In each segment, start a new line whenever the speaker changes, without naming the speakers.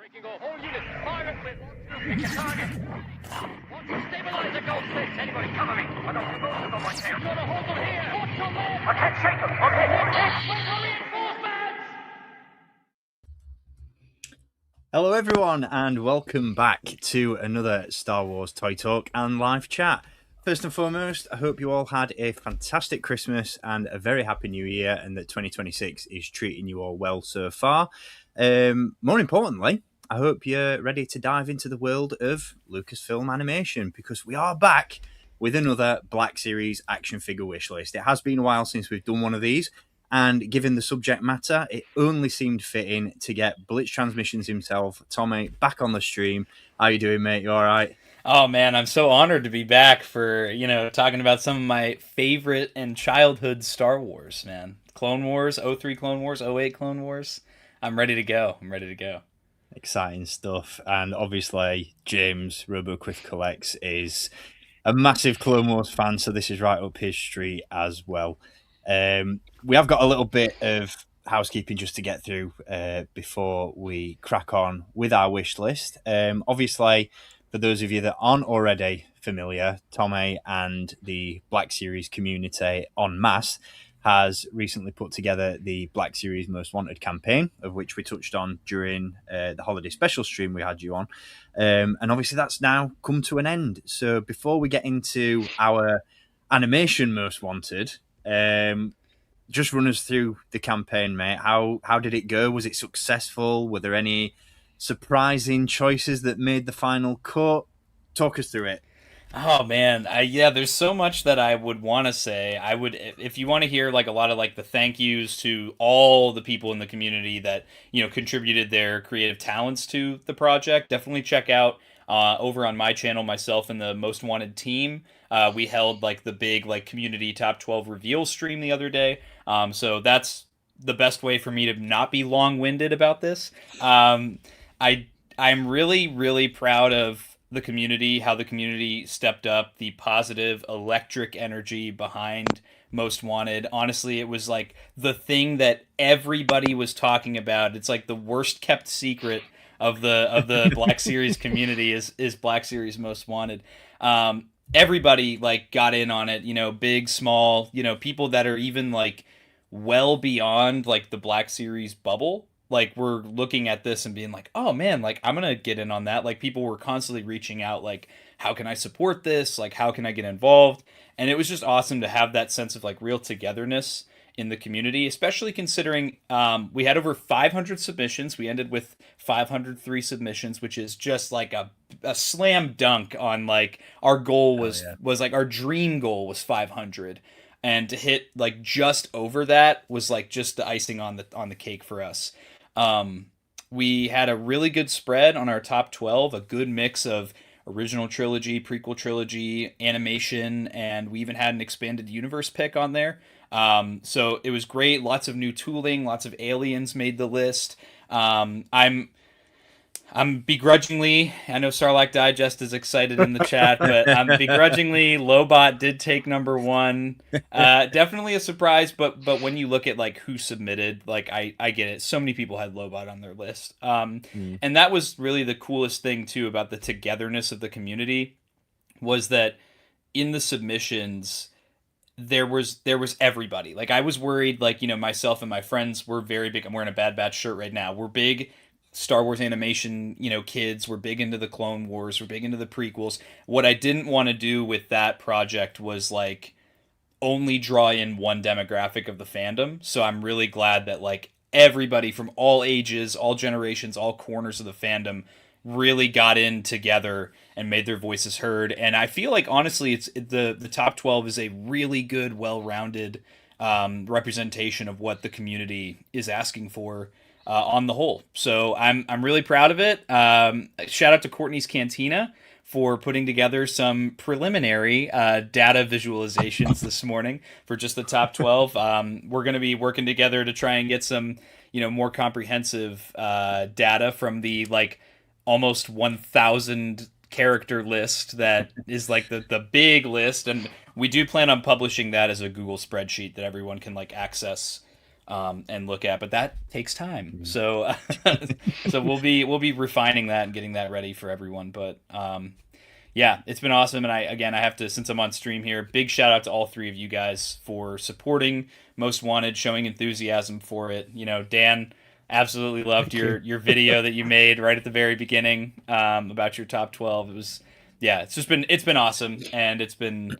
Breaking all units, fire it with pick a target. Want to stabilize the gold sticks. Anybody cover me. I got explosives on my tail. You're gonna hold them here. Watch your left. I can't shake them. Okay. Wait for reinforcements.
Hello everyone and welcome back to another Star Wars Toy Talk and live chat. First and foremost, I hope you all had a fantastic Christmas and a very happy New Year, and that 2026 is treating you all well so far. More importantly, I hope you're ready to dive into the world of Lucasfilm Animation, because we are back with another Black Series action figure wish list. It has been a while since we've done one of these, and given the subject matter, it only seemed fitting to get Blitz Transmissions himself, Tommy, back on the stream. How you doing, mate? You all right?
Oh man, I'm so honored to be back for, talking about some of my favorite and childhood Star Wars, man. Clone Wars, 03 Clone Wars, 08 Clone Wars. I'm ready to go.
Exciting stuff. And obviously, James RoboQuiff Collects is a massive Clone Wars fan, so this is right up his street as well. We have got a little bit of housekeeping just to get through before we crack on with our wish list. Obviously, for those of you that aren't already familiar, Tommy and the Black Series community en masse has recently put together the Black Series Most Wanted campaign, of which we touched on during the holiday special stream we had you on. And obviously that's now come to an end. So before we get into our animation Most Wanted, just run us through the campaign, mate. How did it go? Was it successful? Were there any surprising choices that made the final cut? Talk us through it.
Oh man, there's so much that I would want to say. I would, if you want to hear like a lot of like the thank yous to all the people in the community that contributed their creative talents to the project, definitely check out over on my channel, myself and the Most Wanted team. We held like the big like community top 12 reveal stream the other day. So that's the best way for me to not be long-winded about this. I'm really, really proud of the community, how the community stepped up, the positive electric energy behind Most Wanted. Honestly, it was like the thing that everybody was talking about. It's like the worst kept secret of the Black Series community is Black Series Most Wanted. Everybody like got in on it, big, small, people that are even like well beyond like the Black Series bubble. Like we're looking at this and being like, oh man, like I'm gonna get in on that. Like people were constantly reaching out, like, how can I support this? Like how can I get involved? And it was just awesome to have that sense of like real togetherness in the community, especially considering we had over 500 submissions. We ended with 503 submissions, which is just like a slam dunk on like our goal was like our dream goal was 500. And to hit like just over that was like just the icing on the cake for us. We had a really good spread on our top 12, a good mix of original trilogy, prequel trilogy, animation, and we even had an expanded universe pick on there. So it was great. Lots of new tooling, lots of aliens made the list. I'm begrudgingly, I know Sarlacc Digest is excited in the chat, but I'm begrudgingly, Lobot did take number one. Definitely a surprise, but when you look at like who submitted, like I get it. So many people had Lobot on their list. And that was really the coolest thing too about the togetherness of the community, was that in the submissions, there was everybody. Like I was worried, like, myself and my friends were very big. I'm wearing a Bad Batch shirt right now. We're big Star Wars animation, kids. We're big into the Clone Wars. We're big into the prequels. What I didn't want to do with that project was like only draw in one demographic of the fandom. So I'm really glad that like everybody from all ages, all generations, all corners of the fandom really got in together and made their voices heard. And I feel like honestly, it's the top 12 is a really good, well-rounded representation of what the community is asking for. On the whole. So I'm really proud of it. Shout out to Courtney's Cantina for putting together some preliminary data visualizations this morning for just the top 12. We're going to be working together to try and get some, more comprehensive data from the like almost 1,000 character list that is like the big list. And we do plan on publishing that as a Google spreadsheet that everyone can like access and look at, but that takes time. So so we'll be refining that and getting that ready for everyone. But yeah, it's been awesome. And I have to, since I'm on stream here, big shout out to all three of you guys for supporting Most Wanted, showing enthusiasm for it. You know, Dan, absolutely loved your video that you made right at the very beginning about your top 12. It was, yeah, it's been awesome, and it's been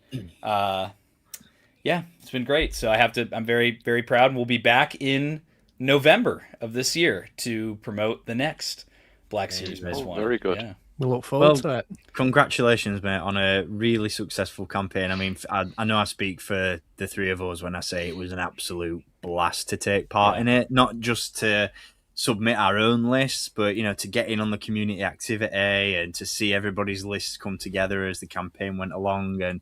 yeah, it's been great. So I'm very, very proud, and we'll be back in November of this year to promote the next Black Series Most Wanted.
Very good.
Yeah.
We look forward to it.
Congratulations, mate, on a really successful campaign. I mean, I know I speak for the three of us when I say it was an absolute blast to take part in it, not just to submit our own lists, but, you know, to get in on the community activity and to see everybody's lists come together as the campaign went along. And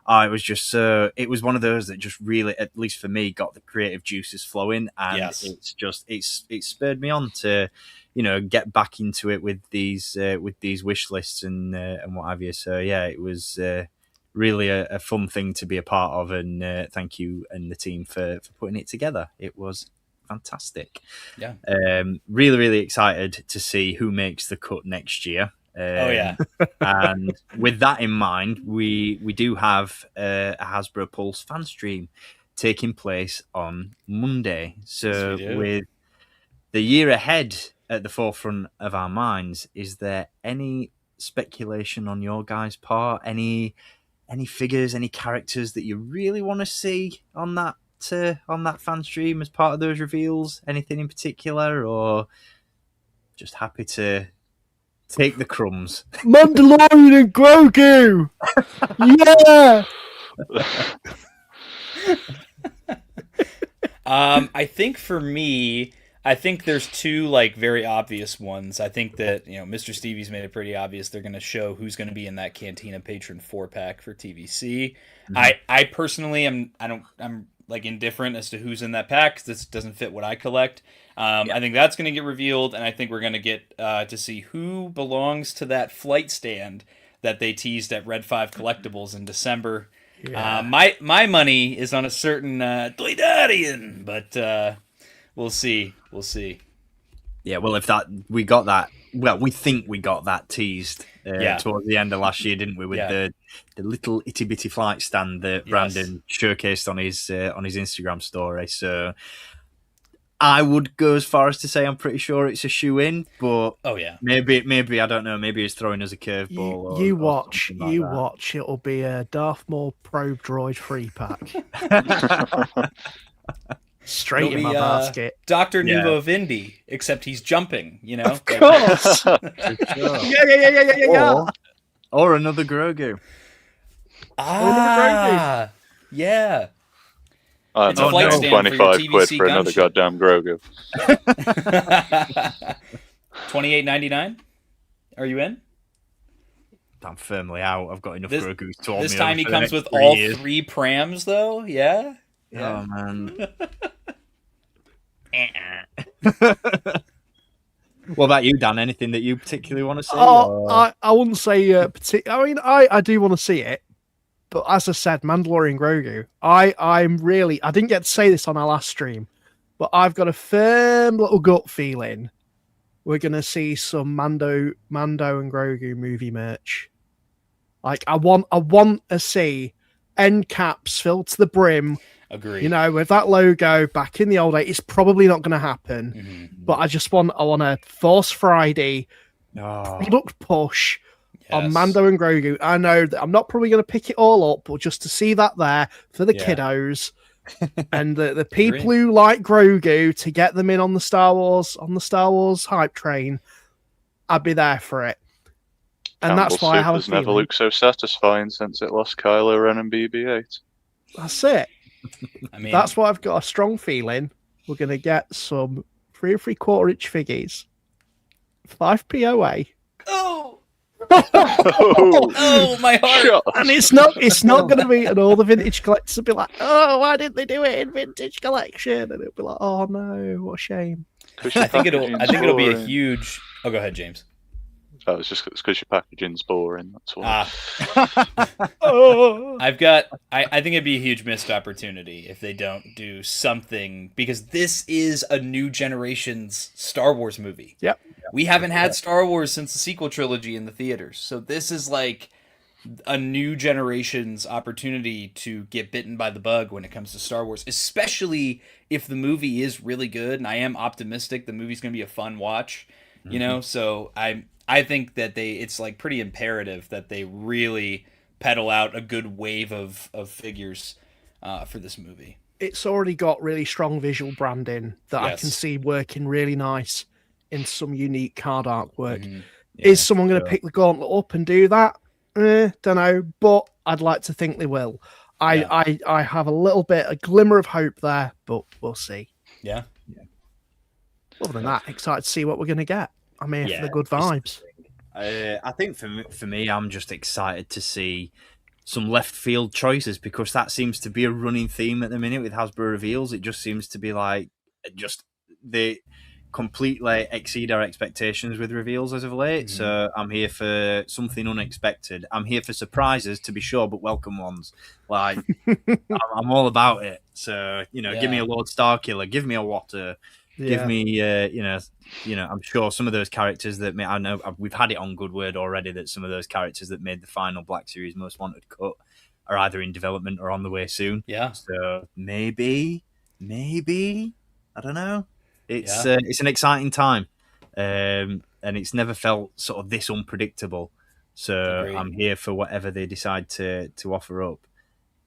it was just it was one of those that just really, at least for me, got the creative juices flowing, and it's just it spurred me on to, you know, get back into it with these wish lists and what have you. So yeah, it was really a fun thing to be a part of, and thank you and the team for putting it together. It was fantastic.
Yeah.
Really, really excited to see who makes the cut next year. And with that in mind, we do have a Hasbro Pulse fan stream taking place on Monday. So with the year ahead at the forefront of our minds, is there any speculation on your guys' part? Any figures, any characters that you really want to see on that fan stream as part of those reveals? Anything in particular, or just happy to take the crumbs?
Mandalorian and Grogu! Yeah!
I think for me, I think there's two like very obvious ones. I think that, you know, Mr. Stevie's made it pretty obvious they're going to show who's going to be in that Cantina Patron 4-pack for TVC. Mm-hmm. I personally I'm like indifferent as to who's in that pack, because this doesn't fit what I collect. I think that's going to get revealed, and I think we're going to get to see who belongs to that flight stand that they teased at Red 5 Collectibles in December. Yeah. My money is on a certain Toydarian, but we'll see. We'll see.
Yeah, well, we got that. Well, we think we got that teased towards the end of last year, didn't we? With the little itty bitty flight stand that Brandon showcased on his Instagram story. So I would go as far as to say I'm pretty sure it's a shoe in, but maybe I don't know. Maybe it's throwing us a curveball.
You watch. It'll be a Darth Maul probe droid 3-pack. Straight in my basket.
Dr. Nuvo Vindi, except he's jumping, you know?
Of course! Yeah.
Or another Grogu.
Yeah.
It's a flight stand 25 quid for another goddamn Grogu.
$28.99? Are you in?
I'm firmly out. I've got enough Grogu's to hold me.
This time he comes with all 3 prams, though? Yeah?
Oh, man. What about you, Dan? Anything that you particularly want to see?
I wouldn't say I mean, I do want to see it, but as I said, Mandalorian Grogu. I didn't get to say this on our last stream, but I've got a firm little gut feeling we're gonna see some Mando and Grogu movie merch. Like I want to see end caps filled to the brim.
Agreed.
You know, with that logo back in the old days, it's probably not going to happen. But I want a Force Friday product push on Mando and Grogu. I know that I'm not probably going to pick it all up, but just to see that there for the kiddos and the people who like Grogu, to get them in on the Star Wars hype train, I'd be there for it. And that's why I have a feeling.
Never looked so satisfying since it lost Kylo Ren and BB-8.
That's it.
I mean,
that's why I've got a strong feeling we're going to get some 3 3/4-inch figures, 5 POA.
Oh, my heart!
And it's not going to be, and all the vintage collectors will be like, "Oh, why didn't they do it in vintage collection?" And it'll be like, "Oh no, what a shame."
I think it'll be a huge. Oh, go ahead, James.
That was just because your packaging's boring. That's why.
I think it'd be a huge missed opportunity if they don't do something, because this is a new generation's Star Wars movie.
Yep.
We haven't had Star Wars since the sequel trilogy in the theaters. So this is like a new generation's opportunity to get bitten by the bug when it comes to Star Wars, especially if the movie is really good. And I am optimistic the movie's going to be a fun watch, you know? So I think that it's like pretty imperative that they really pedal out a good wave of figures for this movie.
It's already got really strong visual branding that I can see working really nice in some unique card artwork.
Yeah,
is someone going to pick the gauntlet up and do that? Don't know, but I'd like to think they will. I have a glimmer of hope there, but we'll see.
Yeah.
Other than that, excited to see what we're going to get. I'm here for the good vibes.
I think for me, I'm just excited to see some left field choices, because that seems to be a running theme at the minute with Hasbro reveals. It just seems to be like they completely exceed our expectations with reveals as of late. So I'm here for something unexpected. I'm here for surprises, to be sure, but welcome ones. Like I'm all about it. So give me a Lord Starkiller, give me a Water, give me I'm sure some of those characters that I know we've had it on good word already that some of those characters that made the final Black Series Most Wanted cut are either in development or on the way soon.
Yeah.
So maybe I don't know. It's an exciting time, and it's never felt sort of this unpredictable. So I'm here for whatever they decide to offer up.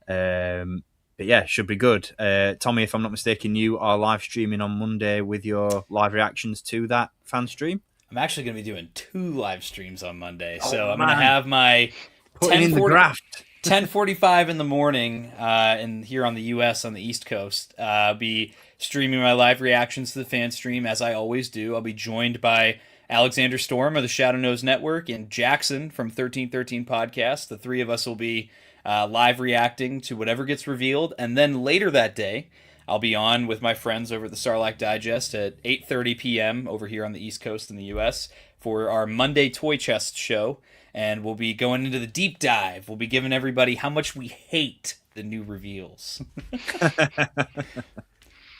But yeah, should be good. Tommy, if I'm not mistaken, you are live streaming on Monday with your live reactions to that fan stream.
I'm actually going to be doing 2 live streams on Monday. So I'm going to have my 10:45 in the morning and here on the US on the East Coast. Be streaming my live reactions to the fan stream, as I always do. I'll be joined by Alexander Storm of the Shadow Nose Network and Jackson from 1313 Podcast. The 3 of us will be live reacting to whatever gets revealed. And then later that day, I'll be on with my friends over at the Sarlacc Digest at 8:30 p.m. over here on the East Coast in the US for our Monday Toy Chest show. And we'll be going into the deep dive. We'll be giving everybody how much we hate the new reveals.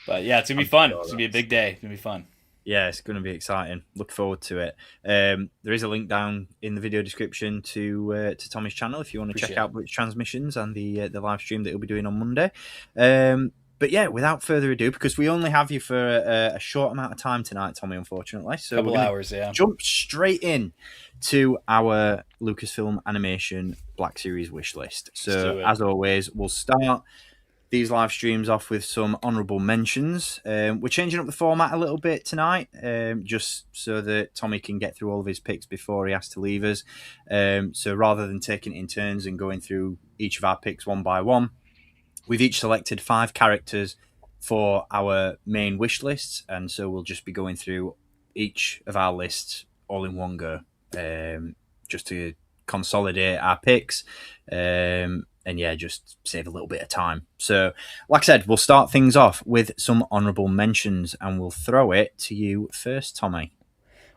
But yeah, it's going to be fun. It's going to be a big day. It's going to be fun.
Yeah, it's going to be exciting. Look forward to it. There is a link down in the video description to Tommy's channel if you want to check out Blitz Transmissions and the live stream that he'll be doing on Monday. But yeah, without further ado, because we only have you for a short amount of time tonight, Tommy, unfortunately. So
couple hours, yeah.
Jump straight in to our Lucasfilm Animation Black Series wish list. So as always, we'll start these live streams off with some honourable mentions. We're changing up the format a little bit tonight, just so that Tommy can get through all of his picks before he has to leave us. So rather than taking it in turns and going through each of our picks one by one, we've each selected 5 characters for our main wish lists, and so we'll just be going through each of our lists all in one go, just to consolidate our picks. And yeah, just save a little bit of time. So, like I said, we'll start things off with some honourable mentions, and we'll throw it to you first, Tommy.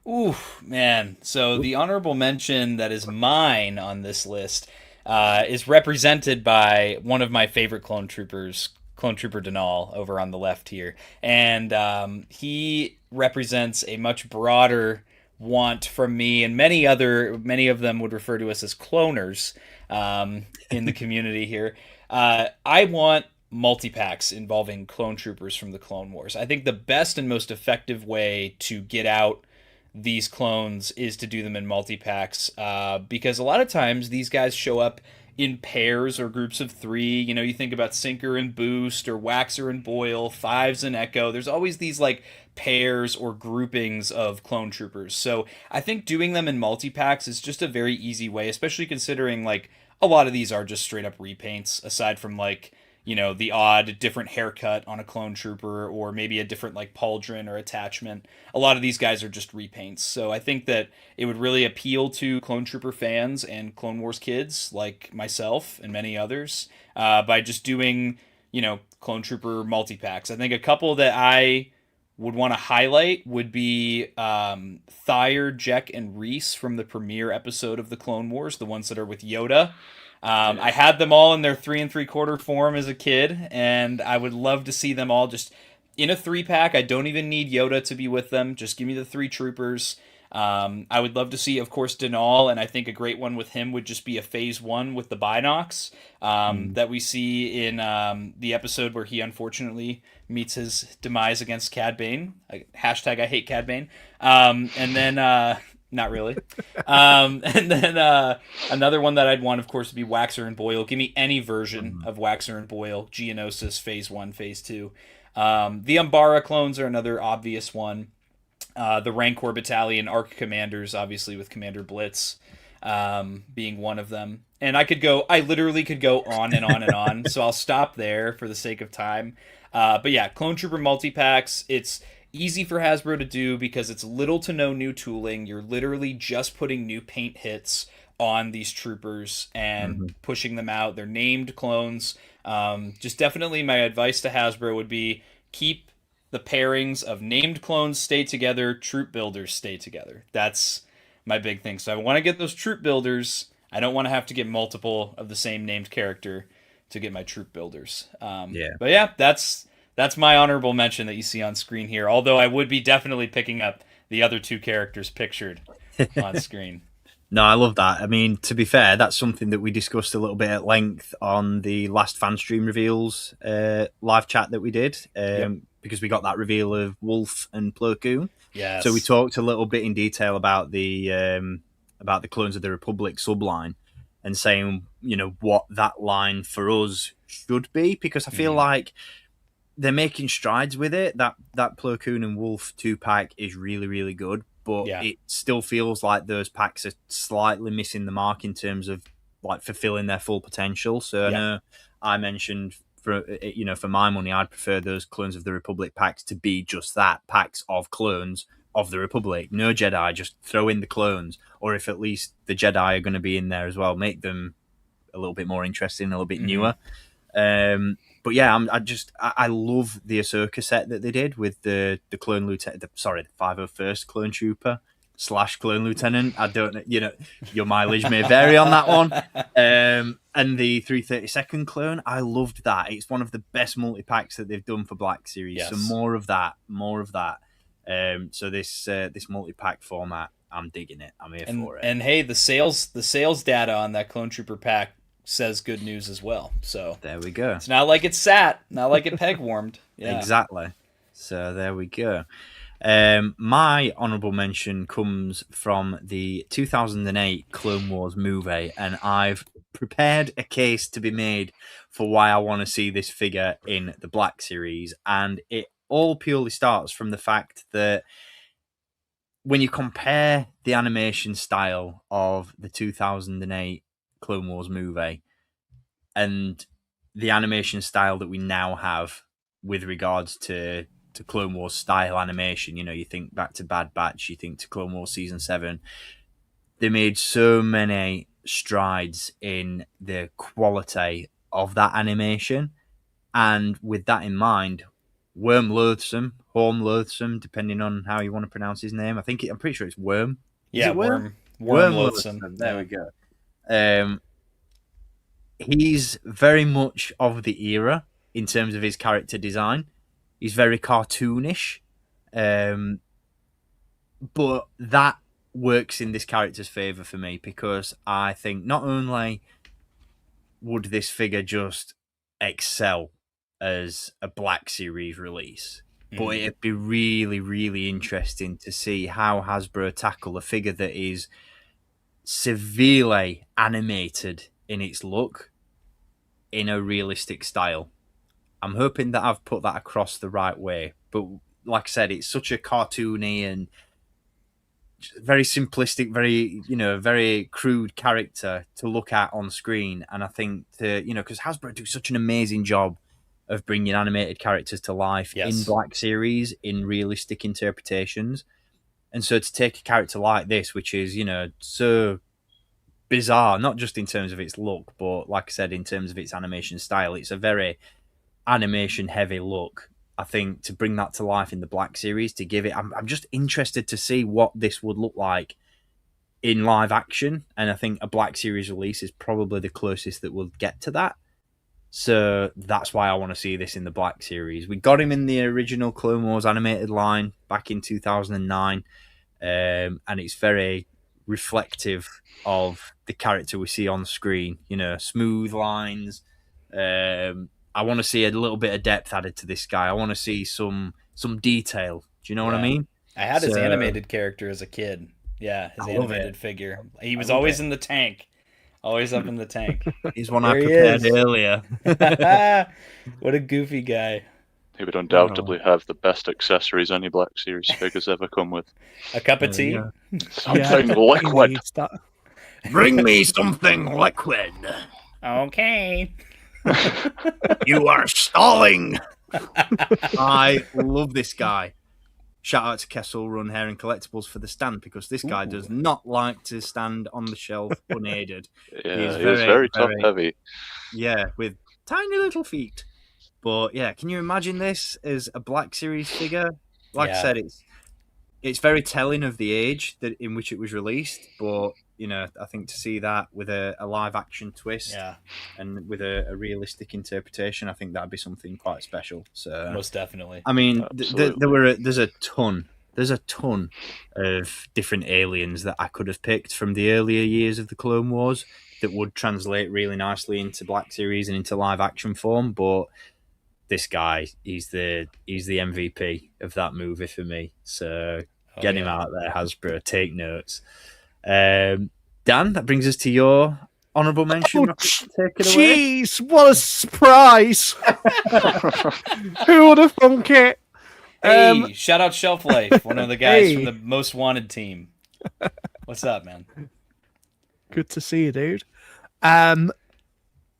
Ooh, man. So the honourable mention that is mine on this list is represented by one of my favorite clone troopers, Clone Trooper Denal, over on the left here. And he represents a much broader want from me, and many of them would refer to us as cloners in the community here. I want multi-packs involving clone troopers from the Clone Wars. I think the best and most effective way to get out these clones is to do them in multi-packs, because a lot of times these guys show up in pairs or groups of 3. You think about Sinker and Boost, or Waxer and Boyle, Fives and Echo. There's always these like pairs or groupings of clone troopers. So I think doing them in multi-packs is just a very easy way, especially considering like a lot of these are just straight up repaints, aside from like, the odd different haircut on a clone trooper, or maybe a different like pauldron or attachment. A lot of these guys are just repaints. So I think that it would really appeal to clone trooper fans and Clone Wars kids like myself and many others by just doing, clone trooper multi-packs. I think a couple that I would want to highlight would be Thyre, Jek, and Reese from the premiere episode of the Clone Wars, the ones that are with Yoda. I had them all in their 3 3/4 form as a kid, and I would love to see them all just in a 3-pack. I don't even need Yoda to be with them. Just give me the 3 troopers. I would love to see, of course, Denal, and I think a great one with him would just be a Phase 1 with the Binocs that we see in the episode where he unfortunately meets his demise against Cad Bane. Hashtag I hate Cad Bane. And then, not really. And then another one that I'd want, of course, would be Waxer and Boyle. Give me any version of Waxer and Boyle. Geonosis, Phase 1, Phase 2. The Umbara clones are another obvious one. The Rancor Battalion Arc Commanders, obviously with Commander Blitz being one of them. And I literally could go on and on and on, so I'll stop there for the sake of time. But yeah, Clone Trooper multi-packs, it's easy for Hasbro to do because it's little to no new tooling. You're literally just putting new paint hits on these troopers and pushing them out. They're named clones. Just definitely my advice to Hasbro would be keep the pairings of named clones stay together, troop builders stay together. That's my big thing. So I want to get those troop builders. I don't want to have to get multiple of the same named character to get my troop builders. But yeah, that's my honorable mention that you see on screen here. Although I would be definitely picking up the other 2 characters pictured on screen.
No, I love that. I mean, to be fair, that's something that we discussed a little bit at length on the last fan stream reveals live chat that we did. Because we got that reveal of Wolf and Plo Koon.
Yes.
So we talked a little bit in detail about the Clones of the Republic subline and saying, what that line for us should be, because I feel like they're making strides with it. That Plo Koon and Wolf 2-pack is really, really good, but it still feels like those packs are slightly missing the mark in terms of like fulfilling their full potential. So I know I mentioned, for my money, I'd prefer those Clones of the Republic packs to be just that, packs of clones of the Republic. No Jedi, just throw in the clones, or if at least the Jedi are going to be in there as well, make them a little bit more interesting, a little bit newer. But yeah, I love the Ahsoka set that they did with the clone lieutenant, the 501st clone trooper / clone lieutenant. I don't know, your mileage may vary on that one. And the 332nd clone, I loved that. It's one of the best multi-packs that they've done for Black Series.
Yes.
So more of that. So this multi-pack format, I'm digging it. I'm here for it.
And hey, the sales data on that clone trooper pack says good news as well. So
there we go.
It's not like it's sat, not like it peg warmed. Yeah.
Exactly. So there we go. My honorable mention comes from the 2008 Clone Wars movie, and I've prepared a case to be made for why I want to see this figure in the Black Series, and it all purely starts from the fact that when you compare the animation style of the 2008 Clone Wars movie and the animation style that we now have with regards to Clone Wars style animation, you think back to Bad Batch, you think to Clone Wars Season 7, they made so many strides in the quality of that animation. And with that in mind, Worm Loathsome, depending on how you want to pronounce his name. I'm pretty sure it's Worm.
Yeah,
Worm
Loathsome.
There we go. He's very much of the era in terms of his character design. He's very cartoonish, but that works in this character's favour for me, because I think not only would this figure just excel as a Black Series release, but it'd be really, really interesting to see how Hasbro tackle a figure that is severely animated in its look in a realistic style. I'm hoping that I've put that across the right way, but like I said, it's such a cartoony and very simplistic, very crude character to look at on screen. And I think because Hasbro do such an amazing job of bringing animated characters to life in Black Series, in realistic interpretations. And so to take a character like this, which is, so bizarre, not just in terms of its look, but like I said, in terms of its animation style, it's a very animation heavy look, I think to bring that to life in the Black Series, to give it, I'm just interested to see what this would look like in live action, and I think a Black Series release is probably the closest that we'll get to that. So that's why I want to see this in the Black Series. We got him in the original Clone Wars animated line back in 2009, and it's very reflective of the character we see on screen. You know, smooth lines. I want to see a little bit of depth added to this guy. I want to see some detail. Do you know what I mean?
I had his animated character as a kid. Yeah, his animated figure. He was always in the tank. Always up in the tank.
He's one I prepared earlier.
What a goofy guy.
He would undoubtedly have the best accessories any Black Series figures ever come with.
A cup of tea?
Something liquid.
Bring me something liquid.
Okay.
You are stalling. I love this guy. Shout out to Kessel Run Hair and Collectibles for the stand, because this guy does not like to stand on the shelf unaided.
Yeah, he was very top heavy.
Yeah, with tiny little feet. But yeah, can you imagine this as a Black Series figure? Like I said, it's very telling of the age that in which it was released. But you know, I think to see that with a live action twist, and with a realistic interpretation, I think that'd be something quite special. So
most definitely.
I mean, there's a ton of different aliens that I could have picked from the earlier years of the Clone Wars that would translate really nicely into Black Series and into live action form. But this guy, he's the MVP of that movie for me. So get him out there, Hasbro. Take notes. Dan, that brings us to your honourable mention. Take it away.
Jeez, what a surprise! Who would have thunk it?
Hey, shout out Shelf Life, one of the guys from the Most Wanted team. What's up, man?
Good to see you, dude. I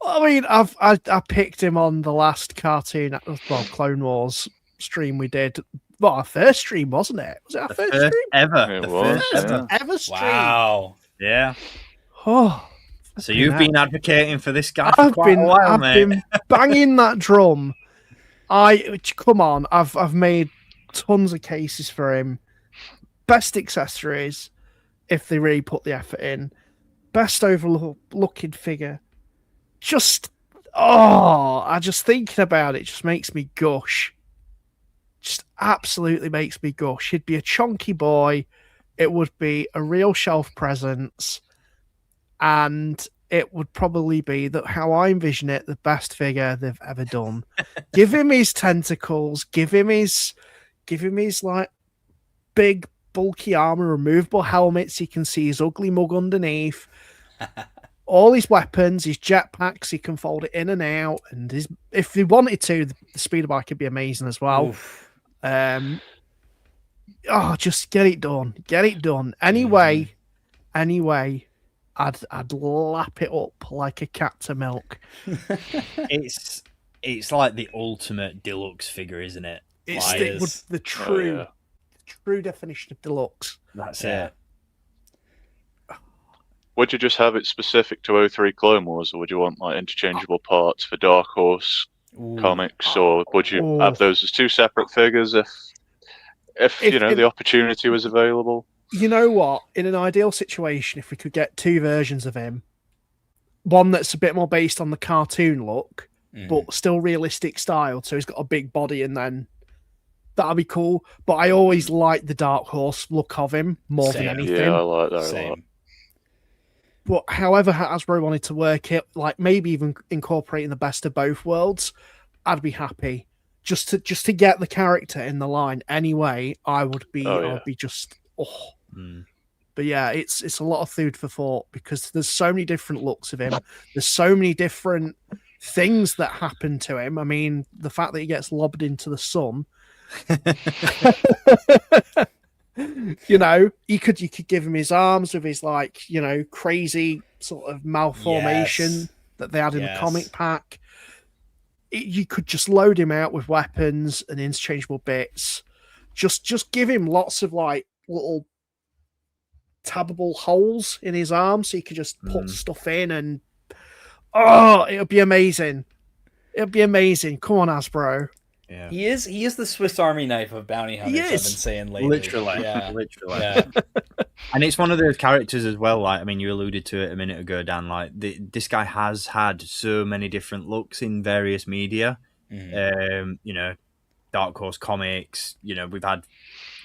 mean, I picked him on the last cartoon, Clone Wars stream we did. Well, our first stream, wasn't it? Was it our first stream?
Ever.
It was.
Ever stream.
Wow.
Yeah.
Oh,
so you've been advocating for this guy for quite a while,
I've
mate.
been banging that drum. Come on, I've made tons of cases for him. Best accessories, if they really put the effort in. Best overlooking figure. Just thinking about it just makes me gush. Just absolutely makes me gush. He'd be a chunky boy. It would be a real shelf presence. And it would probably be that how I envision it, the best figure they've ever done. Give him his tentacles, give him his like big bulky armor, removable helmets, you can see his ugly mug underneath. All his weapons, his jetpacks, he can fold it in and out, and if he wanted to, the speeder bike could be amazing as well.
Oof.
Just get it done. Anyway, I'd lap it up like a cat to milk.
It's like the ultimate deluxe figure, isn't it?
It's the true definition of deluxe.
That's it.
Would you just have it specific to 03 Clone Wars, or would you want like interchangeable parts for Dark Horse comics, or would you have those as two separate figures if the opportunity was available?
You know what? In an ideal situation, if we could get two versions of him, one that's a bit more based on the cartoon look, but still realistic style, so he's got a big body, and then that'd be cool. But I always like the Dark Horse look of him more than anything.
Yeah, I like that a lot.
But however Hasbro wanted to work it, like maybe even incorporating the best of both worlds, I'd be happy. Just to get the character in the line anyway, I would be just But yeah, it's a lot of food for thought, because there's so many different looks of him. There's so many different things that happen to him. I mean, the fact that he gets lobbed into the sun. You could give him his arms with his crazy sort of malformation that they had in the comic pack. You could just load him out with weapons and interchangeable bits. Just give him lots of little tabbable holes in his arms so you could just put stuff in, and it'll be amazing. Come on, Hasbro.
Yeah.
He is the Swiss Army knife of bounty hunters. I've been
is.
saying lately.
Literally,
yeah,
literally.
yeah.
And it's one of those characters as well. Like, I mean, you alluded to it a minute ago, Dan. Like, this guy has had so many different looks in various media. You know, Dark Horse comics. You know, we've had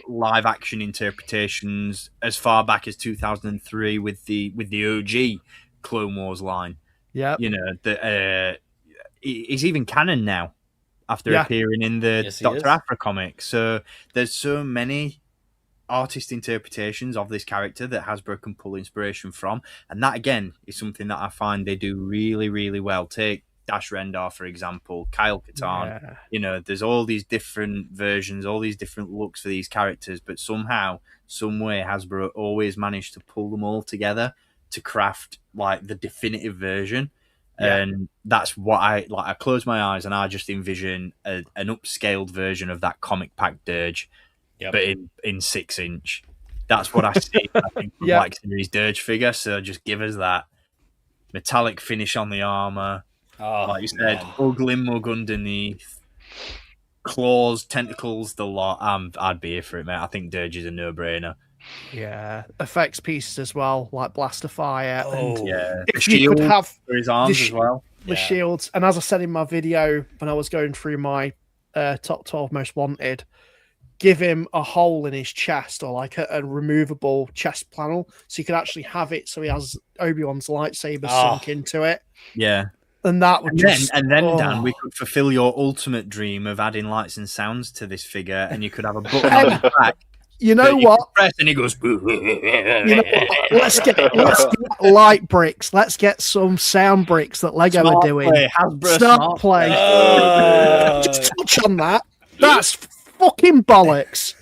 live action interpretations as far back as 2003 with the OG Clone Wars line.
Yeah.
You know, that he's even canon now after appearing in the Dr. Aphra comic. So there's so many artist interpretations of this character that Hasbro can pull inspiration from, and that again is something that I find they do really, really well. Take Dash Rendar, for example, Kyle Katarn. You know, there's all these different versions, all these different looks for these characters, but somehow, some way, Hasbro always managed to pull them all together to craft like the definitive version. And that's what I close my eyes and I just envision an upscaled version of that comic pack Dirge, but in 6-inch. That's what I see. I think from Black Series Dirge figure. So just give us that metallic finish on the armor, like you said, ugly mug underneath, claws, tentacles, the lot. I'd be here for it, mate. I think Dirge is a no-brainer.
Yeah, effects pieces as well, like blaster fire. And
if you could have for his arms as well,
the shields. And as I said in my video when I was going through my top 12 most wanted, give him a hole in his chest or like a removable chest panel, so you could actually have it so he has Obi-Wan's lightsaber sunk into it.
Yeah.
And that would
then Dan, we could fulfill your ultimate dream of adding lights and sounds to this figure, and you could have a button on the back.
You know what?
Press and he goes.
You know what? Let's get light bricks. Let's get some sound bricks that Lego are doing. Smart play. Just touch on that. That's fucking bollocks.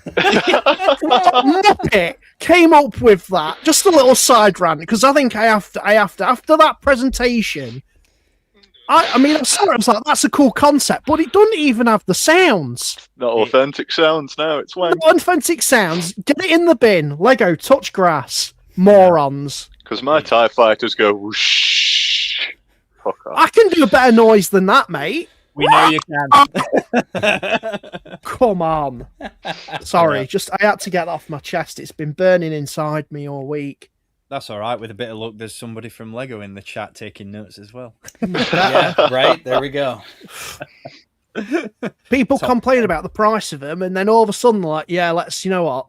Muppet came up with that. Just a little side rant because I think I have to after that presentation. I mean, I'm sorry, I was like, that's a cool concept, but it doesn't even have the sounds.
Not authentic sounds now, it's wank.
Not authentic sounds. Get it in the bin. Lego, touch grass. Morons.
Because my TIE fighters go whoosh. Fuck off.
I can do a better noise than that, mate.
We know you can.
Come on. Sorry, just I had to get that off my chest. It's been burning inside me all week.
That's all right. With a bit of luck, there's somebody from Lego in the chat taking notes as well.
Yeah, right. There we go.
People complain about the price of them, and then all of a sudden, like, yeah, let's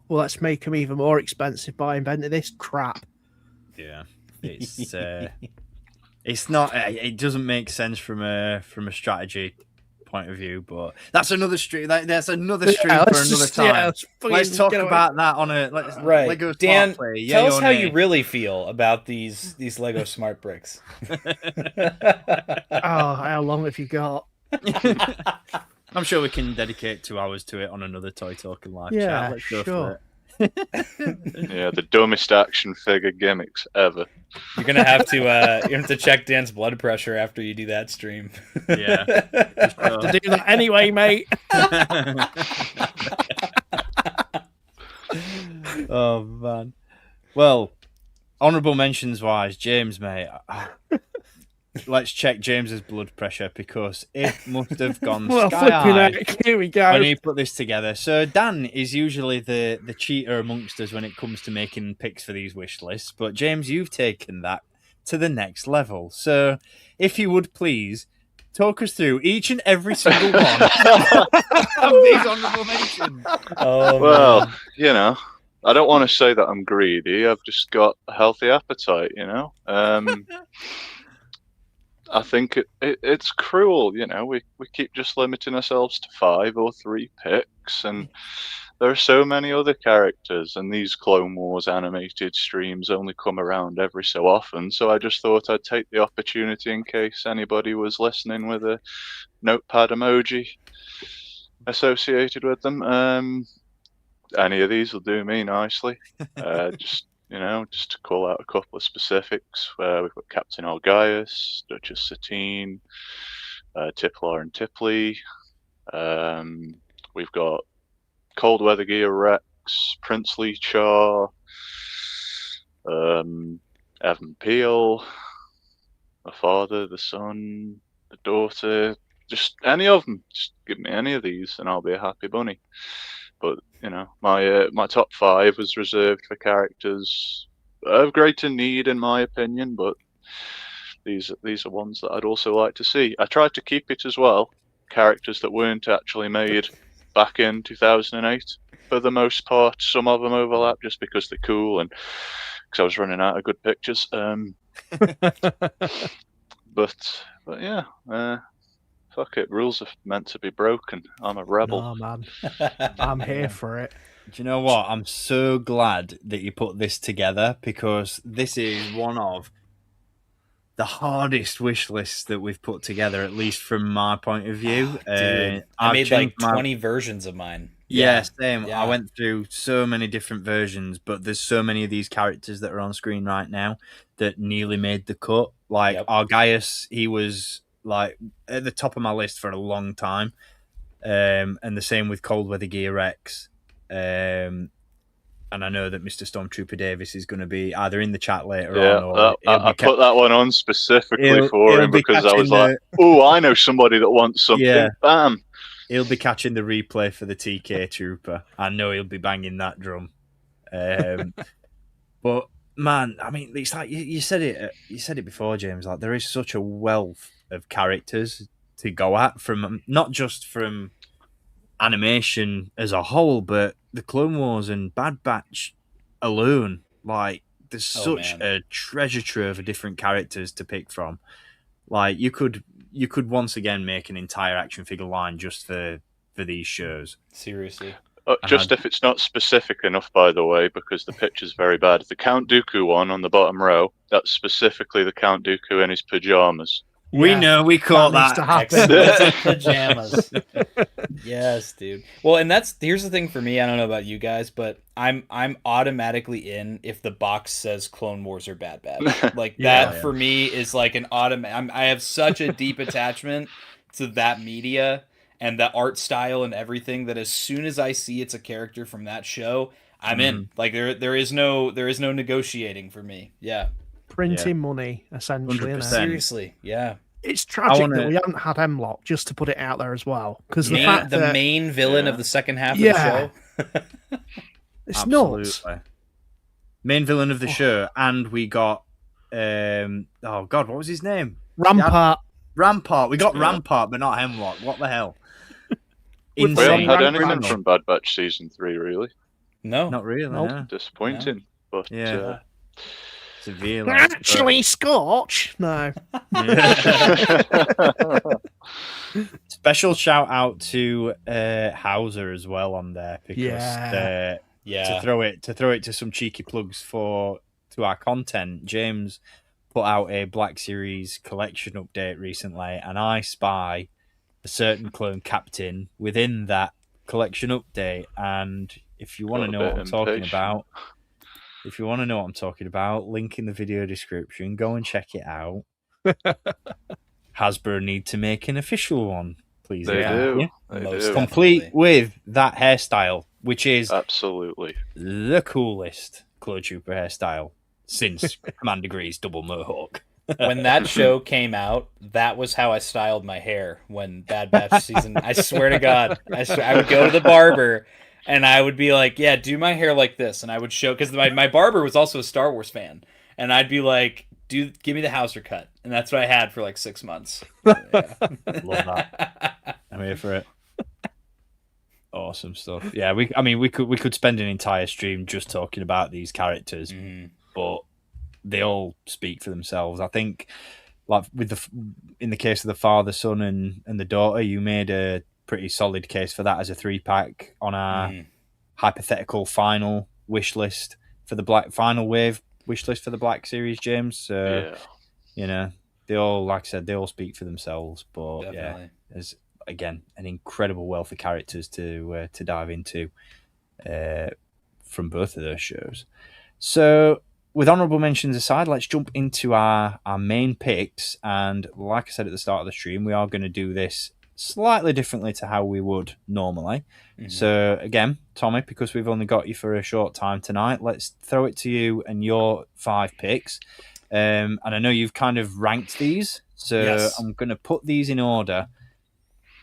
let's make them even more expensive by inventing this crap.
Yeah, it's not. It doesn't make sense from a strategy point of view, but that's another stream. That's another stream for another time. Let's talk about that on a Lego
Dan,
Smart Play.
Tell us how you really feel about these Lego Smart Bricks.
How long have you got?
I'm sure we can dedicate 2 hours to it on another Toy Talking Live chat. Let's go for it.
Yeah, the dumbest action figure gimmicks ever.
You're gonna have to check Dan's blood pressure after you do that stream.
Yeah,
to do that anyway, mate.
Oh man. Well, honourable mentions wise, James, mate. Let's check James's blood pressure because it must have gone sky high.
Here we go.
When he put this together. So Dan is usually the cheater amongst us when it comes to making picks for these wish lists, but James, you've taken that to the next level. So if you would please talk us through each and every single one of these honourable mentions.
Well, you know, I don't want to say that I'm greedy. I've just got a healthy appetite, you know. I think it's cruel, you know. We keep just limiting ourselves to 5 or 3 picks, and there are so many other characters, and these Clone Wars animated streams only come around every so often. So I just thought I'd take the opportunity in case anybody was listening with a notepad emoji associated with them. Any of these will do me nicely. Just to call out a couple of specifics, we've got Captain Orgaius, Duchess Satine, Tiplar and Tipley. We've got Cold Weather Gear Rex, Princely Char, Evan Peel, the father, the son, the daughter, just any of them. Just give me any of these, and I'll be a happy bunny. But you know, my top 5 was reserved for characters of greater need, in my opinion. But these are ones that I'd also like to see. I tried to keep it as well. Characters that weren't actually made back in 2008. For the most part, some of them overlap just because they're cool and because I was running out of good pictures. But yeah, fuck it. Rules are meant to be broken. I'm a rebel.
Oh man, I'm here for it.
Do you know what? I'm so glad that you put this together, because this is one of the hardest wish lists that we've put together, at least from my point of view.
Dude, I made like 20 versions of mine.
Yeah, same. Yeah. I went through so many different versions, but there's so many of these characters that are on screen right now that nearly made the cut. Like Argaius, he was like at the top of my list for a long time. And the same with Cold Weather Gear Rex. And I know that Mr. Stormtrooper Davis is going to be either in the chat later on, or
I put that one on specifically for him because I was like, oh, I know somebody that wants something. Yeah. Bam.
He'll be catching the replay for the TK Trooper. I know he'll be banging that drum. But man, I mean, it's like you said it. You said it before, James. Like, there is such a wealth of characters to go at, from not just from animation as a whole, but the Clone Wars and Bad Batch alone. Like, there's such a treasure trove of different characters to pick from. Like, you could once again make an entire action figure line just for these shows.
Seriously.
Just if it's not specific enough, by the way, because the picture's very bad. The Count Dooku one on the bottom row, that's specifically the Count Dooku in his pajamas.
We know, we caught
that. Pajamas. Yes, dude. Well, and here's the thing for me. I don't know about you guys, but I'm automatically in if the box says Clone Wars or Bad Batch. Like that for me is like an automatic. I have such a deep attachment to that media and the art style and everything that as soon as I see it's a character from that show, I'm in. Like there is no negotiating for me. Yeah.
Printing money, essentially.
Seriously, yeah.
It's tragic that we haven't had Hemlock, just to put it out there as well. Because the
main villain of the second half of the show.
It's nuts.
Main villain of the show, and we got oh god, what was his name?
Rampart.
Rampart. We got Rampart, but not Hemlock. What the hell?
We haven't had anything from Bad Batch season 3, really.
No,
not really. Nope. No.
Disappointing, but
yeah. Severe.
Actually, Scorch. No.
Special shout out to Hauser as well on there, because to throw it to some cheeky plugs to our content. James put out a Black Series collection update recently, and I spy a certain clone captain within that collection update. And if you want to know what I'm talking about. If you want to know what I'm talking about, link in the video description. Go and check it out. Hasbro need to make an official one, please.
They do.
Complete with that hairstyle, which is
absolutely
the coolest Clone Trooper hairstyle since Commander Grease Double Mohawk.
When that show came out, that was how I styled my hair when Bad Batch season. I swear to God, I would go to the barber. And I would be like, yeah, do my hair like this. And I would show, because my barber was also a Star Wars fan. And I'd be like, give me the Hauser cut. And that's what I had for like 6 months.
Love that. I'm here for it. Awesome stuff. Yeah, we could spend an entire stream just talking about these characters, but they all speak for themselves. I think, like in the case of the father, son, and the daughter, you made a pretty solid case for that as a 3-pack on our hypothetical final wish list for the final wave wish list for the Black Series, James. So you know, they all, like I said, they all speak for themselves. But there's again an incredible wealth of characters to dive into from both of those shows. So with honourable mentions aside, let's jump into our main picks. And like I said at the start of the stream, we are going to do this slightly differently to how we would normally. So again, Tommy, because we've only got you for a short time tonight, let's throw it to you and your 5 picks. And I know you've kind of ranked these, so I'm going to put these in order.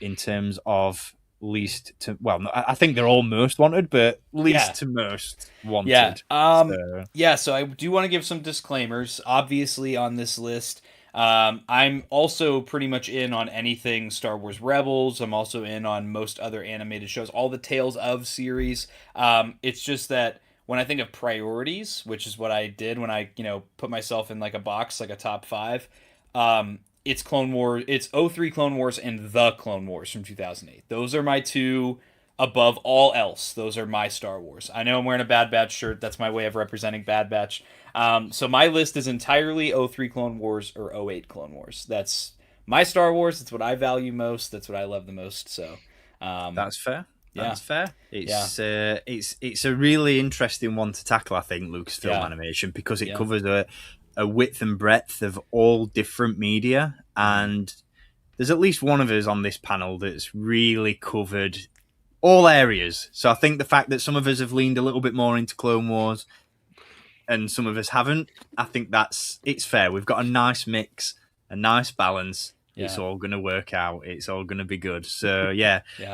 in terms of least to I think they're all most wanted, but least to most wanted.
So I do want to give some disclaimers. Obviously, on this list, I'm also pretty much in on anything Star Wars Rebels. I'm also in on most other animated shows, all the Tales of series. It's just that when I think of priorities, which is what I did when I put myself in like a box, like a top 5. It's Clone Wars. It's 03 Clone Wars and The Clone Wars from 2008. Those are my two above all else. Those are my Star Wars. I know I'm wearing a Bad Batch shirt. That's my way of representing Bad Batch. So my list is entirely 03 Clone Wars or 08 Clone Wars. That's my Star Wars. That's what I value most. That's what I love the most. So
that's fair.
Yeah.
That's fair. It's a really interesting one to tackle, I think, Lucasfilm Animation, because it covers a width and breadth of all different media, and there's at least one of us on this panel that's really covered all areas. So I think the fact that some of us have leaned a little bit more into Clone Wars and some of us haven't, I think it's fair. We've got a nice mix, a nice balance. It's all going to work out. It's all going to be good. So,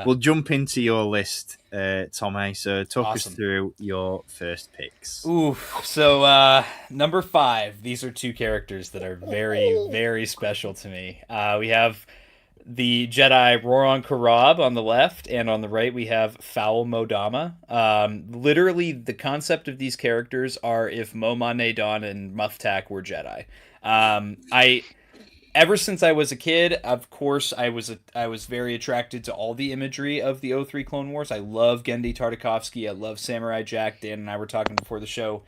we'll jump into your list, Tommy. So, talk us through your first picks.
Ooh, so number 5. These are two characters that are very, very special to me. We have the Jedi Roran Karab on the left, and on the right we have Foul Modama. Literally, the concept of these characters are if Momane Dawn and Muftak were Jedi. Ever since I was a kid, of course, I was very attracted to all the imagery of the 03 Clone Wars. I love Gendy Tartakovsky. I love Samurai Jack. Dan and I were talking before the show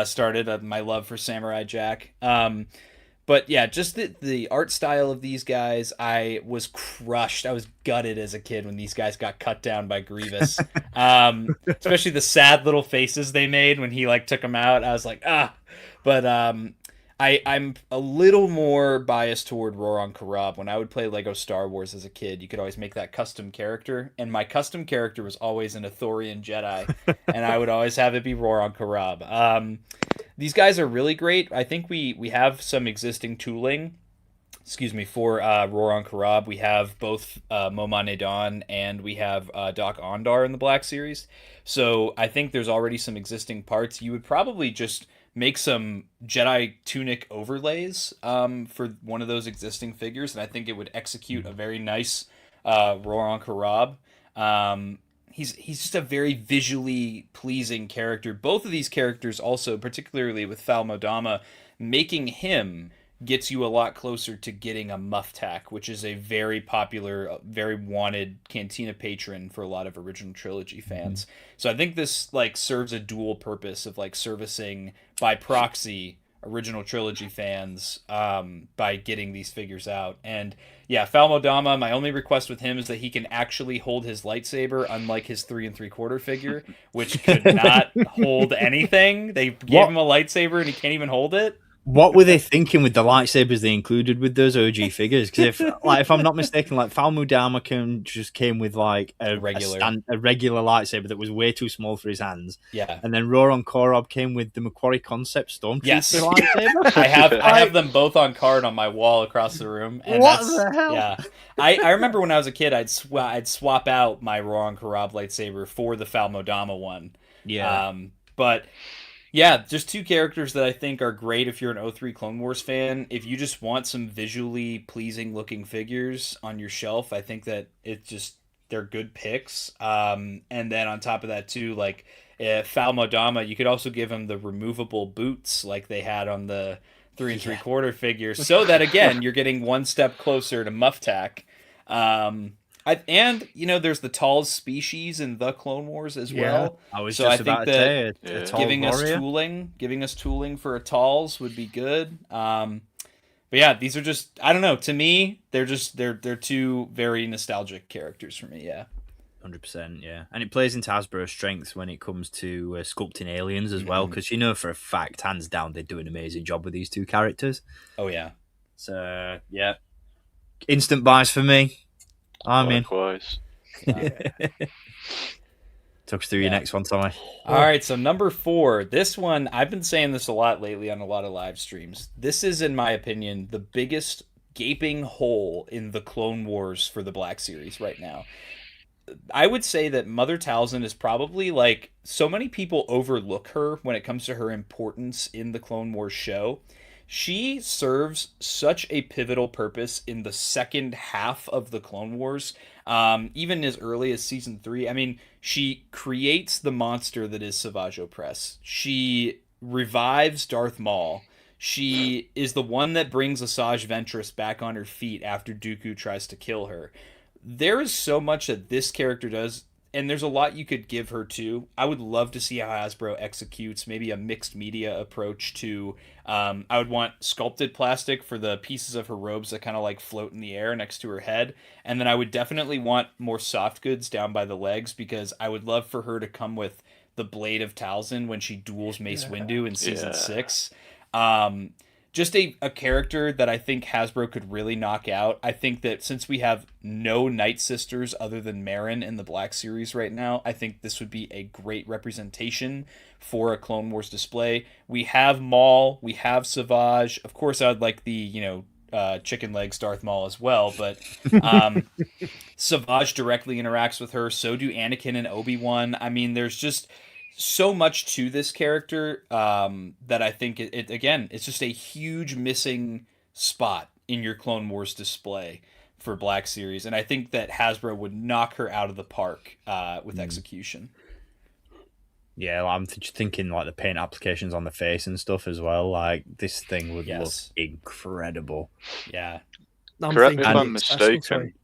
started, my love for Samurai Jack. But yeah, just the art style of these guys, I was crushed. I was gutted as a kid when these guys got cut down by Grievous. Especially the sad little faces they made when he took them out. I was like, ah. But I'm a little more biased toward Roran Karab. When I would play Lego Star Wars as a kid, you could always make that custom character, and my custom character was always an Ithorian Jedi, and I would always have it be Roran Karab. These guys are really great. I think we have some existing tooling, for Roran Karab. We have both Momane Dawn and we have Doc Ondar in the Black Series, so I think there's already some existing parts. You would probably just make some Jedi tunic overlays for one of those existing figures, and I think it would execute a very nice Roran Karab. He's just a very visually pleasing character. Both of these characters also, particularly with Foul Modama, making him gets you a lot closer to getting a Muftak, which is a very popular, very wanted Cantina patron for a lot of original trilogy fans. So I think this serves a dual purpose of servicing by proxy original trilogy fans by getting these figures out. And yeah, Foul Modama, my only request with him is that he can actually hold his lightsaber, unlike his 3 3/4 figure, which could not hold anything. They gave him a lightsaber and he can't even hold it.
What were they thinking with the lightsabers they included with those OG figures? Because if I'm not mistaken, Foul Modama just came with a regular lightsaber that was way too small for his hands.
Yeah,
and then Roran Korob came with the Macquarie Concept Stormtrooper lightsaber.
I have them both on card on my wall across the room. And
what the hell?
Yeah, I remember when I was a kid, I'd swap out my Roran Korob lightsaber for the Foul Modama one.
Yeah,
but. Yeah, just two characters that I think are great if you're an 03 Clone Wars fan. If you just want some visually pleasing looking figures on your shelf, I think that they're good picks. And then on top of that too, Foul Modama, you could also give him the removable boots like they had on the 3 3/4 figure, so that again you're getting one step closer to Muftak. There's the Tall's species in the Clone Wars as well.
I think that
giving us tooling for a Tall's would be good. But yeah, these are just, I don't know. To me, they're two very nostalgic characters for me. Yeah,
100%. Yeah, and it plays into Hasbro's strengths when it comes to sculpting aliens as well, because for a fact, hands down, they do an amazing job with these two characters.
Oh yeah.
So yeah, instant buys for me.
Likewise.
Talk us through your next one, Tommy.
All right, so number 4. This one, I've been saying this a lot lately on a lot of live streams. This is, in my opinion, the biggest gaping hole in the Clone Wars for the Black Series right now. I would say that Mother Talzin is probably like, so many people overlook her when it comes to her importance in the Clone Wars show. She serves such a pivotal purpose in the second half of the Clone Wars, even as early as season 3. I mean, she creates the monster that is Savage Opress. She revives Darth Maul. She is the one that brings Asajj Ventress back on her feet after Dooku tries to kill her. There is so much that this character does, and there's a lot you could give her too. I would love to see how Hasbro executes maybe a mixed media approach to. I would want sculpted plastic for the pieces of her robes that kind of like float in the air next to her head, and then I would definitely want more soft goods down by the legs, because I would love for her to come with the blade of Talzin when she duels Mace Windu in season 6. Just a character that I think Hasbro could really knock out. I think that since we have no Night Sisters other than Marin in the Black Series right now, I think this would be a great representation for a Clone Wars display. We have Maul, we have Savage. Of course, I would like the, chicken legs Darth Maul as well, but Savage directly interacts with her. So do Anakin and Obi-Wan. I mean, there's just so much to this character that I think it's just a huge missing spot in your Clone Wars display for Black Series, and I think that Hasbro would knock her out of the park with execution.
Yeah, I'm thinking like the paint applications on the face and stuff as well. Like this thing would look incredible.
Yeah.
Correct me if I'm mistaken.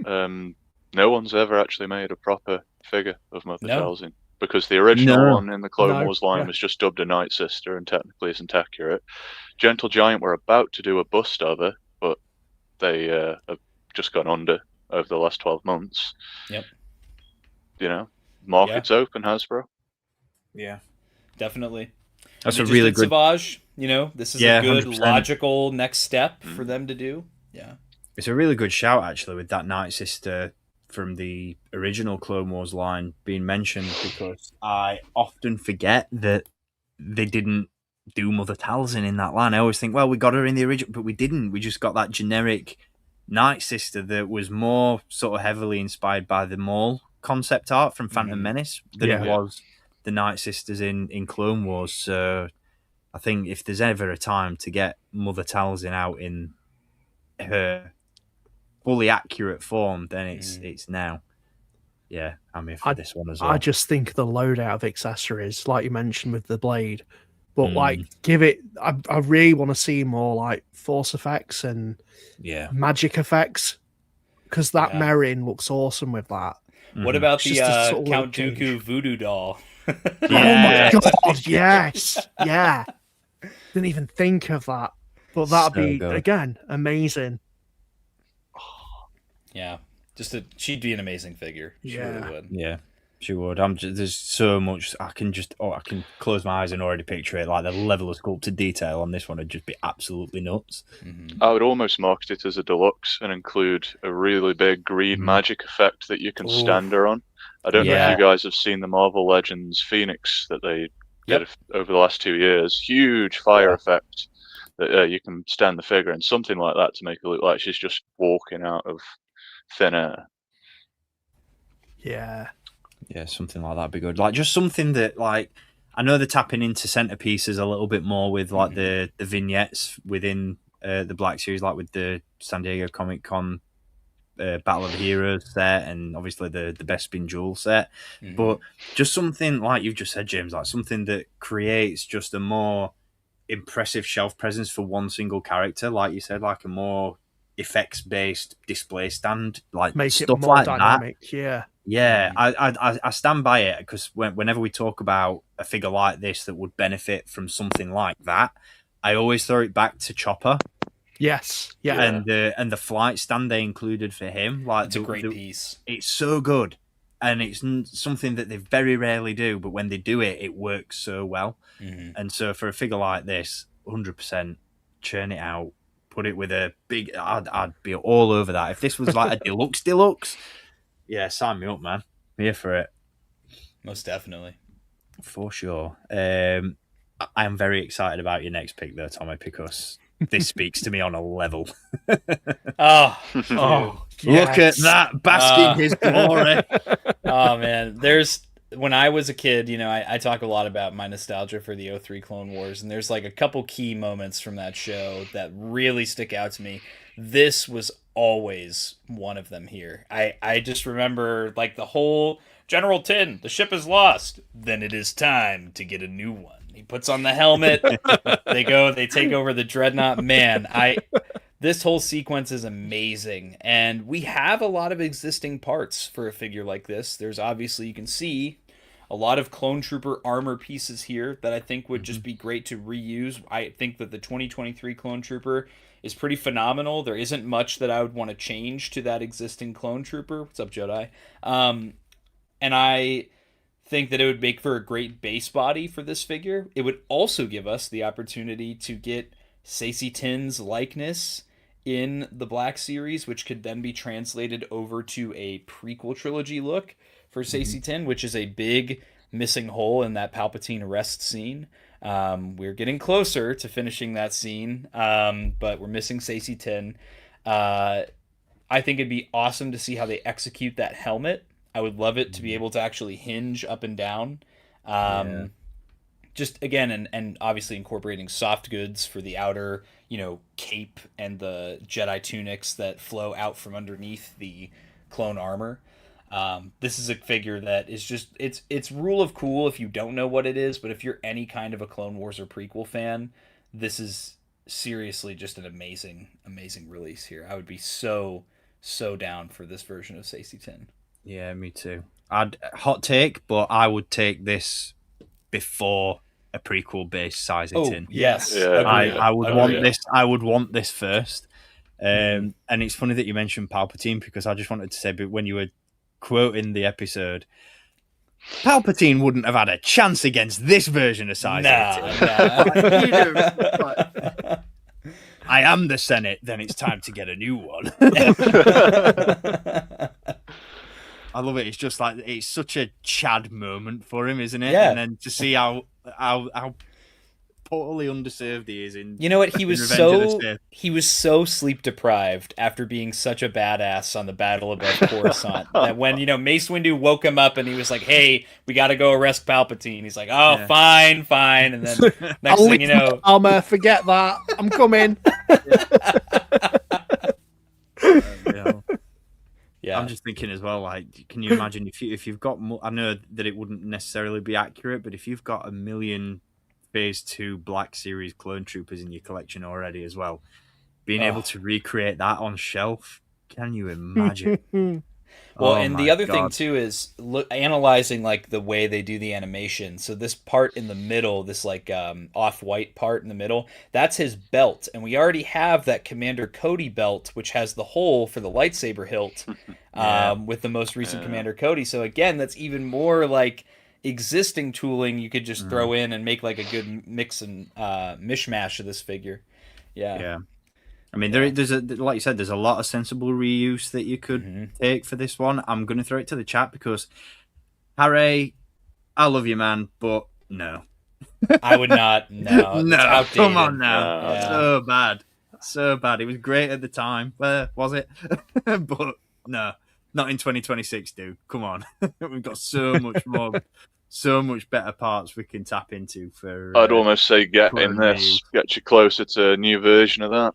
No one's ever actually made a proper figure of Mother Talzin. Because the original one in the Clone Wars line was just dubbed a Night Sister and technically isn't accurate. Gentle Giant were about to do a bust of her, but they have just gone under over the last 12 months.
Yep.
Market's open, Hasbro.
Yeah.
Definitely.
That's a really good...
Savage, this is a good 100%. Logical next step for them to do. Yeah.
It's a really good shout, actually, with that Night Sister from the original Clone Wars line being mentioned, because I often forget that they didn't do Mother Talzin in that line. I always think, well, we got her in the original, but we didn't. We just got that generic Night Sister that was more sort of heavily inspired by the Maul concept art from Phantom Menace than it was the Night Sisters in Clone Wars. So I think if there's ever a time to get Mother Talzin out in her fully accurate form, then it's now. Yeah, I'm here for this one as well.
I just think the loadout of accessories, like you mentioned with the blade, but like give it. I really want to see more like force effects and magic effects, because that Merrin looks awesome with that.
What about the Count Dooku voodoo doll?
Oh my god! Yes, didn't even think of that, but that'd be good. Again amazing.
Yeah, she'd be an amazing figure. She really would.
Yeah, she would. There's so much I can close my eyes and already picture it. Like the level of sculpted detail on this one would just be absolutely nuts.
I would almost market it as a deluxe and include a really big green magic effect that you can stand her on. I don't know if you guys have seen the Marvel Legends Phoenix that they did over the last 2 years. Huge fire effect that you can stand the figure, and something like that to make it look like she's just walking out of thin air.
Yeah,
something like that'd be good. Like just something that, like, I know they're tapping into centerpieces a little bit more with like the vignettes within the Black Series, like with the San Diego Comic Con Battle of the Heroes set, and obviously the Bespin Jewel set. But just something like you've just said, James, like something that creates just a more impressive shelf presence for one single character, like you said, like a more effects-based display stand, like
make
stuff
it more
like
dynamic.
that. I stand by it, because whenever we talk about a figure like this that would benefit from something like that, I always throw it back to Chopper.
Yes,
and the flight stand they included for him, like
it's a great piece.
It's so good, and it's something that they very rarely do, but when they do it, it works so well. And so for a figure like this, 100% churn it out. Put it with a big... I'd be all over that. If this was like a deluxe, yeah, sign me up, man. I'm here for it.
Most definitely.
For sure. I am very excited about your next pick, though, Tommy, because this speaks to me on a level.
Oh,
Look at that, bask in his glory.
Oh man, when I was a kid, I talk a lot about my nostalgia for the 03 Clone Wars, and there's like a couple key moments from that show that really stick out to me. This was always one of them here. I just remember like the whole General Tin, the ship is lost. Then it is time to get a new one. He puts on the helmet. They take over the dreadnought. Man, this whole sequence is amazing. And we have a lot of existing parts for a figure like this. There's obviously, you can see a lot of Clone Trooper armor pieces here that I think would just be great to reuse. I think that the 2023 Clone Trooper is pretty phenomenal. There isn't much that I would want to change to that existing Clone Trooper. What's up, Jedi? And I think that it would make for a great base body for this figure. It would also give us the opportunity to get Saesee Tinn's likeness in the Black Series, which could then be translated over to a prequel trilogy look for Saesee Tinn, which is a big missing hole in that Palpatine arrest scene. We're getting closer to finishing that scene, but we're missing Saesee Tinn. I think it'd be awesome to see how they execute that helmet. I would love it to be able to actually hinge up and down. Just again, and obviously incorporating soft goods for the outer, cape and the Jedi tunics that flow out from underneath the clone armor. This is a figure that is just, it's rule of cool if you don't know what it is, but if you're any kind of a Clone Wars or prequel fan, this is seriously just an amazing, amazing release here. I would be so down for this version of Saesee Tinn.
Yeah, me too. Hot take, but I would take this before a prequel based Saesee Tinn.
Yes.
Yeah,
I would want this. I would want this first. And it's funny that you mentioned Palpatine, because I just wanted to say, but when you were quoting the episode, Palpatine wouldn't have had a chance against this version of Saesee Tinn. I am the Senate, then it's time to get a new one. I love it. It's just like, it's such a Chad moment for him, isn't it?
Yeah.
And then to see how totally underserved he is in.
You know what? He was
Revenge
so sleep deprived after being such a badass on the battle above Coruscant that when Mace Windu woke him up and he was like, "Hey, we got to go arrest Palpatine." He's like, "Oh, yeah. fine." And then next thing you know,
forget that. I'm coming.
Yeah.
I'm just thinking as well, like, can you imagine if you've got I know that it wouldn't necessarily be accurate, but if you've got 1 million Phase 2 Black Series clone troopers in your collection already as well, being able to recreate that on shelf, can you imagine?
Well, and the other thing too is analyzing like the way they do the animation. So this part in the middle, this like off-white part in the middle, that's his belt, and we already have that Commander Cody belt, which has the hole for the lightsaber hilt, with the most recent Commander Cody. So again, that's even more like existing tooling you could just throw in and make like a good mix and mishmash of this figure. Yeah.
I mean, there's like you said, there's a lot of sensible reuse that you could take for this one. I'm going to throw it to the chat because, Harry, I love you, man, but no.
I would not. No,
no, come on now. So bad. It was great at the time. Was it? But no, not in 2026, dude. Come on. We've got so much more, so much better parts we can tap into for.
I'd almost say get in this, get you closer to a new version of that.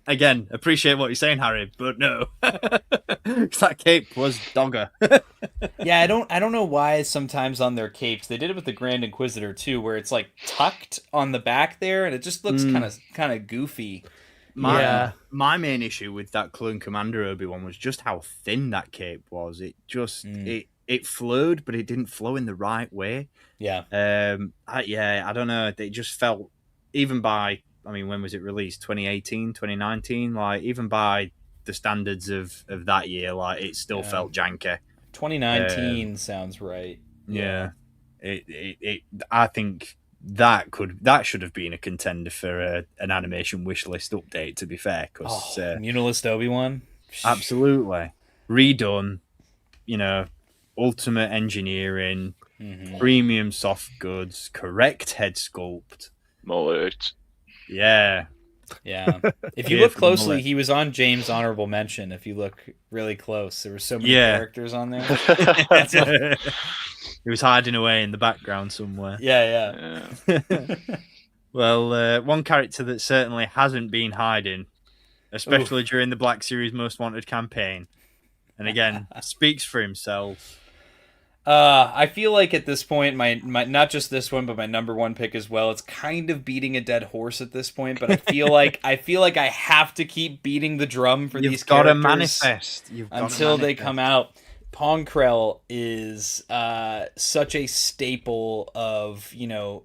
Again, appreciate what you're saying, Harry, but no. That cape was dogger.
Yeah, I don't know why sometimes on their capes they did it with the Grand Inquisitor too, where it's like tucked on the back there, and it just looks kind of goofy.
My main issue with that Clone Commander Obi-Wan was just how thin that cape was. It just it flowed, but it didn't flow in the right way.
Yeah.
I don't know. It just felt, even by, I mean, when was it released? 2018, 2019? Like, even by the standards of that year, like, it still felt janky.
2019 sounds right.
Yeah. I think that should have been a contender for an animation wish list update, to be fair. Cause,
Munilist Obi-Wan?
Absolutely. Redone, ultimate engineering, premium soft goods, correct head sculpt.
Mullet.
Yeah.
Yeah. If you
Here
look
for the
closely,
mullet.
he was on James' honorable mention. If you look really close, there were so many
Yeah.
characters on there.
He was hiding away in the background somewhere.
Yeah.
Well, one character that certainly hasn't been hiding, especially during the Black Series Most Wanted campaign, and again speaks for himself.
I feel like at this point, my not just this one, but my number one pick as well. It's kind of beating a dead horse at this point, but I feel like I have to keep beating the drum for these characters.
You've got to manifest.
Until they come out. Pong Krell is such a staple of, you know,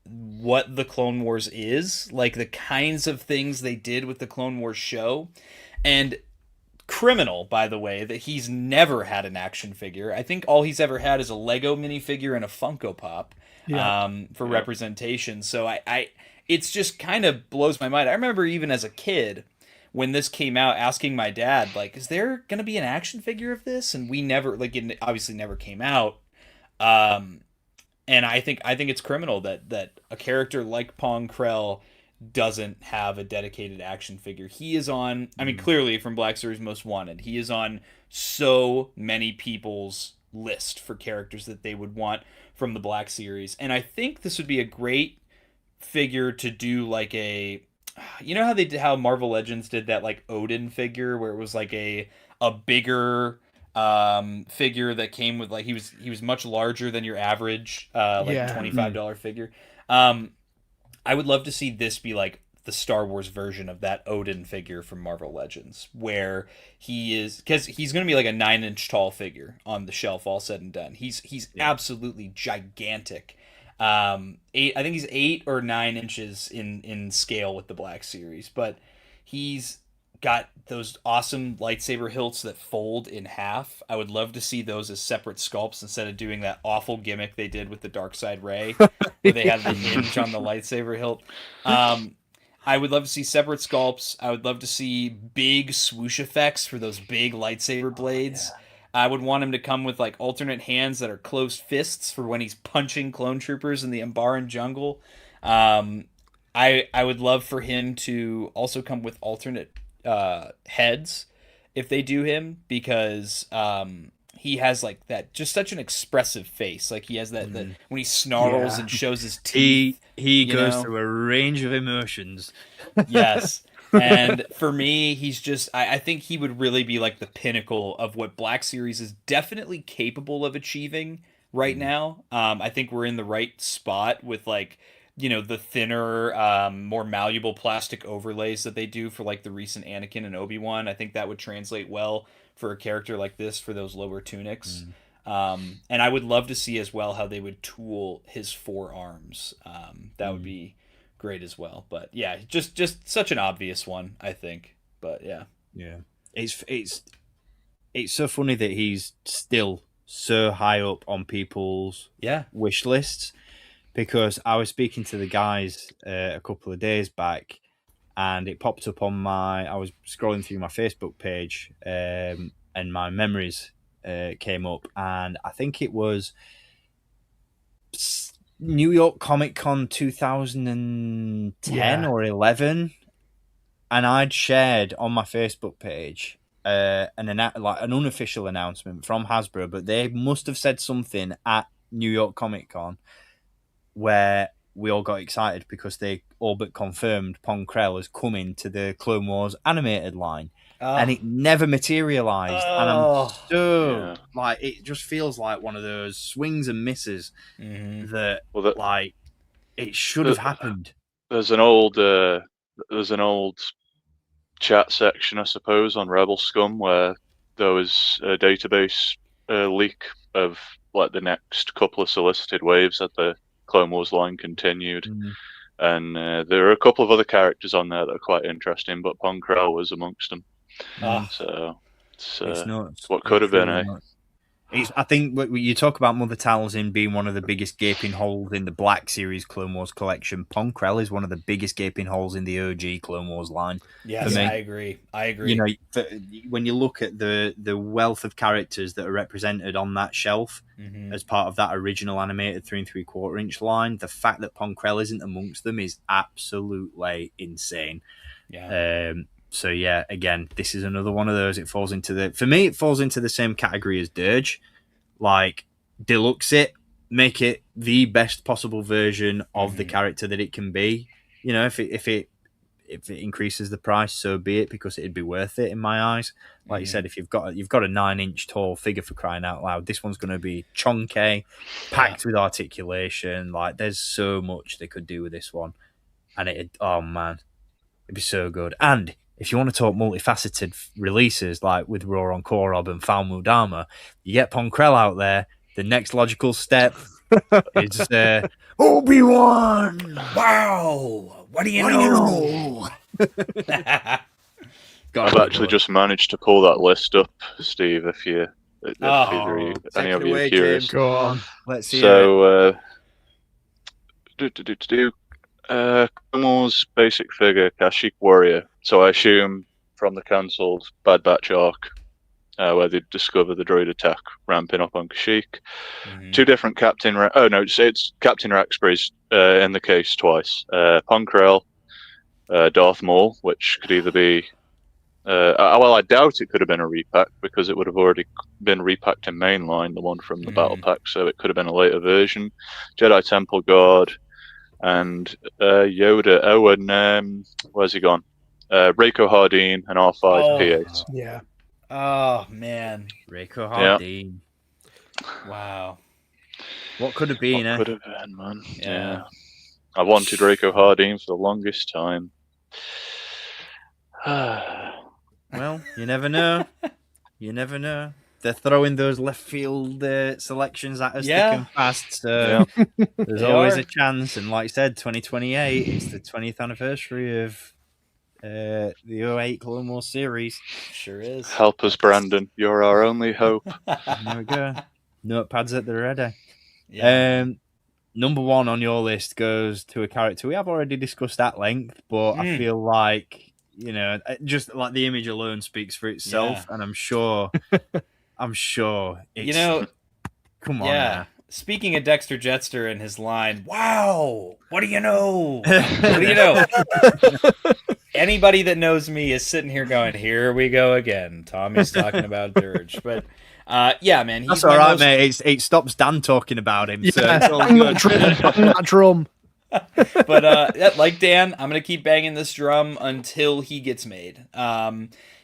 what the Clone Wars is, like the kinds of things they did with the Clone Wars show, and criminal, by the way, that he's never had an action figure. I think all he's ever had is a Lego minifigure and a Funko Pop for representation. So I it's just kind of blows my mind. I remember even as a kid when this came out asking my dad, like, is there going to be an action figure of this? And we never, like, it obviously never came out. And I think it's criminal that a character like Pong Krell doesn't have a dedicated action figure. He is on, I mean, clearly from Black Series Most Wanted, he is on so many people's list for characters that they would want from the Black Series. And I think this would be a great figure to do like a, you know how they did, how Marvel Legends did that like Odin figure where it was like a bigger figure that came with like he was much larger than your average $25 figure. I would love to see this be like the Star Wars version of that Odin figure from Marvel Legends, where he is, because he's going to be like a 9-inch tall figure on the shelf, all said and done. He's absolutely gigantic. I think he's 8 or 9 inches in scale with the Black Series, but he's got those awesome lightsaber hilts that fold in half. I would love to see those as separate sculpts instead of doing that awful gimmick they did with the Darkseid Ray, where they had the hinge on the lightsaber hilt. I would love to see separate sculpts. I would love to see big swoosh effects for those big lightsaber blades. I would want him to come with like alternate hands that are closed fists for when he's punching clone troopers in the Ambaran jungle. I would love for him to also come with alternate heads if they do him, because he has like that, just such an expressive face. Like he has that when he snarls and shows his teeth.
He goes through a range of emotions.
Yes. And for me, he's just, I think he would really be like the pinnacle of what Black Series is definitely capable of achieving right now. I think we're in the right spot with like, you know, the thinner, more malleable plastic overlays that they do for like the recent Anakin and Obi-Wan. I think that would translate well for a character like this for those lower tunics. And I would love to see as well how they would tool his forearms. That would be great as well. But yeah, just such an obvious one, I think. But yeah.
It's so funny that he's still so high up on people's wish lists, because I was speaking to the guys a couple of days back, and it popped up on I was scrolling through my Facebook page, and my memories came up, and I think it was New York Comic Con 2010 or 11, and I'd shared on my Facebook page an unofficial announcement from Hasbro, but they must have said something at New York Comic Con where we all got excited because they all but confirmed Pong Krell is coming to the Clone Wars animated line. And it never materialized. And I'm so like, it just feels like one of those swings and misses that like it should have happened.
There's an old chat section, I suppose, on Rebel Scum where there was a database leak of like the next couple of solicited waves that the Clone Wars line continued. And there are a couple of other characters on there that are quite interesting, but Pong Krell was amongst them. So it's
nuts.
what could have been, eh?
I think you talk about Mother Talzin being one of the biggest gaping holes in the Black Series Clone Wars collection. Ponkrell is one of the biggest gaping holes in the OG Clone Wars line.
Yes, I agree.
You know, when you look at the wealth of characters that are represented on that shelf as part of that original animated 3 3/4 inch line, the fact that Ponkrell isn't amongst them is absolutely insane.
Yeah.
So yeah, again, this is another one of those. It falls into the same category as Dirge. Like, deluxe it, make it the best possible version of the character that it can be. You know, if it increases the price, so be it, because it'd be worth it in my eyes. Like you said, if you've got a 9-inch tall figure, for crying out loud, this one's going to be chunky, packed with articulation. Like, there's so much they could do with this one, and oh man, it'd be so good. And if you want to talk multifaceted releases, like with Roron Korob and Fal Mudama, you get Ponkrell out there. The next logical step is Obi-Wan.
Wow, what do you know?
I've actually just managed to pull that list up, Steve. If any of you are curious,
James. Go on. Let's see.
So, Clone Wars basic figure Kashyyyk Warrior. So I assume from the cancelled Bad Batch arc, where they discover the droid attack ramping up on Kashyyyk. 2 different Captain. It's Captain Raxbury's in the case twice. Ponkrell, Darth Maul, which could either be. I doubt it could have been a repack, because it would have already been repacked in mainline, the one from the battle pack. So it could have been a later version. Jedi Temple Guard. And Yoda. Oh, and where's he gone? Reiko Hardeen and R5P8.
Yeah.
Oh man,
Reiko Hardeen.
Yeah. Wow.
What could have been?
Could have been, man. Yeah. I wanted Reiko Hardeen for the longest time.
Well, you never know. You never know. They're throwing those left field selections at us thick and fast, so there's always a chance. And like I said, 2028, it's the 20th anniversary of the 08 Clone Wars series.
Sure is.
Help us, Brandon. You're our only hope.
There we go. Notepads at the ready.
Yeah.
Number 1 on your list goes to a character we have already discussed at length, but I feel like, you know, just like the image alone speaks for itself, and I'm sure it's,
you know,
come on now.
Speaking of Dexter Jetster and his line, wow, what do you know? What do you know? Anybody that knows me is sitting here going, here we go again. Tommy's talking about Dirge. But yeah, man.
That's all right, mate. It stops Dan talking about him. So it's all good.
That drum.
But like Dan, I'm going to keep banging this drum until he gets made.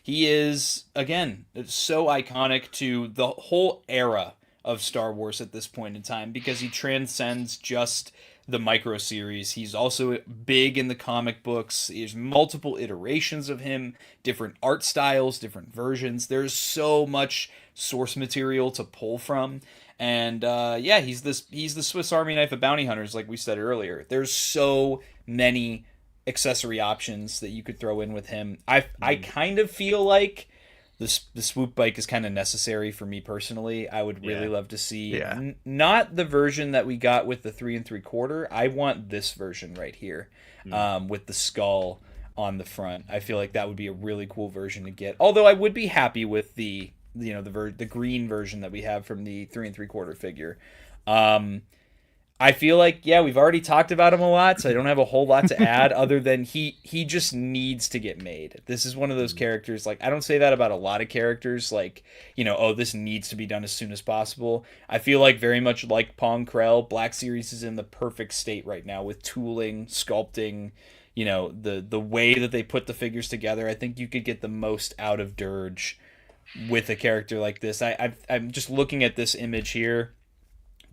He is, again, so iconic to the whole era of Star Wars at this point in time, because he transcends just the micro series. He's also big in the comic books. There's multiple iterations of him, different art styles, different versions. There's so much source material to pull from. And yeah, he's the Swiss Army knife of bounty hunters, like we said earlier. There's so many accessory options that you could throw in with him. I kind of feel like the swoop bike is kind of necessary for me personally. I would really love to see not the version that we got with the 3 3/4. I want this version right here, with the skull on the front. I feel like that would be a really cool version to get. Although I would be happy with the green version that we have from the 3 3/4 figure. I feel like, we've already talked about him a lot, so I don't have a whole lot to add other than he just needs to get made. This is one of those characters, like, I don't say that about a lot of characters, like, this needs to be done as soon as possible. I feel like very much like Ponkrell, Black Series is in the perfect state right now with tooling, sculpting, the way that they put the figures together. I think you could get the most out of Dirge with a character like this. I'm just looking at this image here,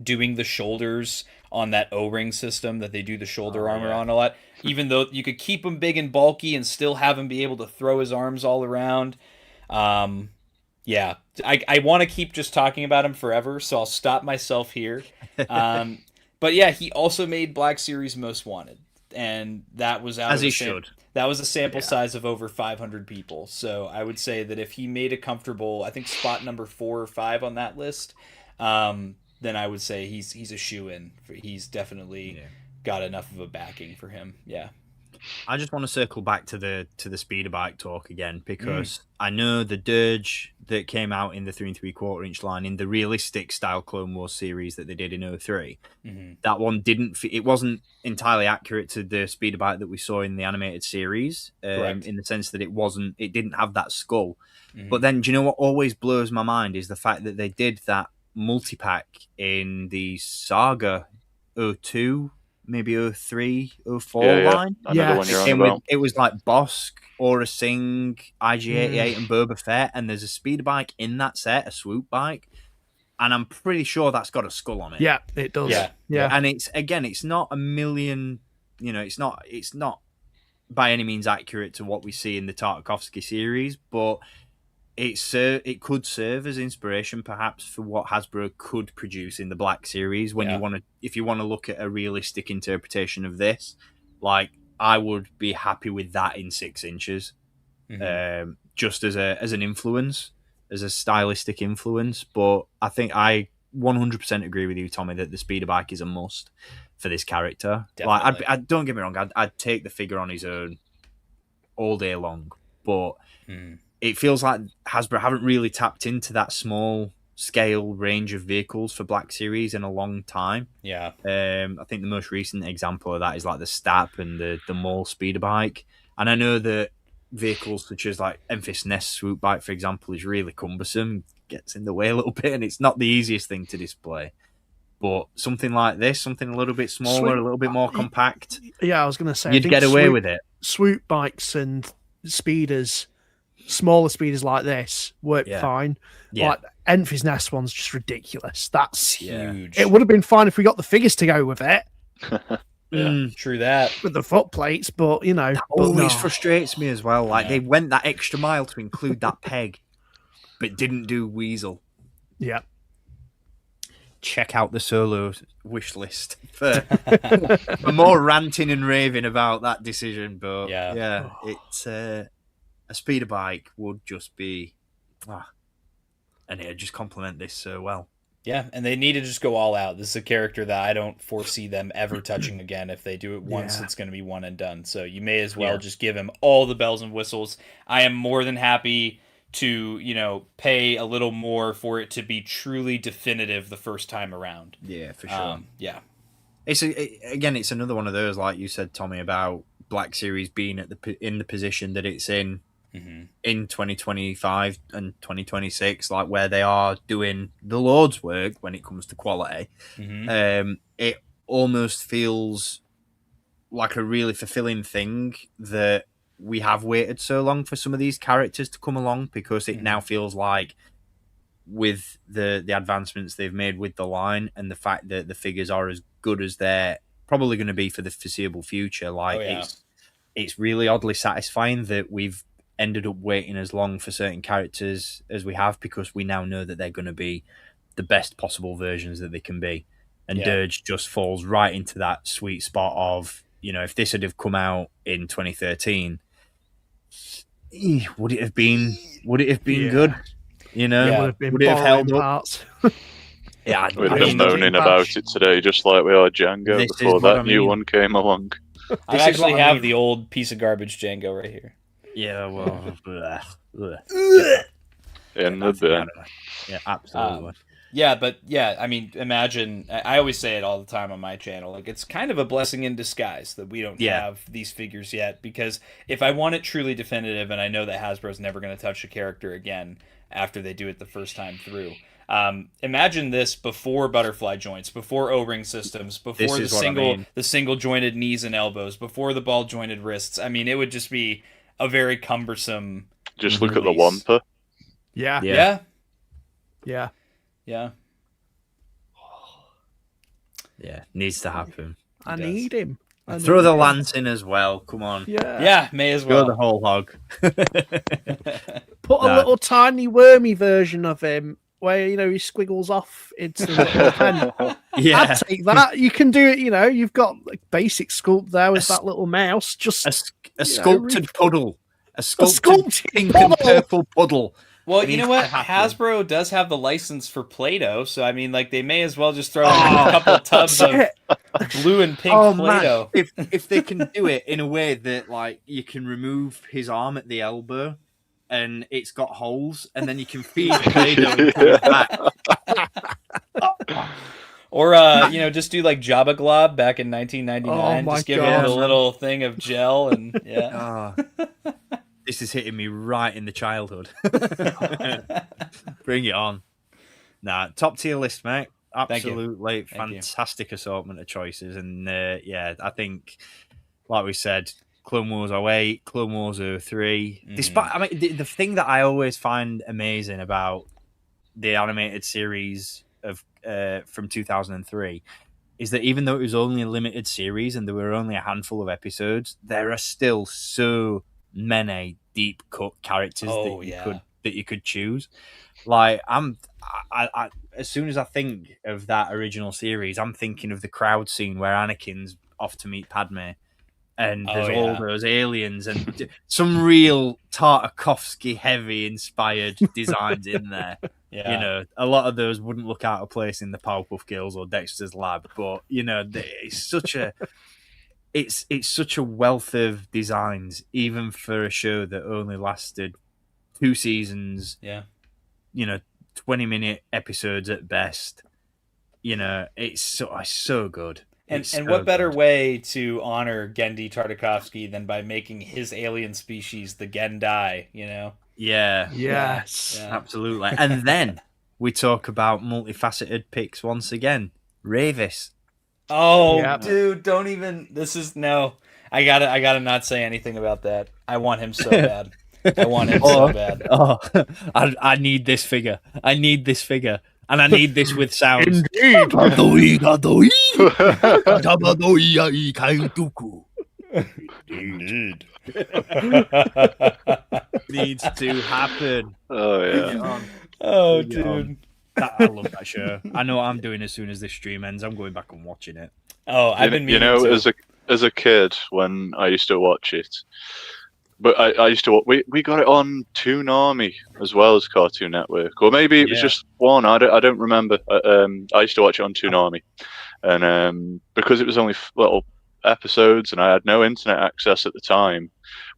doing the shoulders on that O-ring system that they do the shoulder armor on a lot, even though you could keep him big and bulky and still have him be able to throw his arms all around. I want to keep just talking about him forever, so I'll stop myself here. But yeah, he also made Black Series Most Wanted. and that was out
As
of
he
a
should.
That was a sample size of over 500 people. So I would say that if he made a comfortable, I think spot number 4 or 5 on that list, then I would say he's a shoo-in. He's definitely got enough of a backing for him. Yeah.
I just want to circle back to the speeder bike talk again, because I know the Dirge that came out in the 3 3/4 inch line in the realistic style Clone Wars series that they did in 03, that one it wasn't entirely accurate to the speeder bike that we saw in the animated series, in the sense that it didn't have that skull. But then, do you know what always blows my mind is the fact that they did that multi-pack in the Saga 02, maybe 03, 04 line.
I know the one you're on about.
It was like Bosk, Aura Singh, IG-88 and Boba Fett, and there's a speeder bike in that set, a swoop bike, and I'm pretty sure that's got a skull on it.
Yeah, it does. Yeah.
And it's not a million, it's not by any means accurate to what we see in the Tartakovsky series, but it could serve as inspiration perhaps for what Hasbro could produce in the Black series if you want to look at a realistic interpretation of this. Like, I would be happy with that in 6 inches, just as an influence, as a stylistic influence. But I think I 100% agree with you, Tommy, that the speeder bike is a must for this character.
Definitely.
Like, I don't get me wrong, I'd take the figure on his own all day long, but it feels like Hasbro haven't really tapped into that small scale range of vehicles for Black Series in a long time.
Yeah.
I think the most recent example of that is like the Stap and the Maul speeder bike. And I know that vehicles such as like Enfys Nest swoop bike, for example, is really cumbersome, gets in the way a little bit, and it's not the easiest thing to display. But something like this, something a little bit smaller, a little bit more compact.
Yeah, I was going to say,
you'd get away with it.
Swoop bikes and speeders, smaller speeders like this, work fine.
Yeah.
Like Enfys Nest one's just ridiculous. That's
huge.
It would have been fine if we got the figures to go with it.
True that.
With the foot plates, but that
always frustrates me as well. Like they went that extra mile to include that peg, but didn't do Weasel.
Yeah.
Check out the Solo wish list for more ranting and raving about that decision. But it's a speeder bike would just be, and it'd just complement this so well.
Yeah, and they need to just go all out. This is a character that I don't foresee them ever touching again. If they do it once, it's going to be one and done. So you may as well just give him all the bells and whistles. I am more than happy to, pay a little more for it to be truly definitive the first time around.
Yeah, for sure.
It's
it's another one of those, like you said, Tommy, about Black Series being in the position that it's in. In 2025 and 2026, like where they are doing the Lord's work when it comes to quality, it almost feels like a really fulfilling thing that we have waited so long for some of these characters to come along, because it now feels like, with the advancements they've made with the line and the fact that the figures are as good as they're probably going to be for the foreseeable future, it's really oddly satisfying that we've ended up waiting as long for certain characters as we have, because we now know that they're going to be the best possible versions that they can be. And Dirge just falls right into that sweet spot of, if this had have come out in 2013, would it have been good? Would it have held up?
We'd been moaning about it today, just like we are Django before that new one came along.
I actually have the old piece of garbage Django right here.
Yeah, well,
in the bin.
Yeah, absolutely.
Imagine, I always say it all the time on my channel, like, it's kind of a blessing in disguise that we don't have these figures yet, because if I want it truly definitive, and I know that Hasbro's never going to touch a character again after they do it the first time through, imagine this before butterfly joints, before O-ring systems, before the single jointed knees and elbows, before the ball jointed wrists. I mean, it would just be a very cumbersome.
Just look at the Wampa.
Yeah.
Yeah, needs to happen.
I need him.
Throw the lance in as well. Come on.
Yeah, may as well.
Go the whole hog.
Put a little tiny wormy version of him where he squiggles off into the pen. I'd take that. You can do it. You've got like basic sculpt there with that little mouse. Just
a sculpted puddle, a sculpted
sculpted
pink
puddle.
and purple puddle.
Well, you know what? Hasbro does have the license for Play-Doh, so I mean, like, they may as well just throw in a couple tubs of blue and pink Play-Doh.
Man. If they can do it in a way that, like, you can remove his arm at the elbow and it's got holes, and then you can feed Play-Doh into his back.
Or, just do like Jabba Glob back in 1999. Just give him a little thing of gel and,
This is hitting me right in the childhood. Bring it on. Nah, top tier list, mate. Absolutely fantastic assortment of choices. And I think, like we said, Clone Wars 08, Clone Wars 03. Despite, I mean, the thing that I always find amazing about the animated series of from 2003 is that even though it was only a limited series and there were only a handful of episodes, there are still so many deep cut characters that you could choose. Like I as soon as I think of that original series, I'm thinking of the crowd scene where Anakin's off to meet Padme, and there's all those aliens and some real Tartakovsky heavy inspired designs in there. Yeah. A lot of those wouldn't look out of place in the Powerpuff Girls or Dexter's Lab, but it's such a it's such a wealth of designs, even for a show that only lasted 2 seasons. 20-minute episodes at best. It's so good.
And what better way to honor Genndy Tartakovsky than by making his alien species the Gendai,
Yeah.
Yes.
Yeah. Absolutely. And then we talk about multifaceted picks once again. Ravis.
Oh, dude, don't even. I gotta not say anything about that. I want him so bad. So bad.
I need this figure. And I need this with sounds. Indeed. Needs to happen.
Oh, yeah.
Oh, dude.
I love that show. I know what I'm doing as soon as this stream ends. I'm going back and watching it.
Oh, I've been meaning to.
As a kid, when I used to watch it, but I used to we got it on Toonami as well as Cartoon Network, or maybe it was just one. I don't remember. I used to watch it on Toonami, and because it was only little episodes and I had no internet access at the time,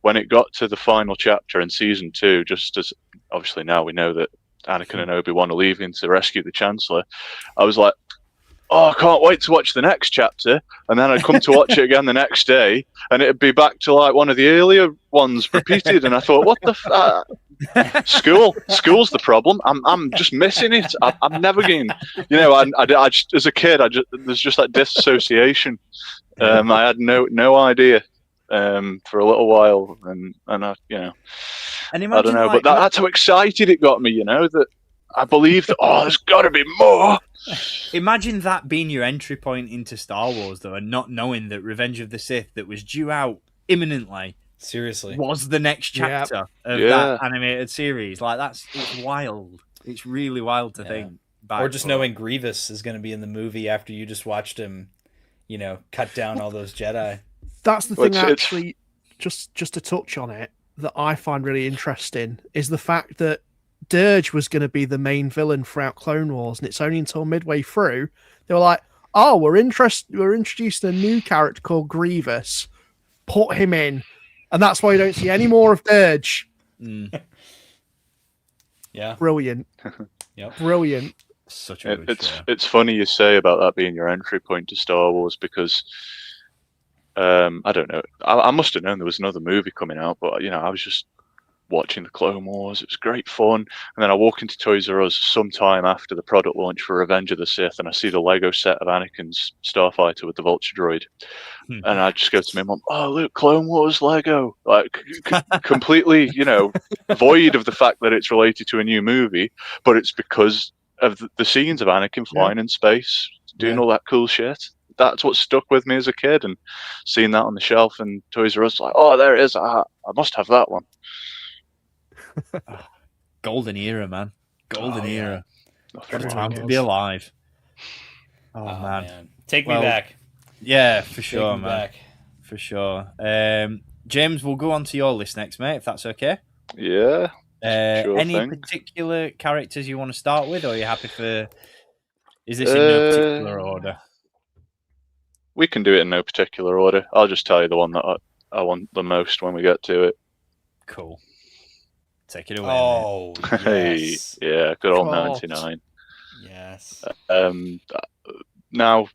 when it got to the final chapter in season 2, just as obviously now we know that Anakin and Obi-Wan are leaving to rescue the Chancellor, I was like, oh, I can't wait to watch the next chapter. And then I'd come to watch it again the next day, and it'd be back to like one of the earlier ones repeated. And I thought, what the School's the problem. I'm just missing it. I'm never getting, I just, as a kid, there's just that disassociation. I had no idea for a little while, and I,
and imagine,
I don't know, but that's how excited it got me. That I believed that there's got to be more.
Imagine that being your entry point into Star Wars, though, and not knowing that Revenge of the Sith, that was due out imminently,
seriously,
was the next chapter of that animated series. Like it's wild. It's really wild to think.
Or just knowing Grievous is going to be in the movie after you just watched him, cut down all those Jedi.
That's the thing, actually, just to touch on it, that I find really interesting is the fact that Dirge was going to be the main villain throughout Clone Wars, and it's only until midway through they were like, "Oh, we're introducing a new character called Grievous. Put him in," and that's why you don't see any more of Dirge.
Yeah,
brilliant.
Yep,
brilliant.
Such a good show.
It's funny you say about that being your entry point to Star Wars, because I don't know. I must have known there was another movie coming out, but I was just watching the Clone Wars. It was great fun. And then I walk into Toys R Us sometime after the product launch for Revenge of the Sith, and I see the Lego set of Anakin's Starfighter with the Vulture droid. And I just go to my mum, "Oh, look, Clone Wars Lego." Like, completely, void of the fact that it's related to a new movie, but it's because of the scenes of Anakin flying in space, doing all that cool shit. That's what stuck with me as a kid, and seeing that on the shelf in Toys R Us, like, oh, there it is. I must have that one.
Golden era, man. Golden era.
Oh,
What a time to be alive. Oh, man.
Take me back.
Yeah, for sure,
Take me
man.
back.
For sure. James, we'll go on to your list next, mate, if that's okay.
Yeah. Sure
any
thing.
particular characters you want to start with, or are you happy for... Is this in no particular order?
We can do it in no particular order. I'll just tell you the one that I want the most when we get to it.
Cool. Take it away,
Oh, yes.
Hey, yeah, good old 99.
Yes.
Now,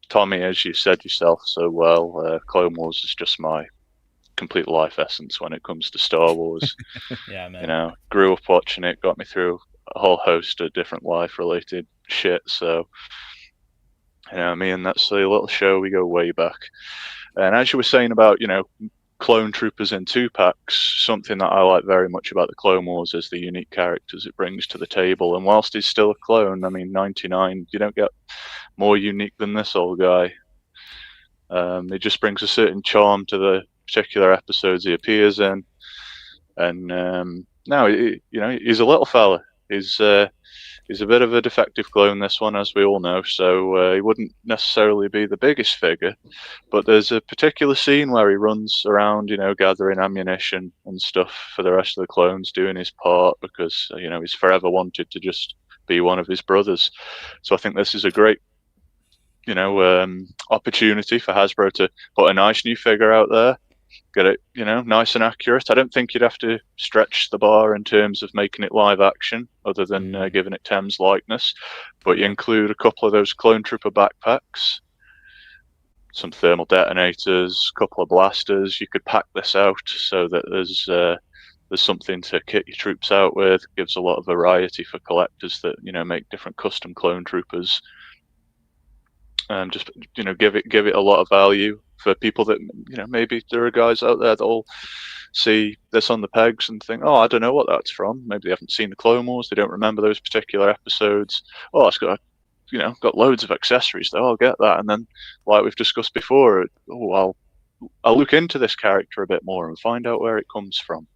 Tommy, as you said yourself so well, Clone Wars is just my complete life essence when it comes to Star Wars.
Yeah, man.
You know, grew up watching it, got me through a whole host of different life-related shit. So, you know, me and that silly little show, we go way back. And as you were saying about, you know, clone troopers in 2-packs, something that I like very much about the Clone Wars is the unique characters it brings to the table. And whilst he's still a clone, I mean, 99, you don't get more unique than this old guy. It just brings a certain charm to the particular episodes he appears in. And now, you know, he's a little fella. He's a bit of a defective clone, this one, as we all know, so he wouldn't necessarily be the biggest figure. But there's a particular scene where he runs around, you know, gathering ammunition and stuff for the rest of the clones, doing his part, because, you know, he's forever wanted to just be one of his brothers. So I think this is a great, you know, opportunity for Hasbro to put a nice new figure out there, get it, you know, nice and accurate. I don't think you'd have to stretch the bar in terms of making it live action, other than giving it Thames likeness. But you include a couple of those clone trooper backpacks, some thermal detonators, a couple of blasters. You could pack this out so that there's something to kit your troops out with. Gives a lot of variety for collectors that, you know, make different custom clone troopers. Just, you know, give it a lot of value for people that, you know, maybe there are guys out there that'll see this on the pegs and think, oh, I don't know what that's from. Maybe they haven't seen the Clone Wars, they don't remember those particular episodes. Oh, it's got, you know, got loads of accessories though. I'll get that. And then, like we've discussed before, oh, I'll look into this character a bit more and find out where it comes from.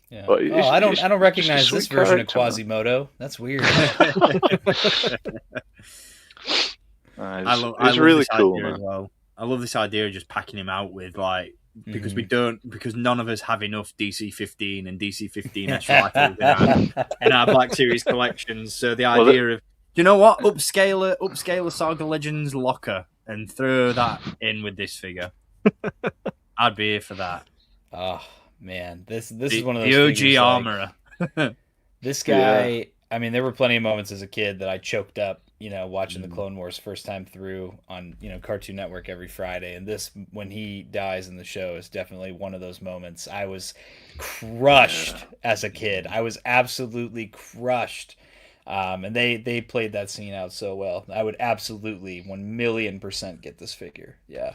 Yeah.
But
I don't recognize this version of Quasimodo. That's weird.
It's really cool, man.
Well. I love this idea of just packing him out with, like, because because none of us have enough DC-15 and DC-15S rifles in our Black Series collections. So the idea of, you know what, upscale a Saga Legends locker and throw that in with this figure. I'd be here for that.
Oh man, this is one of those
the OG armorer.
Like, this guy. I mean, there were plenty of moments as a kid that I choked up, you know, watching the Clone Wars first time through on, you know, Cartoon Network every Friday. And this, when he dies in the show, is definitely one of those moments. I was crushed as a kid. I was absolutely crushed. And they played that scene out so well. I would absolutely 1,000,000% get this figure. Yeah.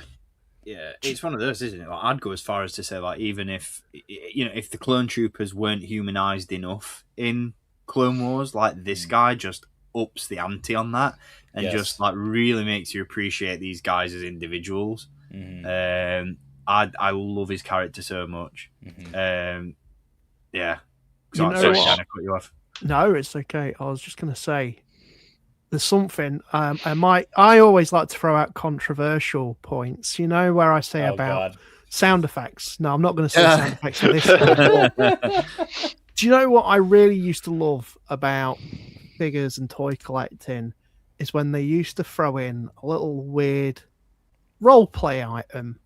Yeah, it's one of those, isn't it? Like, I'd go as far as to say, like, even if, you know, if the clone troopers weren't humanized enough in Clone Wars, like, this guy just ups the ante on that and just, like, really makes you appreciate these guys as individuals. I love his character so much. Yeah.
You know what?
I cut you off.
No, it's okay. I was just going to say, there's something I always like to throw out controversial points, you know, where I say sound effects. No, I'm not going to say sound effects for this. Do you know what I really used to love about figures and toy collecting is when they used to throw in a little weird role play item.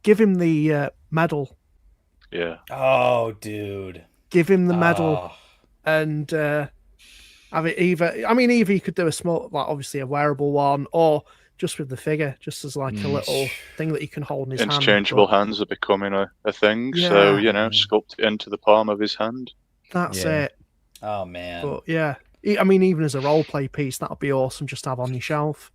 Give him the medal.
Yeah.
Oh, dude.
Give him the medal and have it either you could do a small, like, obviously a wearable one, or just with the figure, just as like a little thing that you can hold in his hand.
Interchangeable hands are becoming a thing, so, you know, sculpt it into the palm of his hand.
That's it.
Oh, man.
But yeah, I mean, even as a role play piece, that would be awesome just to have on your shelf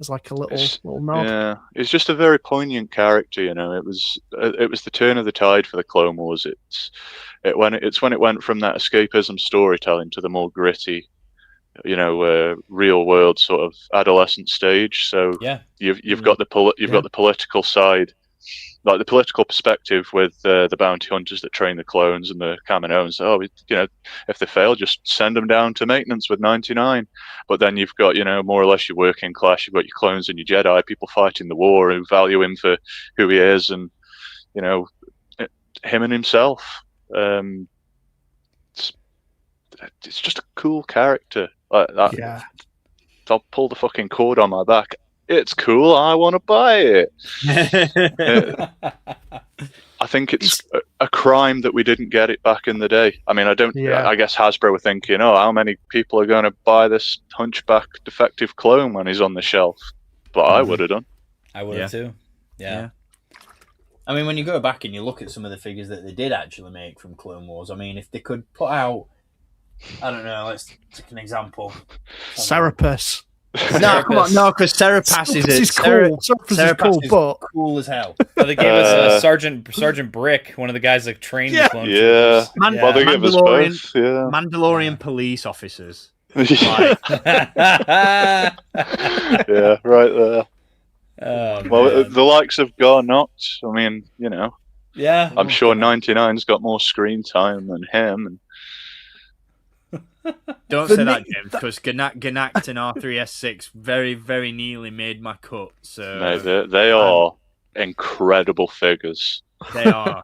as like a little nod.
Yeah, it's just a very poignant character, you know. It was the turn of the tide for the Clone Wars. It's when it went from that escapism storytelling to the more gritty, you know, real world sort of adolescent stage. So you've got the political side like the political perspective with the bounty hunters that train the clones and the Kaminoans. Oh, if they fail, just send them down to maintenance with 99. But then you've got, more or less your working class. You've got your clones and your Jedi, people fighting the war who value him for who he is, and him and himself. It's just a cool character.
Yeah.
I'll pull the fucking cord on my back. It's cool. I want to buy it. I think it's a crime that we didn't get it back in the day. I mean, I guess Hasbro were thinking, how many people are going to buy this hunchback defective clone when he's on the shelf? But I would have done.
I would have too. Yeah.
I mean, when you go back and you look at some of the figures that they did actually make from Clone Wars, I mean, if they could put out, I don't know, let's take an example.
Serapis.
No, come on, no, because Serapis is
cool. Serapis is cool, but
cool as hell.
Oh, they gave us Sergeant Brick, one of the guys that trained the clone troopers.
Well, they gave us both. Yeah.
Mandalorian police officers.
Yeah, right there. Well, the likes of Garnot. I mean,
Yeah.
I'm sure 99's got more screen time than him. And
don't say that, James, because Ganact and R3S6 very, very nearly made my cut. So
no, they are incredible figures.
They are.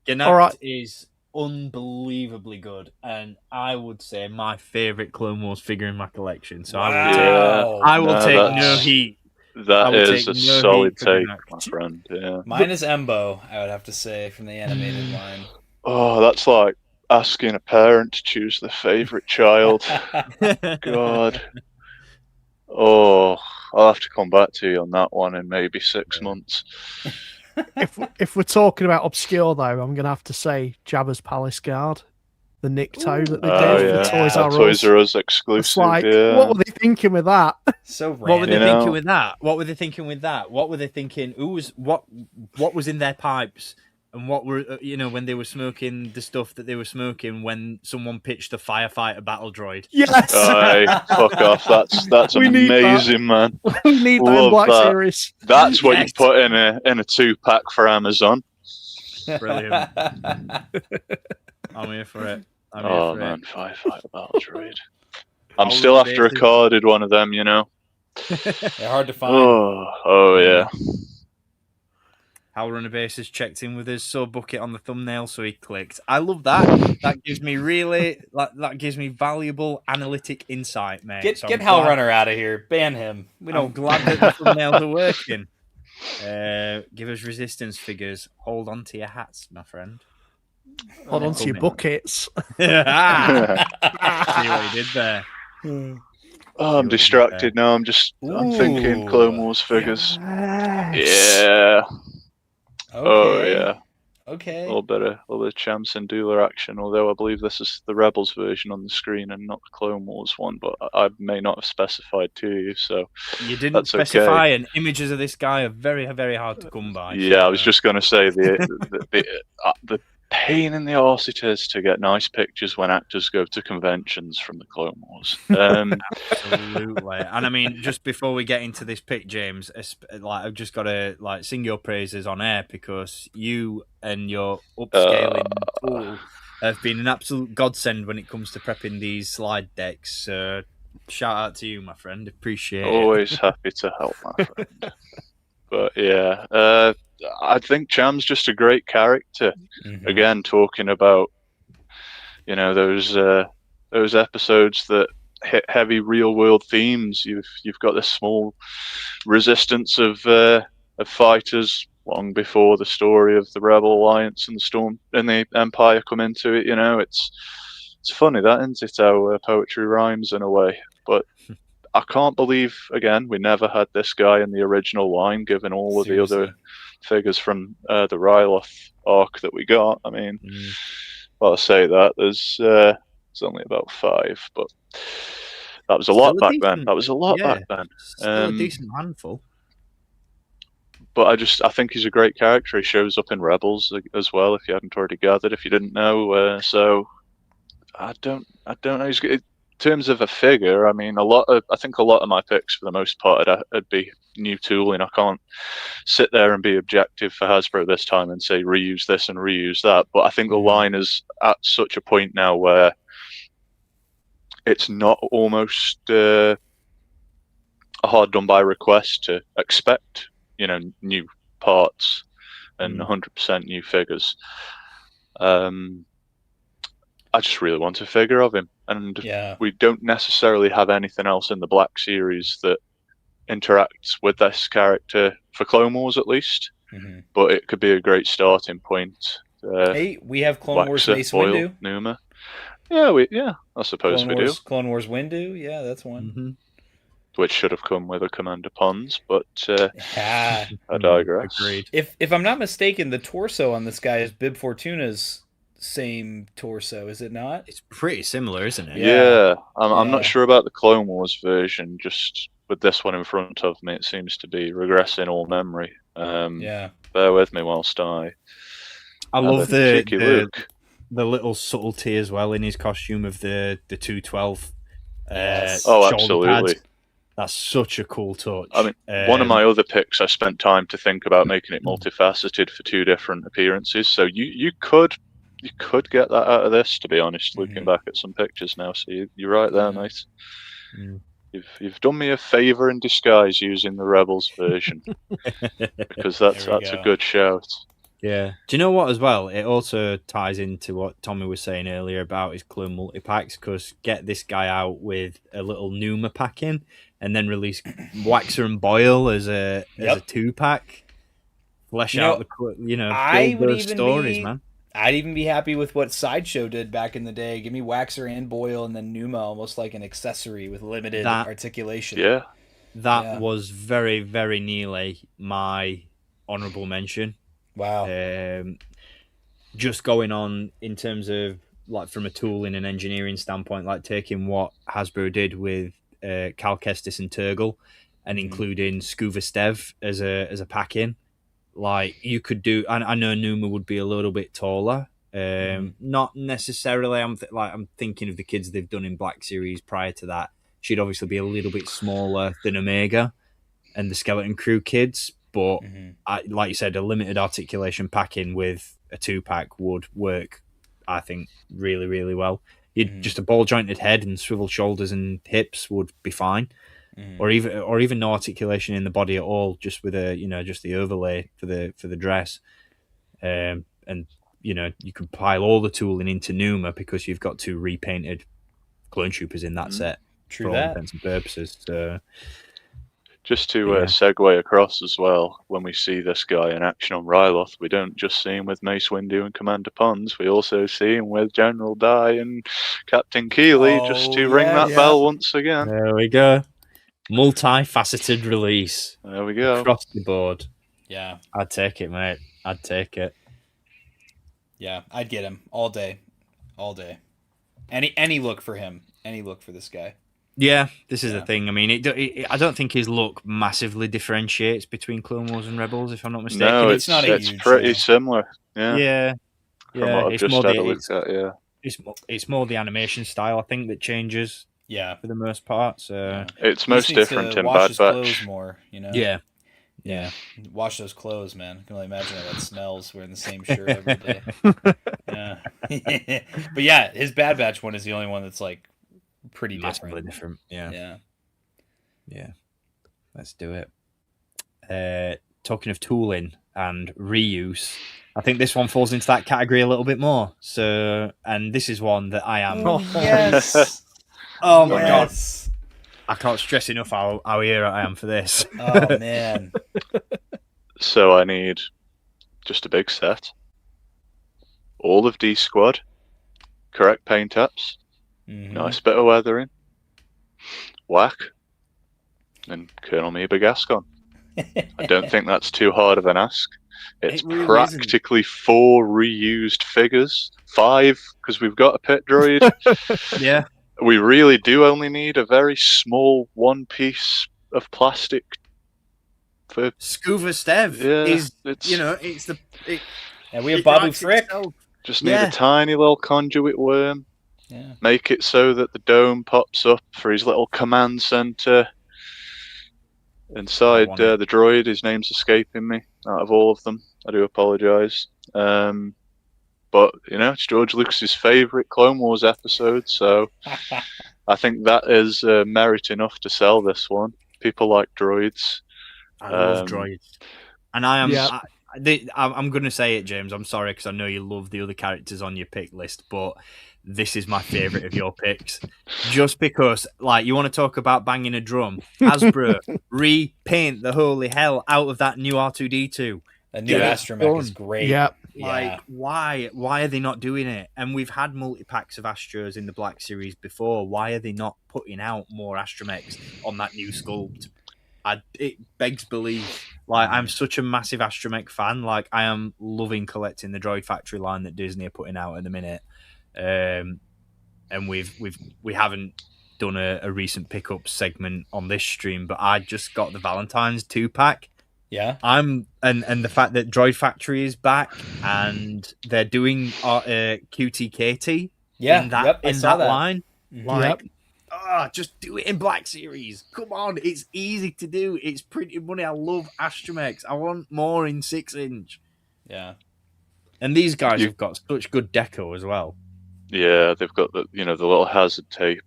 Ganact is unbelievably good, and I would say my favourite Clone Wars figure in my collection. So I will take no heat.
That is a solid take, my friend. Yeah.
Mine is Embo, I would have to say, from the animated line.
Oh, that's like asking a parent to choose their favourite child. God. Oh, I'll have to come back to you on that one in maybe 6 months.
If we're talking about obscure, though, I'm going to have to say Jabba's Palace Guard. The Nikto that they did for
Toys R Us exclusive.
What were they thinking with that?
So random.
What were they thinking with that? What were they thinking with that? What were they thinking? What was in their pipes? And what were when they were smoking the stuff that they were smoking when someone pitched the firefighter battle droid?
Yes.
Fuck off. That's amazing, man.
We need that in Black Series.
That's what you put in a 2-pack for Amazon.
Brilliant. I'm here for it.
Firefighter battle droid. I'm still after a carded one of them,
They're hard to find.
Oh yeah.
Howler on a Basis checked in with us, saw Bucket on the thumbnail, so he clicked. I love that. That gives me that gives me valuable analytic insight, mate.
Get Hellrunner out of here. Ban him.
I'm glad that the thumbnails are working. Give us resistance figures. Hold on to your hats, my friend.
Hold on to your buckets.
See what he did there.
Oh, I'm distracted now. I'm thinking Clone Wars figures. Yeah.
Okay.
Oh yeah.
Okay.
A little bit of Champs and Doula action, although I believe this is the Rebels version on the screen and not the Clone Wars one, but I may not have specified to you, so
you didn't specify, and images of this guy are very, very hard to come by.
Yeah, I was just going to say the pain in the arse it is to get nice pictures when actors go to conventions from the Clone Wars.
Absolutely. And I mean, just before we get into this pick, James, I've just got to sing your praises on air, because you and your upscaling tool have been an absolute godsend when it comes to prepping these slide decks. So shout out to you, my friend. Appreciate it.
Always happy to help, my friend. But yeah, I think Cham's just a great character. Mm-hmm. Again, talking about those episodes that hit heavy real world themes. You've got this small resistance of fighters long before the story of the Rebel Alliance and the Storm and the Empire come into it. It's funny, that isn't it? How poetry rhymes in a way, but. I can't believe, again, we never had this guy in the original line, given all of the other figures from the Ryloth arc that we got. I mean, well, I say that, there's only about 5, but that was a lot back then. That was a lot back then.
Still a decent handful.
But I think he's a great character. He shows up in Rebels as well, if you hadn't already gathered, if you didn't know. So, I don't know. terms of a figure, I mean, I think a lot of my picks for the most part would be new tooling. I can't sit there and be objective for Hasbro this time and say reuse this and reuse that. But I think the line is at such a point now where it's not almost a hard done by request to expect, new parts and 100% new figures. I just really want a figure of him, and we don't necessarily have anything else in the Black Series that interacts with this character for Clone Wars, at least. But it could be a great starting point.
Hey, we have Clone Wars Mace Windu.
Numa. Yeah, I suppose we do.
Clone Wars Windu, yeah, that's one.
Which should have come with a Commander Pons, but I digress.
Agreed.
If I'm not mistaken, the torso on this guy is Bib Fortuna's same torso, is it not?
It's pretty similar, isn't it?
Yeah. I'm not sure about the Clone Wars version. Just with this one in front of me, it seems to be regressing all memory. Bear with me whilst I
love the little subtlety as well in his costume of the 212.
Absolutely.
Pad. That's such a cool touch.
I mean, one of my other picks, I spent time to think about making it multifaceted for 2 different appearances. So you could get that out of this, to be honest. Looking back at some pictures now, so you're right there, mate. You've done me a favour in disguise using the Rebels version, because that's a good shout.
Yeah. Do you know what as well? It also ties into what Tommy was saying earlier about his clone multi-packs, because get this guy out with a little Numa pack in, and then release Waxer and Boyle as a 2-pack. Flesh out build those stories, man.
I'd even be happy with what Sideshow did back in the day. Give me Waxer and Boyle and then Numa almost like an accessory with limited articulation.
Yeah.
That was very, very nearly my honourable mention.
Wow.
Just going on in terms of, like, from a tooling and engineering standpoint, like taking what Hasbro did with Cal Kestis and Turgle and including Scuva Stev as a pack-in. Like, you could do... I know Numa would be a little bit taller. Not necessarily... I'm thinking of the kids they've done in Black Series prior to that. She'd obviously be a little bit smaller than Omega and the Skeleton Crew kids. But, like you said, a limited articulation pack-in with a 2-pack would work, I think, really, really well. Just a ball-jointed head and swivel shoulders and hips would be fine. Or even no articulation in the body at all, just with just the overlay for the dress, and you can pile all the tooling into Numa because you've got 2 repainted clone troopers in that set.
True
for
that.
all intents and purposes. So,
just to segue across as well, when we see this guy in action on Ryloth, we don't just see him with Mace Windu and Commander Pons. We also see him with General Dai and Captain Keeley, just to ring that bell once again.
There we go. Multi-faceted release.
There we go.
Across the board.
Yeah.
I'd take it, mate. I'd take it.
Yeah, I'd get him all day. All day. Any look for him. Any look for this guy.
Yeah, this is the thing. I mean, I don't think his look massively differentiates between Clone Wars and Rebels, if I'm not mistaken.
No, it's pretty similar. Yeah.
It's more the animation style, I think, that changes.
Yeah,
for the most part. So
it's most different in Bad Batch.
More,
Yeah.
Wash those clothes, man. I can only imagine how that smells wearing the same shirt every day. Yeah. But yeah, his Bad Batch one is the only one that's like pretty
different. Yeah. Let's do it. Talking of tooling and reuse, I think this one falls into that category a little bit more. So, and this is one that I am.
Yes.
Oh my god! I can't stress enough how eager I am for this.
Oh man!
So I need just a big set, all of D Squad, correct paint apps, nice bit of weathering, whack, and Colonel Meba Gascon. I don't think that's too hard of an ask. It's really practically isn't. 4 reused figures, 5 because we've got a pit droid.
Yeah.
We really do only need a very small 1 piece of plastic for
Scuva Stev.
And we have Babu Frick.
Just need a tiny little conduit worm.
Yeah.
Make it so that the dome pops up for his little command center. Inside the droid, his name's escaping me out of all of them. I do apologise. But, it's George Lucas's favourite Clone Wars episode, so I think that is merit enough to sell this one. People like droids.
I love droids. And I am... Yeah. I'm going to say it, James. I'm sorry, because I know you love the other characters on your pick list, but this is my favourite of your picks. Just because, you want to talk about banging a drum. Hasbro, repaint the holy hell out of that new R2-D2.
The new astromech is great.
Yep.
Why are they not doing it? And we've had multi-packs of Astros in the Black Series before. Why are they not putting out more astromechs on that new sculpt? It begs belief. I'm such a massive astromech fan. I am loving collecting the Droid Factory line that Disney are putting out at the minute. And we haven't done a recent pickup segment on this stream, but I just got the Valentine's 2-pack.
Yeah,
and the fact that Droid Factory is back and they're doing QTKT in that line. Just do it in Black Series. Come on, it's easy to do. It's pretty money. I love astromechs. I want more in 6-inch.
Yeah,
and these guys have got such good deco as well.
Yeah, they've got the little hazard tape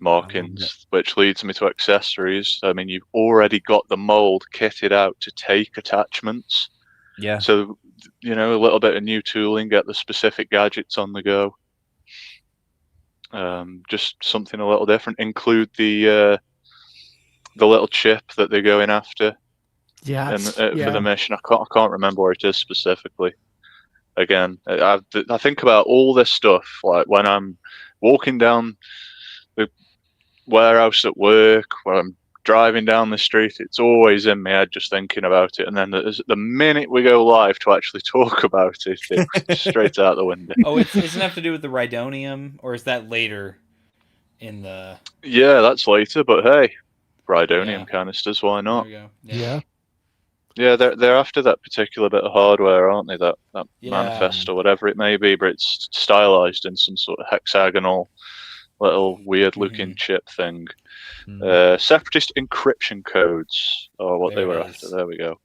markings, which leads me to accessories. I mean, you've already got the mold kitted out to take attachments.
Yeah.
So, a little bit of new tooling, get the specific gadgets on the go. Just something a little different. Include the little chip that they're going after.
Yeah.
For the mission. I can't remember where it is specifically. Again, I think about all this stuff when I'm walking down the warehouse at work, when I'm driving down the street. It's always in my head just thinking about it. And then the minute we go live to actually talk about it, it's straight out the window.
Oh, it doesn't have to do with the Rhydonium, or is that later in the...
Yeah, that's later, but hey, Rhydonium canisters, why not?
There we go.
Yeah.
Yeah, they're after that particular bit of hardware, aren't they? That manifest or whatever it may be, but it's stylized in some sort of hexagonal, little weird-looking chip thing. Separatist encryption codes are what they were after. There we go.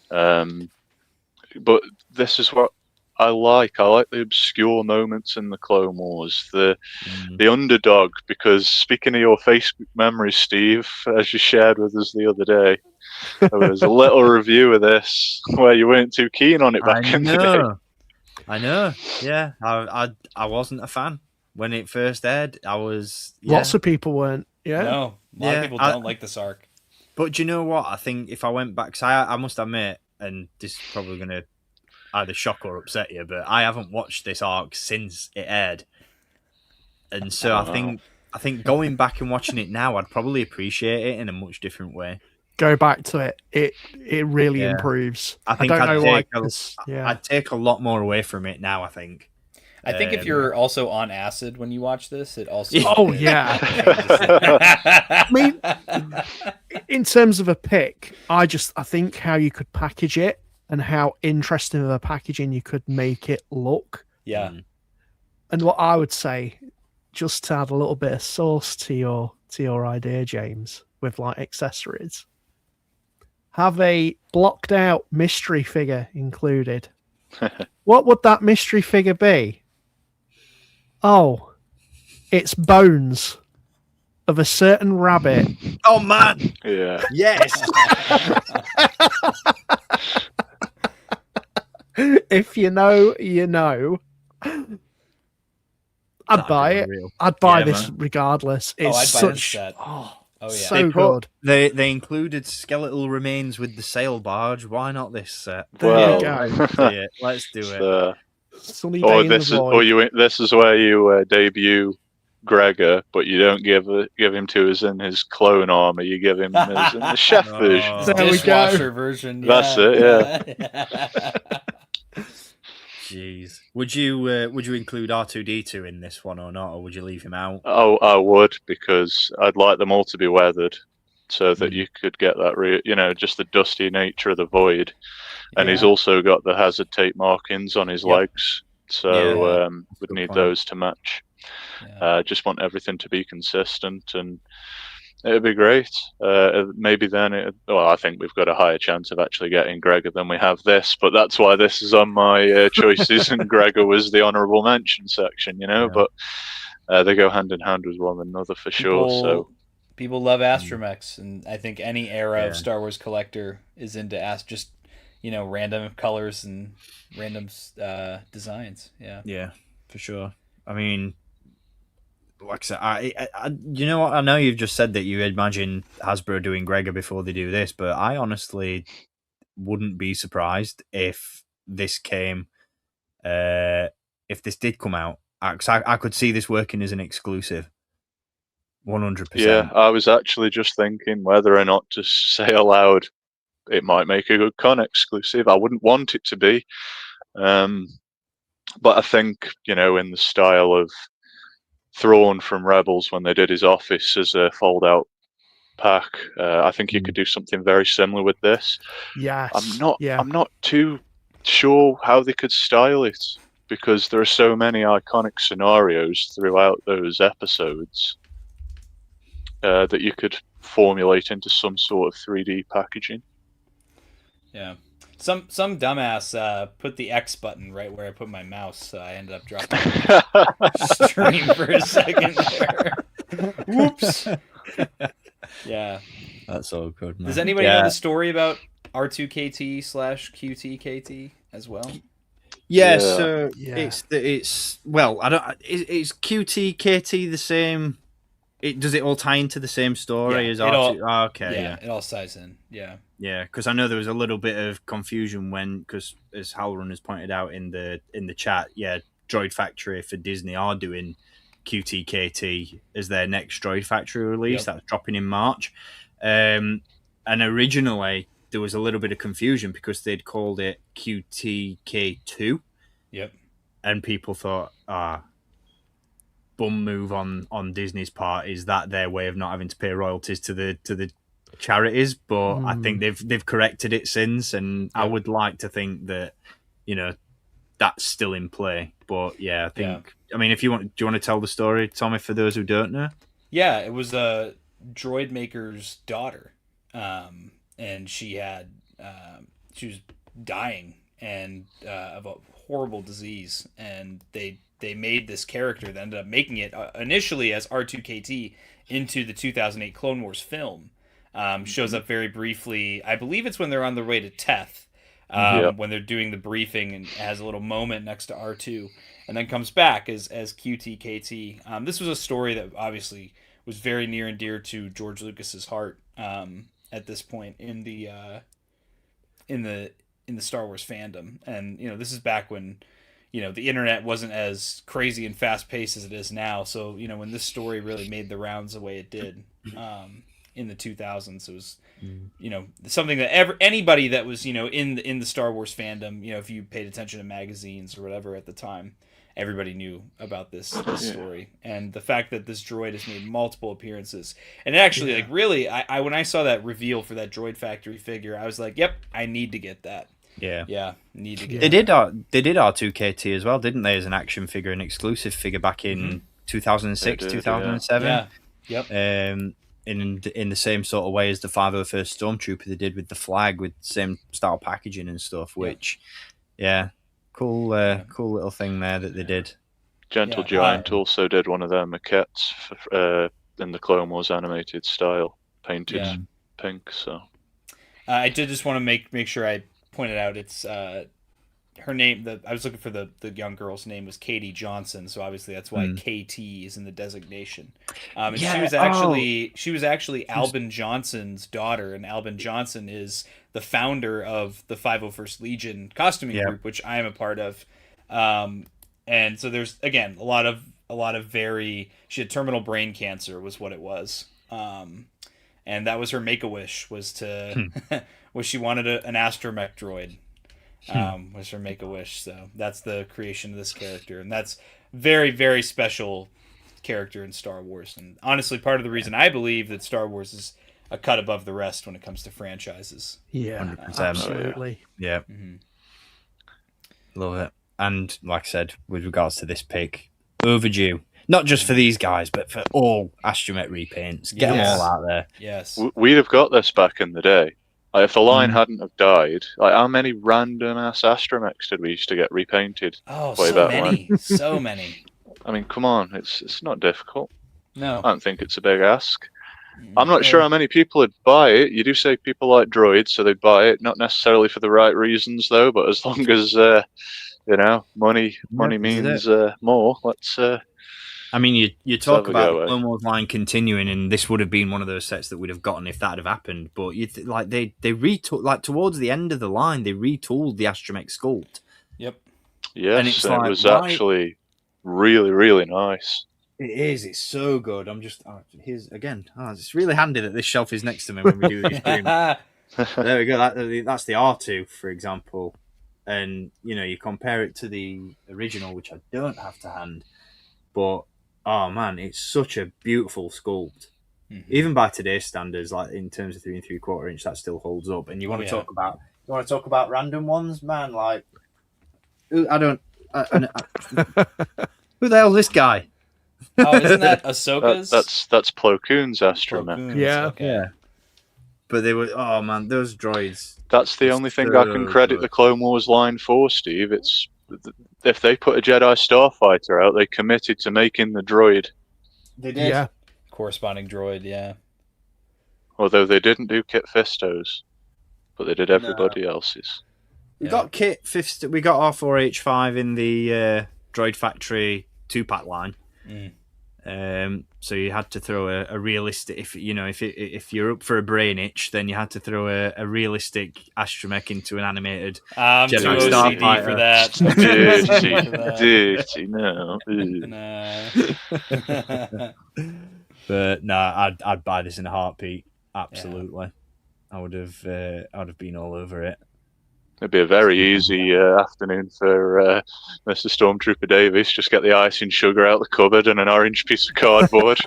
But this is what I like. I like the obscure moments in the Clone Wars, the underdog. Because speaking of your Facebook memories, Steve, as you shared with us the other day, there was a little review of this where you weren't too keen on it back in the day.
I know. Yeah, I wasn't a fan when it first aired. I was.
Lots of people weren't. Yeah.
No, a lot of people don't like this arc.
But do you know what? I think if I went back, cause I must admit, and this is probably going to either shock or upset you, but I haven't watched this arc since it aired, and so I think going back and watching it now, I'd probably appreciate it in a much different way.
Go back to it. It really improves.
I think I'd take a lot more away from it now.
I think if you're also on acid when you watch this, it also...
Oh, yeah. I mean, in terms of a pick, I think how you could package it and how interesting of a packaging you could make it look.
Yeah.
And what I would say, just to add a little bit of sauce to your idea, James, with accessories, have a blocked out mystery figure included. What would that mystery figure be? Oh, it's bones of a certain rabbit.
Oh, man.
Yeah.
Yes.
If you know, you know. I'd buy it. I'd buy this regardless. It's
I'd buy
such...
this set. Oh, yeah.
So good.
They included skeletal remains with the sail barge. Why not this set?
There you go.
Let's do it.
Sunny day in the void.
This is where you debut Gregor, but you don't give him to us in his clone armor. You give him as in the chef version.
There we
Dishwasher
go.
version. Yeah.
That's it. Yeah.
Jeez. Would you include R2-D2 in this one or not, or would you leave him out?
Oh, I would, because I'd like them all to be weathered, so that you could get that, just the dusty nature of the void. And he's also got the hazard tape markings on his legs, so we'd need those to match. Just want everything to be consistent, and it'd be great. Maybe then, well, I think we've got a higher chance of actually getting Gregor than we have this, but that's why this is on my choices, and Gregor was the honourable mention section, But they go hand in hand with one another for sure. So
people love astromechs, and I think any era of Star Wars collector is into random colors and random designs.
Yeah, for sure. I mean, like I said, I you know what? I know you've just said that you imagine Hasbro doing Gregor before they do this, but I honestly wouldn't be surprised if this came, if this did come out. I could see this working as an exclusive. 100%.
Yeah, I was actually just thinking whether or not to say aloud, it might make a good con exclusive. I wouldn't want it to be, but I think in the style of Thrawn from Rebels when they did his office as a fold-out pack, I think you could do something very similar with this.
Yes.
I'm not too sure how they could style it, because there are so many iconic scenarios throughout those episodes that you could formulate into some sort of 3D packaging.
Yeah. Some dumbass put the X button right where I put my mouse, so I ended up dropping the stream for a second there. Whoops. Yeah.
That's all good, man.
Does anybody know the story about R2KT/QTKT as well?
Yeah, so it's well, I don't. Is QTKT the same? Does it all tie into the same story as R2?
Okay, it all ties in. Yeah,
because I know there was a little bit of confusion because as Halrun has pointed out in the chat, Droid Factory for Disney are doing QTKT as their next Droid Factory release. That's dropping in March, and originally there was a little bit of confusion because they'd called it QTK2.
Yep.
And people thought, bum move on Disney's part. Is that their way of not having to pay royalties to the charities? But I think they've corrected it since, and I would like to think that that's still in play. But I think I mean, do you want to tell the story, Tommy, for those who don't know?
Yeah, it was a droid maker's daughter. And she was dying of a horrible disease, and they made this character that ended up making it initially as R2KT into the 2008 Clone Wars film. Shows up very briefly. I believe it's when they're on their way to Teth, when they're doing the briefing, and has a little moment next to R2, and then comes back as QTKT. This was a story that obviously was very near and dear to George Lucas's heart. At this point in the Star Wars fandom, and this is back when the internet wasn't as crazy and fast paced as it is now. So when this story really made the rounds the way it did in the 2000s, it was something that anybody that was in the Star Wars fandom, if you paid attention to magazines or whatever at the time, everybody knew about this story. And the fact that this droid has made multiple appearances, and it actually really, I when I saw that reveal for that Droid Factory figure, I was like, yep, I need to get that. Need to get
they did R2KT as well, didn't they, as an action figure, an exclusive figure back in 2006 2007. In the same sort of way as the 501st Stormtrooper they did with the flag, with the same style packaging and stuff, which cool little thing there that they did.
Gentle Giant also did one of their maquettes in the Clone Wars animated style, painted pink. So
I did just want to make sure I pointed out it's her name. I was looking for the young girl's name was Katie Johnson, so obviously that's why KT is in the designation. And she was actually Albin Johnson's daughter, and Albin Johnson is the founder of the 501st Legion costuming group, which I am a part of. And so there's again a lot of she had terminal brain cancer was what it was. And that was her make-a-wish, was she wanted an astromech droid. Was her make-a-wish. So that's the creation of this character, and that's very, very special character in Star Wars. And honestly, part of the reason I believe that Star Wars is a cut above the rest when it comes to franchises.
100%.
Absolutely.
Yeah. Love it. And like I said, with regards to this pick, overdue. not just for these guys, but for all astromech repaints. Get them all out there.
Yes.
We'd have got this back in the day. Like, if the line hadn't have died, like how many random ass astromechs did we used to get repainted?
Oh,
way
so
back
many,
when?
so many.
I mean, come on, it's not difficult.
No,
I don't think it's a big ask. I'm not sure how many people would buy it. You do say people like droids, so they'd buy it. Not necessarily for the right reasons, though. But as long as money means more. Let's.
I mean, you talk
have a
about
go,
the Clone Wars line continuing, and this would have been one of those sets that we'd have gotten if that had happened. But they retooled, like towards the end of the line, they retooled the astromech sculpt.
Yep.
Yes,
and it's
it
like,
was
why-
actually really, really nice.
It is. It's so good. I'm just here's again. It's really handy that this shelf is next to me when we do these streams. There we go. That's the R2, for example, and you compare it to the original, which I don't have to hand, but oh man, it's such a beautiful sculpt. Mm-hmm. Even by today's standards, like in terms of 3 3/4 inch, that still holds up. And you want to talk about random ones, man? Like, who the hell's this guy?
Oh, isn't that Ahsoka's?
That's Plo Koon's astromech.
Yeah.
Okay.
Yeah. But they were, oh man, those droids.
That's the only thing I can credit the Clone Wars line for, Steve. It's if they put a Jedi Starfighter out, they committed to making the droid.
They did.
Yeah.
Corresponding droid, yeah.
Although they didn't do Kit Fisto's, but they did everybody else's.
We got Kit Fist. We got R4H5 in the Droid Factory 2-pack line. So you had to throw a realistic. If you're up for a brain itch, then you had to throw a realistic astromech into an animated.
I'm too
Jedi
OCD
Starfighter.
for that.
Dirty, no.
But no, I'd buy this in a heartbeat. Absolutely, I would have been all over it.
It'd be a very easy afternoon for Mr. Stormtrooper Davis. Just get the icing sugar out of the cupboard and an orange piece of cardboard.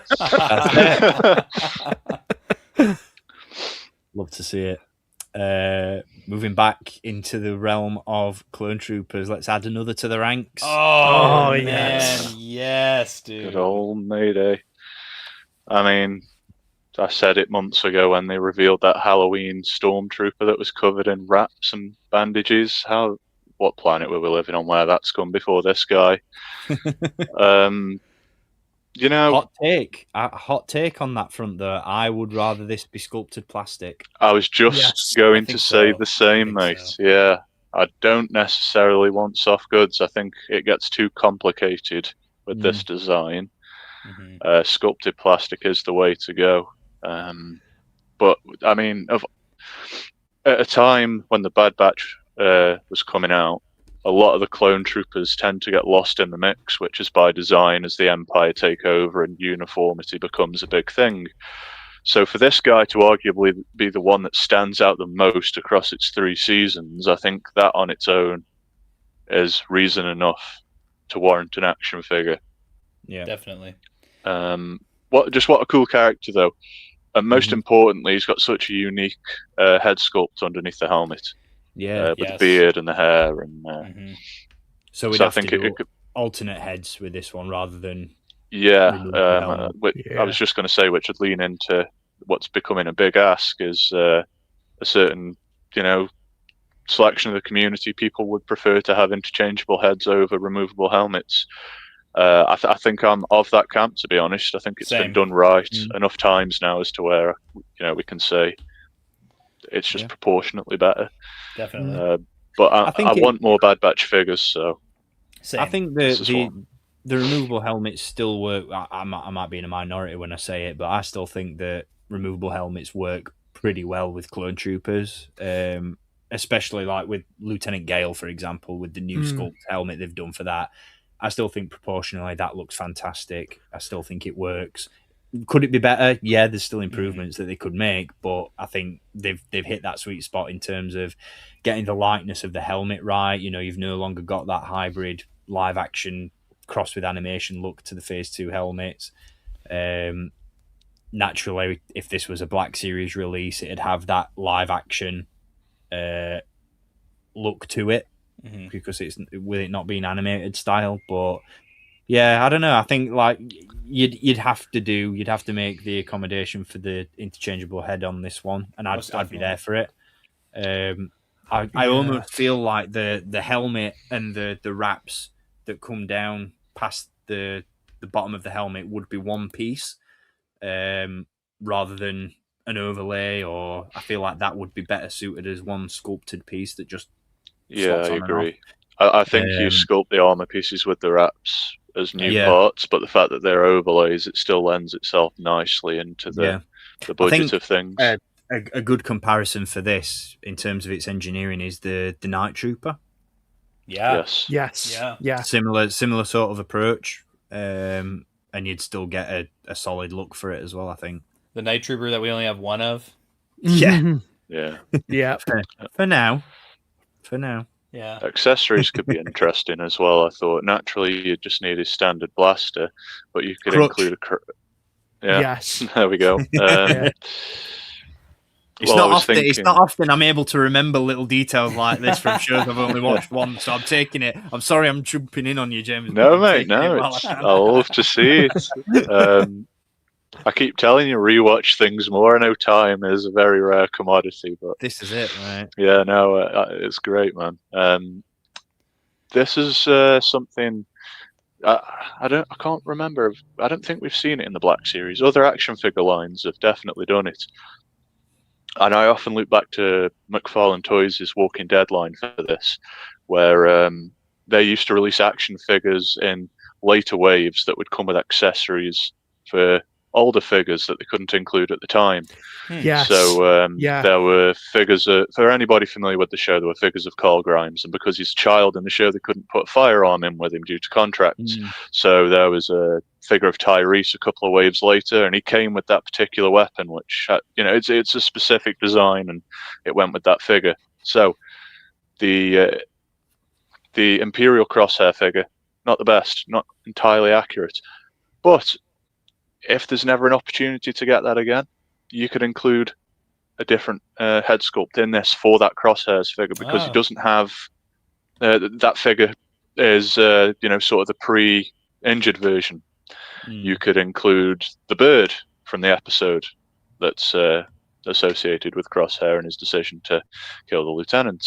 Love to see it. Moving back into the realm of clone troopers, let's add another to the ranks.
Oh man, yes, dude.
Good old Mayday. I mean, I said it months ago when they revealed that Halloween Stormtrooper that was covered in wraps and bandages. What planet were we living on where that's gone before this guy?
Hot take on that front, though. I would rather this be sculpted plastic.
I was just going to say the same, mate. So. Yeah, I don't necessarily want soft goods. I think it gets too complicated with this design. Sculpted plastic is the way to go. But I mean, at a time when the Bad Batch was coming out, a lot of the clone troopers tend to get lost in the mix, which is by design as the Empire take over and uniformity becomes a big thing. So for this guy to arguably be the one that stands out the most across its 3 seasons, I think that on its own is reason enough to warrant an action figure.
Yeah, definitely.
What a cool character, though. And most importantly, he's got such a unique head sculpt underneath the helmet.
Yeah,
with the beard and the hair, and
so we'd have to do alternate heads with this one rather than
I was just going to say, which would lean into what's becoming a big ask is a certain selection of the community. People would prefer to have interchangeable heads over removable helmets. I think I'm of that camp, to be honest. I think it's been done right enough times now as to where we can say it's just proportionately better.
Definitely.
But I want more Bad Batch figures. So
I think the removable helmets still work. I might be in a minority when I say it, but I still think that removable helmets work pretty well with clone troopers, especially like with Lieutenant Gale, for example, with the new sculpt helmet they've done for that. I still think proportionally that looks fantastic. I still think it works. Could it be better? Yeah, there's still improvements that they could make, but I think they've hit that sweet spot in terms of getting the lightness of the helmet right. You've no longer got that hybrid live action cross with animation look to the Phase 2 helmets. Naturally, if this was a Black Series release, it'd have that live action look to it. Because it's with it not being animated style, but Yeah, I don't know. I think like you'd have to make the accommodation for the interchangeable head on this one, and I'd be there for it. I almost feel like the helmet and the wraps that come down past the bottom of the helmet would be one piece, rather than an overlay. Or I feel like that would be better suited as one sculpted piece that just slots
I
on and
agree.
off.
I think you sculpt the armor pieces with the wraps as new parts, but the fact that they're overlays, it still lends itself nicely into the budget of things.
A good comparison for this in terms of its engineering is the Night Trooper.
Yes.
Similar sort of approach, and you'd still get a solid look for it as well. I think
the Night Trooper that we only have one of.
Yeah. For now.
Yeah.
Accessories could be interesting as well. I thought naturally you just need a standard blaster, but you could include a
Yes.
There we go.
It's not often I'm able to remember little details like this from shows I've only watched once, so I'm taking it. I'm sorry I'm jumping in on you, James.
No, mate, no. I'll love to see it. I keep telling you, rewatch things more. I know time is a very rare commodity, but
this is it, right?
Yeah, no, it's great, man. This is something I can't remember. I don't think we've seen it in the Black Series. Other action figure lines have definitely done it. And I often look back to McFarlane Toys' Walking Dead line for this, where they used to release action figures in later waves that would come with accessories for older figures that they couldn't include at the time.
Yes.
So there were figures for anybody familiar with the show. There were figures of Carl Grimes, and because he's a child in the show, they couldn't put a firearm in with him due to contracts. So there was a figure of Tyrese a couple of waves later, and he came with that particular weapon, which it's a specific design, and it went with that figure. So the Imperial Crosshair figure, not the best, not entirely accurate, but if there's never an opportunity to get that again, you could include a different head sculpt in this for that Crosshairs figure, because he doesn't have that figure is sort of the pre-injured version. You could include the bird from the episode that's associated with Crosshair and his decision to kill the lieutenant.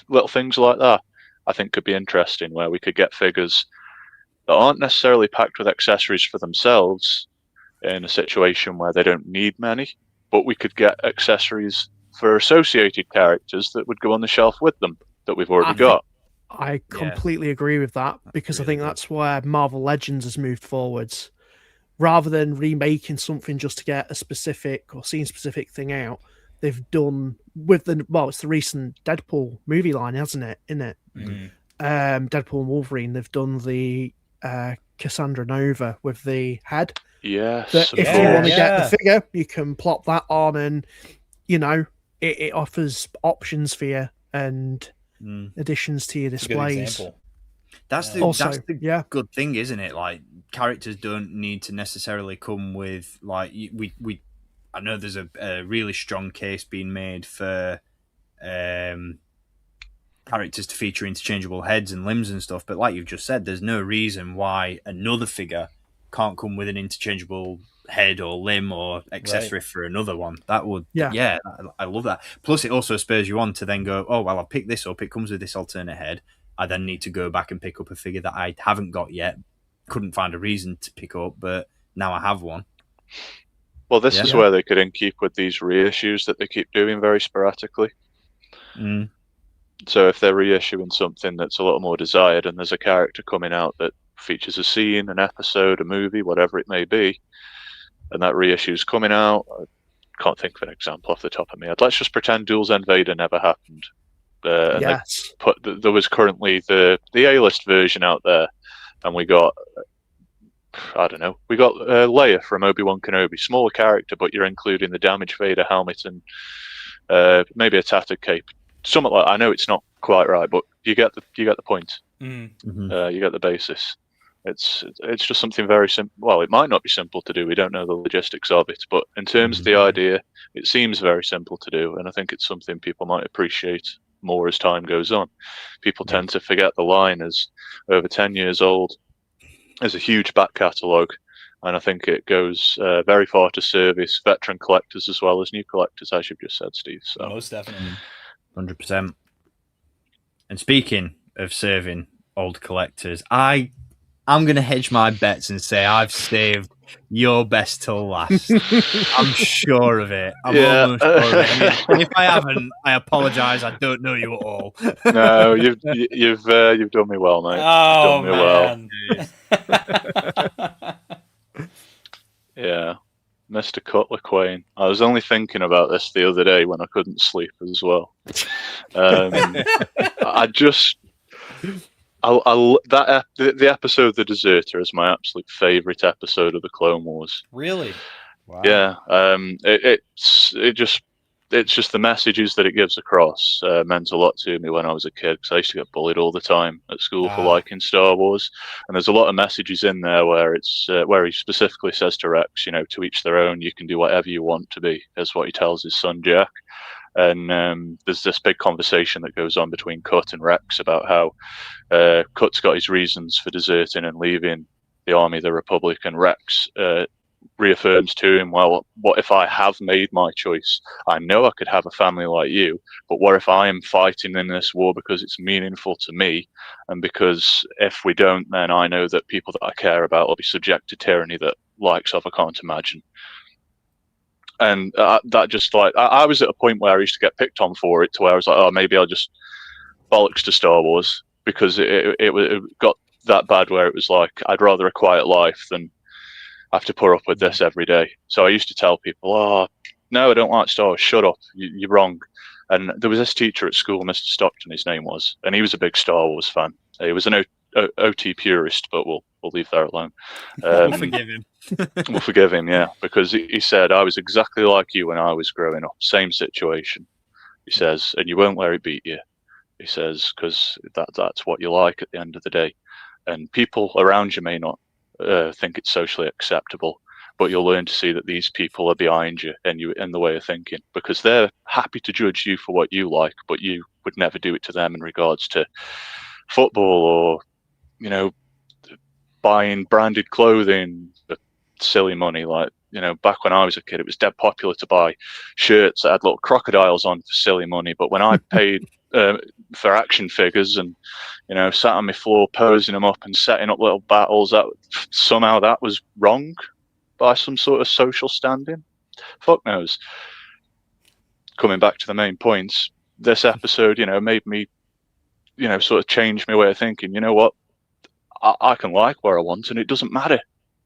Little things like that I think could be interesting, where we could get figures that aren't necessarily packed with accessories for themselves in a situation where they don't need many, but we could get accessories for associated characters that would go on the shelf with them that we've already got.
I completely agree with that, because I think that's where Marvel Legends has moved forwards. Rather than remaking something just to get a specific or scene-specific thing out, they've done with it's the recent Deadpool movie line, hasn't it? Deadpool and Wolverine, they've done the Cassandra Nova with the head.
Yes.
If you want to get the figure, you can plop that on, and it offers options for you and additions to your displays.
That's the good thing, isn't it? Like, characters don't need to necessarily come with I know there's a really strong case being made for characters to feature interchangeable heads and limbs and stuff, but like you've just said, there's no reason why another figure can't come with an interchangeable head or limb or accessory for another one. That would I love that. Plus it also spurs you on to then go, oh well, I'll pick this up, it comes with this alternate head. I then need to go back and pick up a figure that I haven't got yet, couldn't find a reason to pick up, but now I have one.
Well, this is where they could keep with these reissues that they keep doing very sporadically. So if they're reissuing something that's a little more desired, and there's a character coming out that features a scene, an episode, a movie, whatever it may be, and that reissue's coming out, I can't think of an example off the top of my head. Let's just pretend Duels End Vader never happened. There was currently the A-list version out there, and we got Leia from Obi-Wan Kenobi, smaller character, but you're including the damaged Vader helmet and maybe a tattered cape. Something like, I know it's not quite right, but you get the point. You get the basis. It's just something very simple. Well, it might not be simple to do. We don't know the logistics of it, but in terms of the idea, it seems very simple to do, and I think it's something people might appreciate more as time goes on. People tend to forget the line as over 10 years old. There's a huge back catalogue, and I think it goes very far to service veteran collectors as well as new collectors, as you've just said, Steve. So.
Most definitely.
100%. And speaking of serving old collectors, I'm going to hedge my bets and say I've saved your best till last. I'm sure of it. I'm almost sure of it. I mean, and if I haven't, I apologise. I don't know you at all.
No, you've done me well, mate.
Oh,
you've done
me
well. Yeah, Mr. Cutler Quain. I was only thinking about this the other day when I couldn't sleep as well. The episode The Deserter is my absolute favourite episode of the Clone Wars.
Really?
Wow.
Yeah. It's just the messages that it gives across meant a lot to me when I was a kid, because I used to get bullied all the time at school for liking Star Wars. And there's a lot of messages in there where it's where he specifically says to Rex, to each their own. You can do whatever you want to be, is what he tells his son Jack. And there's this big conversation that goes on between Cut and Rex about how Cut's got his reasons for deserting and leaving the army of the Republic, and Rex reaffirms to him, well, what if I have made my choice? I know I could have a family like you, but what if I am fighting in this war because it's meaningful to me, and because if we don't, then I know that people that I care about will be subject to tyranny that likes of I can't imagine. And that just I was at a point where I used to get picked on for it, to where I was like, oh, maybe I'll just bollocks to Star Wars, because it got that bad where it was like, I'd rather a quiet life than have to put up with this every day. So I used to tell people, oh, no, I don't like Star Wars, shut up, you're wrong. And there was this teacher at school, Mr. Stockton, his name was, and he was a big Star Wars fan. He was an OT purist, but we'll leave that alone.
We'll forgive him.
We'll forgive him, yeah, because he said, I was exactly like you when I was growing up, same situation. He says, and you won't let it beat you. He says, because that's what you like at the end of the day. And people around you may not think it's socially acceptable, but you'll learn to see that these people are behind you and you in the way of thinking, because they're happy to judge you for what you like, but you would never do it to them in regards to football or, buying branded clothing for silly money. Like, back when I was a kid, it was dead popular to buy shirts that had little crocodiles on for silly money. But when I paid for action figures and, sat on my floor posing them up and setting up little battles, that somehow that was wrong by some sort of social standing. Fuck knows. Coming back to the main points, this episode, made me, sort of change my way of thinking. You know what? I can like where I want, and it doesn't matter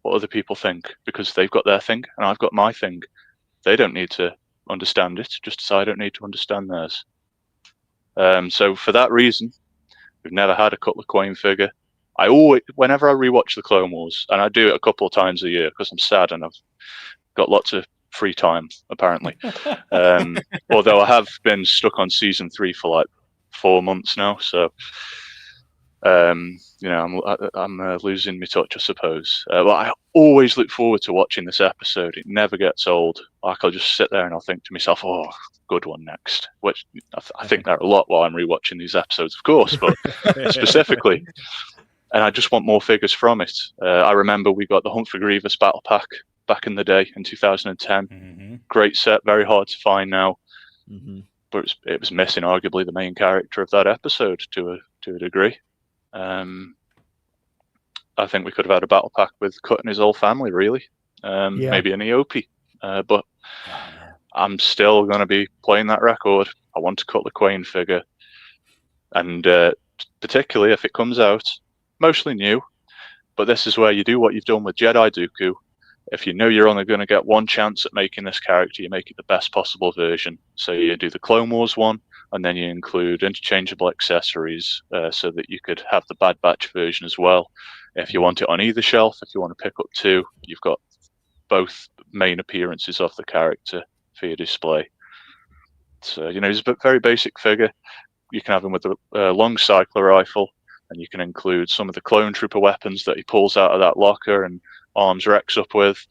what other people think, because they've got their thing and I've got my thing. They don't need to understand it, just as I don't need to understand theirs. So for that reason, we've never had a Cutler Quain figure. Whenever I rewatch the Clone Wars, and I do it a couple of times a year because I'm sad and I've got lots of free time, apparently. Although I have been stuck on season 3 for like 4 months now, so I'm losing my touch, I suppose. But I always look forward to watching this episode. It never gets old. Like, I'll just sit there and I'll think to myself, oh, good one next. Which I think that a lot while I'm rewatching these episodes, of course, but specifically. And I just want more figures from it. I remember we got the Hunt for Grievous battle pack back in the day in 2010. Mm-hmm. Great set, very hard to find now. Mm-hmm. But it was missing arguably the main character of that episode to a degree. I think we could have had a battle pack with Cut and his whole family, really. Maybe an EOP. But I'm still going to be playing that record. I want a Cutler Quain figure. And particularly if it comes out, mostly new, but this is where you do what you've done with Jedi Dooku. If you know you're only going to get one chance at making this character, you make it the best possible version. So you do the Clone Wars one, and then you include interchangeable accessories so that you could have the Bad Batch version as well. If you want it on either shelf, if you want to pick up 2, you've got both main appearances of the character for your display. So, it's a very basic figure. You can have him with a long cycler rifle, and you can include some of the clone trooper weapons that he pulls out of that locker and arms Rex up with.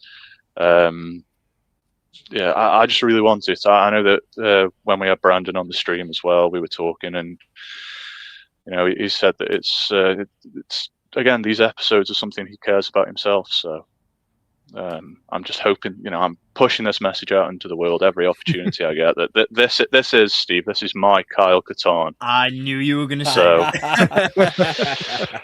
Yeah, I just really want it. I know that when we had Brandon on the stream as well, we were talking, and he said that it's again, these episodes are something he cares about himself. So I'm just hoping, I'm pushing this message out into the world every opportunity I get. That this is Steve. This is my Kyle Katarn.
I knew you were going to say.
So.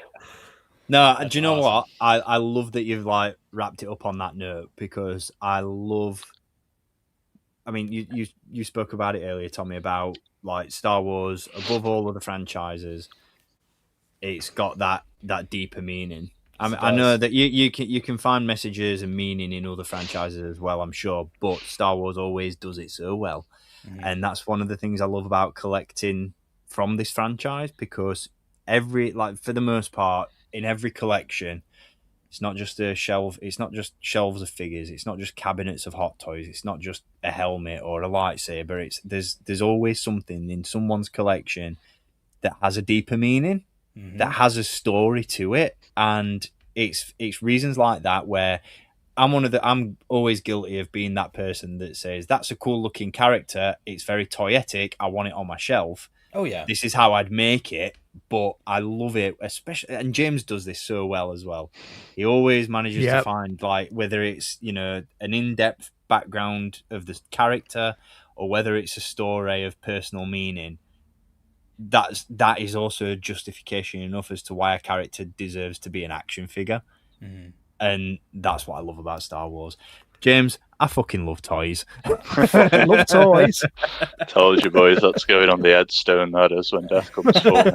No,
That's
do you know
awesome.
what? I love that you've like wrapped it up on that note, because I love. I mean, you spoke about it earlier, Tommy, about like Star Wars above all other franchises. It's got that deeper meaning. I know that you can find messages and meaning in other franchises as well, I'm sure, but Star Wars always does it so well. And that's one of the things I love about collecting from this franchise, because for the most part, in every collection, it's not just a shelf. It's not just shelves of figures. It's not just cabinets of hot toys. It's not just a helmet or a lightsaber. There's always something in someone's collection that has a deeper meaning, that has a story to it, and it's reasons like that where I'm always guilty of being that person that says that's a cool looking character. It's very toyetic. I want it on my shelf.
Oh yeah,
this is how I'd make it, but I love it, especially. And James does this so well as well. He always manages to find, like, whether it's an in-depth background of the character or whether it's a story of personal meaning. That is also justification enough as to why a character deserves to be an action figure. And that's what I love about Star Wars. James, I fucking love toys.
I fucking love toys.
Told you, boys, that's going on the headstone, that is, when death comes for me.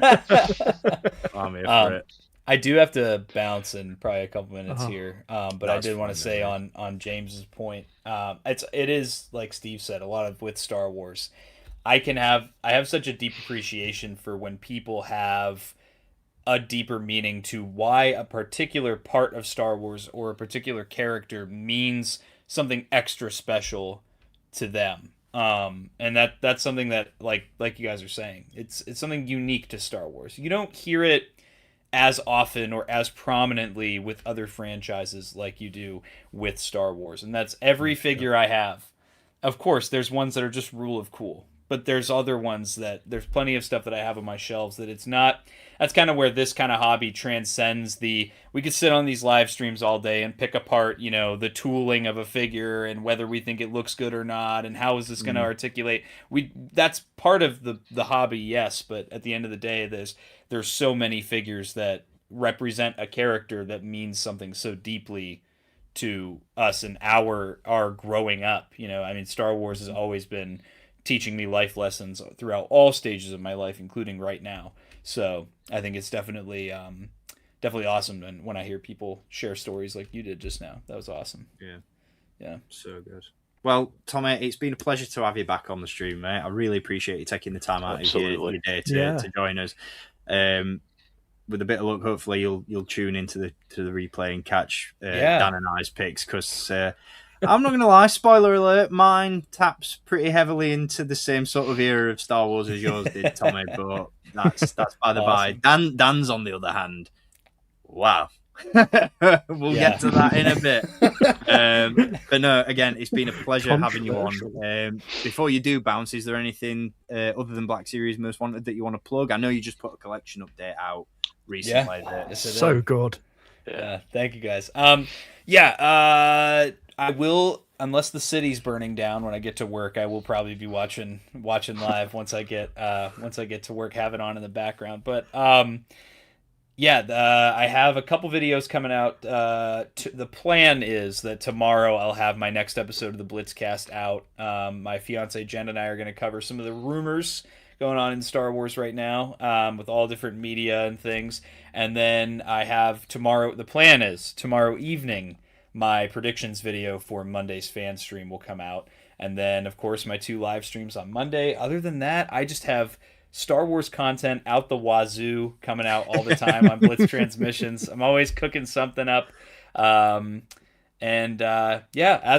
I'm here for it.
I do have to bounce in probably a couple minutes here, but I did want to say on James's point, it is, like Steve said, a lot of with Star Wars. I have such a deep appreciation for when people have a deeper meaning to why a particular part of Star Wars or a particular character means something extra special to them. And that's something that, like you guys are saying, it's something unique to Star Wars. You don't hear it as often or as prominently with other franchises like you do with Star Wars. And that's every figure I have. Of course, there's ones that are just rule of cool, but there's other ones there's plenty of stuff that I have on my shelves that it's not. That's kind of where this kind of hobby transcends we could sit on these live streams all day and pick apart, the tooling of a figure and whether we think it looks good or not, and how is this going to articulate. That's part of the hobby, yes, but at the end of the day, there's so many figures that represent a character that means something so deeply to us and our growing up. I mean, Star Wars has always been teaching me life lessons throughout all stages of my life, including right now. So I think it's definitely awesome. And when I hear people share stories like you did just now, that was awesome. Yeah.
So good. Well, Tommy, it's been a pleasure to have you back on the stream, mate. I really appreciate you taking the time out of your day to join us. With a bit of luck, hopefully you'll tune into the replay and catch Dan and I's picks, because I'm not going to lie, spoiler alert, mine taps pretty heavily into the same sort of era of Star Wars as yours did, Tommy, but that's by the by. Dan's, on the other hand, wow. We'll get to that in a bit. But no, again, it's been a pleasure having you on. Before you do bounce, is there anything other than Black Series Most Wanted that you want to plug? I know you just put a collection update out recently.
So good.
Yeah, thank you guys. I will, unless the city's burning down when I get to work, I will probably be watching live once I get to work, have it on in the background. But I have a couple videos coming out. The plan is that tomorrow I'll have my next episode of the Blitzcast out. My fiance Jen and I are going to cover some of the rumors going on in Star Wars right now, with all different media and things. And then I have tomorrow, the plan is tomorrow evening, my predictions video for Monday's fan stream will come out. And then, of course, my 2 live streams on Monday. Other than that, I just have Star Wars content out the wazoo coming out all the time on Blitz Transmissions. I'm always cooking something up. As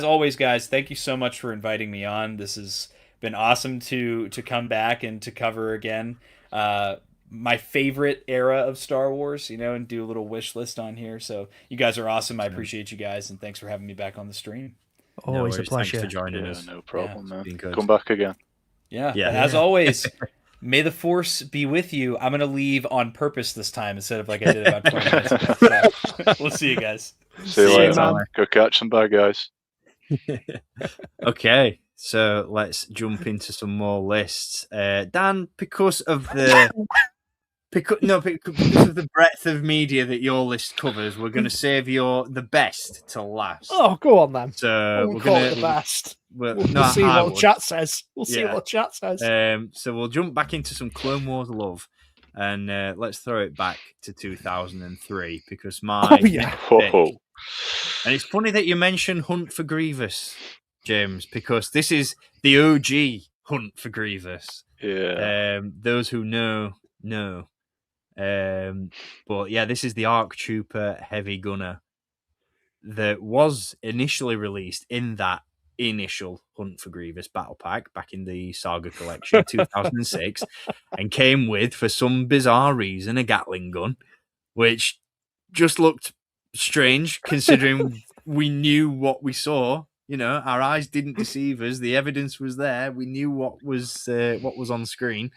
always, guys, thank you so much for inviting me on. This has been awesome to come back and to cover again my favorite era of Star Wars, and do a little wish list on here. So you guys are awesome. I appreciate you guys, and thanks for having me back on the stream.
Always a
worries. Thanks
pleasure.
for joining
Yeah,
us.
no problem,
It's been
man.
good.
Come back again.
Yeah.
Yeah.
But as always, may the force be with you. I'm going to leave on purpose this time instead of like I did about 20 minutes ago. So, we'll see you guys.
See you
See you,
later,
man.
man. Go catch some bad guys.
Okay, so let's jump into some more lists. Dan, because of the because of the breadth of media that your list covers, we're going to save the best to last.
Oh, go on then.
So
We'll
we're
call
going
it the
to
best.
We'll
We'll see
I
what
would.
chat says. We'll see
Yeah.
what chat says.
So we'll jump back into some Clone Wars love, and let's throw it back to 2003 because my next pick,
Whoa.
and it's funny that you mentioned Hunt for Grievous, James, because this is the OG Hunt for Grievous.
Yeah.
Those who know. But yeah, this is the ARC Trooper Heavy Gunner that was initially released in that initial Hunt for Grievous battle pack back in the Saga Collection 2006 and came with, for some bizarre reason, a Gatling gun, which just looked strange considering we knew what we saw. You know, our eyes didn't deceive us. The evidence was there. We knew what was on screen.